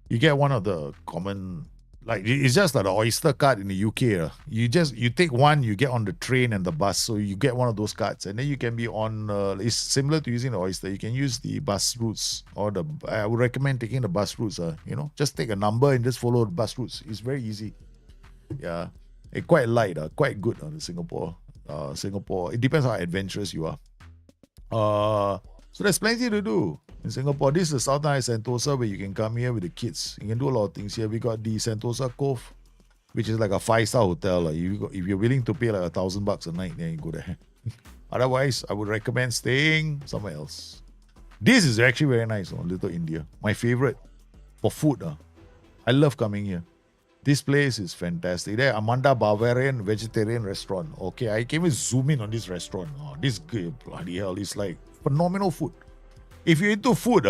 you get one of the common, like it's just like the Oyster card in the UK. You take one, you get on the train and the bus, so you get one of those cards, and then you can be on. It's similar to using the Oyster. You can use the bus routes, or I would recommend taking the bus routes. You know, just take a number and just follow the bus routes. It's very easy. Yeah. It's quite light, quite good in Singapore. Singapore, it depends how adventurous you are. So there's plenty to do in Singapore. This is the Southern Island Sentosa, where you can come here with the kids. You can do a lot of things here. We got the Sentosa Cove, which is like a 5-star hotel. If you're willing to pay like $1,000 a night, then you go there. Otherwise, I would recommend staying somewhere else. This is actually very nice, Little India. My favorite for food. I love coming here. This place is fantastic. There, Amanda Bavarian Vegetarian Restaurant. Okay, I can even zoom in on this restaurant. This good, bloody hell, it's like phenomenal food. If you're into food,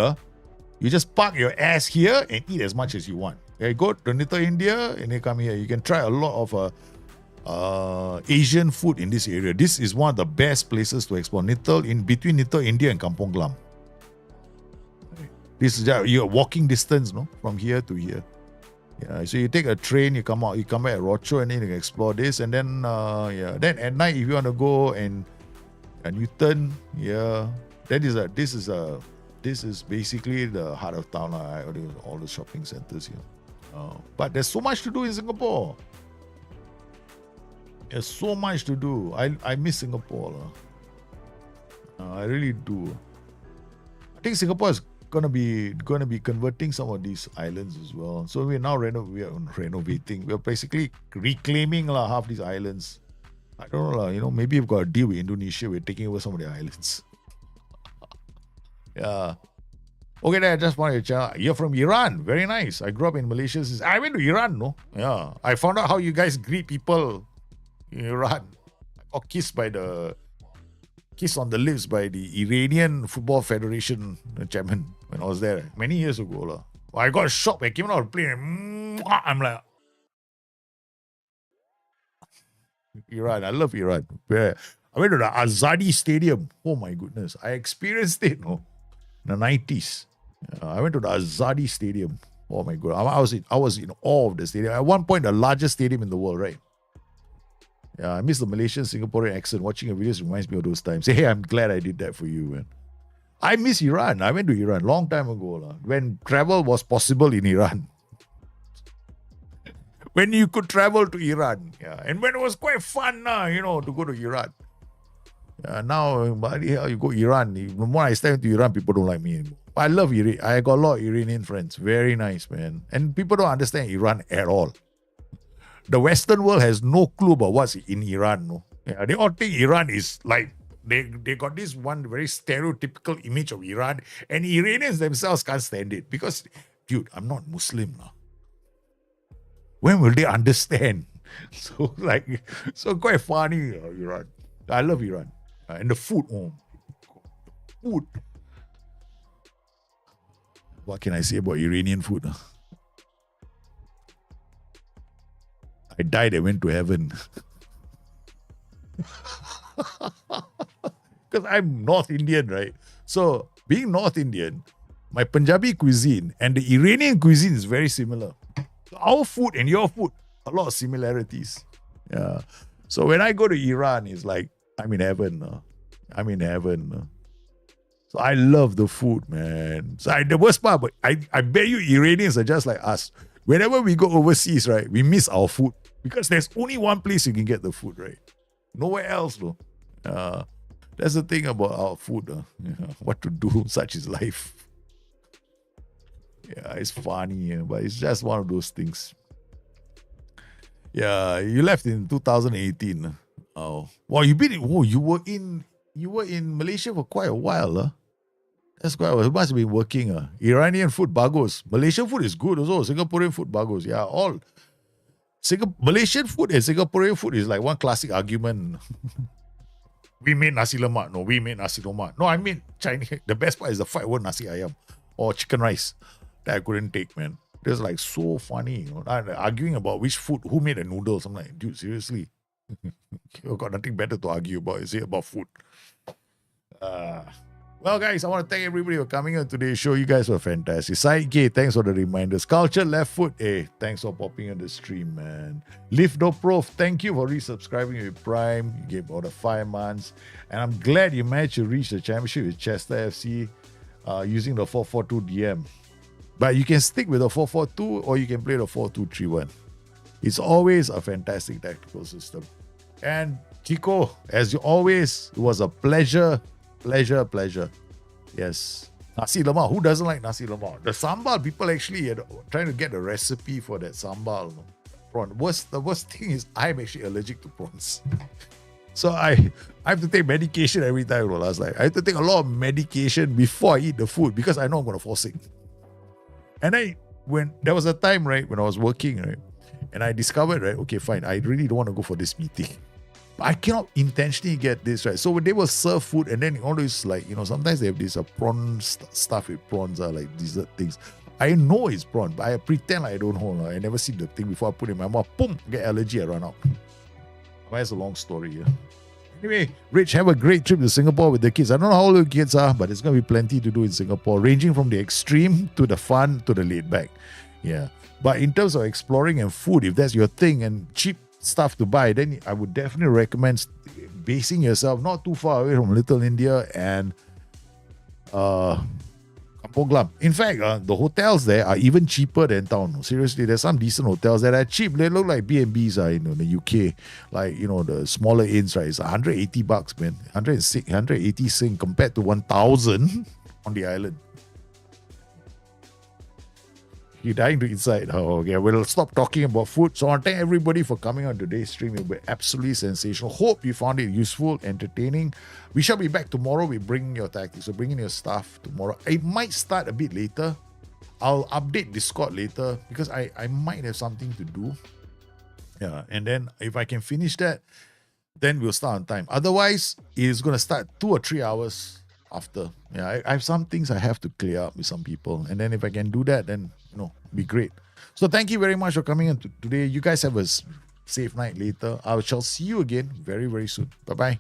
you just park your ass here and eat as much as you want. Okay, go to Little India and then come here. You can try a lot of Asian food in this area. This is one of the best places to explore. Between Little India and Kampong Glam. This is your walking distance, no, from here to here. Yeah, so you take a train, you come back at Rochor, and then you can explore this. And then, then at night, if you want to go and Newton, this is basically the heart of town. All the shopping centers here. But there's so much to do in Singapore. There's so much to do. I miss Singapore. I really do. I think Singapore is gonna be converting some of these islands as well. So we're now renovating. We're basically reclaiming half these islands. I don't know, maybe we've got a deal with Indonesia. We're taking over some of the islands. Yeah. Okay, then I just wanted to chat. You're from Iran. Very nice. I grew up in Malaysia. I went to Iran, no? Yeah. I found out how you guys greet people in Iran. I got kissed on the lips by the Iranian Football Federation chairman when I was there many years ago. I got shocked. I came out of the plane. I'm like, Iran. I love Iran. I went to the Azadi Stadium. Oh my goodness. I experienced it, in the 90s. I went to the Azadi Stadium. Oh my god. I was in awe of the stadium. At one point, the largest stadium in the world, right? Yeah, I miss the Malaysian Singaporean accent. Watching your videos reminds me of those times. Hey, I'm glad I did that for you, man. I miss Iran. I went to Iran long time ago, when travel was possible in Iran. When you could travel to Iran. Yeah, and when it was quite fun, to go to Iran. Now, bloody hell, you go to Iran. The more I step into Iran, people don't like me anymore. I love Iran. I got a lot of Iranian friends. Very nice, man. And people don't understand Iran at all. The Western world has no clue about what's in Iran. No? Yeah, they all think Iran is like, they got this one very stereotypical image of Iran, and Iranians themselves can't stand it because, dude, I'm not Muslim now. When will they understand? So quite funny, Iran. I love Iran. And the food, Food. What can I say about Iranian food? I died and went to heaven. Because I'm North Indian, right? So, being North Indian, my Punjabi cuisine and the Iranian cuisine is very similar. Our food and your food, a lot of similarities. Yeah. So, when I go to Iran, it's like, I'm in heaven. I'm in heaven. So, I love the food, man. So, the worst part, but I bet you Iranians are just like us. Whenever we go overseas, right, we miss our food. Because there's only one place you can get the food, right? Nowhere else, though. That's the thing about our food. What to do, such is life. Yeah, it's funny, but it's just one of those things. Yeah, you left in 2018. Oh, well, you were in Malaysia for quite a while. That's quite a while. You must have been working. Iranian food bagus. Malaysian food is good also. Singaporean food bagus. Yeah, all Malaysian food and Singaporean food is like one classic argument. We made nasi lemak. No, we made nasi lemak. No, I mean Chinese. The best part is the fight word nasi ayam or chicken rice that I couldn't take, man. It was like so funny. Arguing about which food, who made the noodles. I'm like, dude, seriously. You've got nothing better to argue about. Is it about food? Well, guys, I want to thank everybody for coming on today's show. You guys were fantastic. Side K, thanks for the reminders. Culture Left Foot, hey, thanks for popping on the stream, man. Live No Prof, thank you for resubscribing with Prime. You gave about 5 months. And I'm glad you managed to reach the championship with Chester FC using the 4-4-2 DM. But you can stick with the 4-4-2 or you can play the 4-2-3-1. It's always a fantastic tactical system. And Chico, as you always, it was a pleasure. Pleasure. Yes. Nasi lemak. Who doesn't like nasi lemak? The sambal, people actually are trying to get a recipe for that sambal. Prawn. The worst thing is I'm actually allergic to prawns. So I have to take medication every time. I was like, I have to take a lot of medication before I eat the food because I know I'm going to fall sick. And when there was a time, right, when I was working, right, and I discovered, right, okay, fine, I really don't want to go for this meeting. I cannot intentionally get this, right? So when they will serve food and then all these, like, sometimes they have this prawn stuff with prawns, like dessert things. I know it's prawn, but I pretend like I don't know. I never see the thing before I put it in my mouth. Boom, get allergy, I run out. Well, that's a long story. Yeah. Anyway, Rich, have a great trip to Singapore with the kids. I don't know how old the kids are, but there's going to be plenty to do in Singapore, ranging from the extreme to the fun to the laid back. Yeah. But in terms of exploring and food, if that's your thing and cheap stuff to buy, then I would definitely recommend basing yourself not too far away from Little India and Kampong Glam. In fact, the hotels there are even cheaper than town. Seriously, there's some decent hotels that are cheap. They look like B&Bs in the UK. Like, the smaller inns, right? It's $180, man. 180 Sing compared to 1,000 on the island. You're dying to inside. Oh, okay. We'll stop talking about food. So I want to thank everybody for coming on today's stream. It was absolutely sensational. Hope you found it useful, entertaining. We shall be back tomorrow with Bringing Your Tactics. So bring in your stuff tomorrow. It might start a bit later. I'll update Discord later because I might have something to do. Yeah. And then if I can finish that, then we'll start on time. Otherwise, it's going to start 2 or 3 hours after. Yeah, I have some things I have to clear up with some people. And then if I can do that, then, be great. So thank you very much for coming in today. You guys have a safe night later. I shall see you again very, very soon. Bye-bye.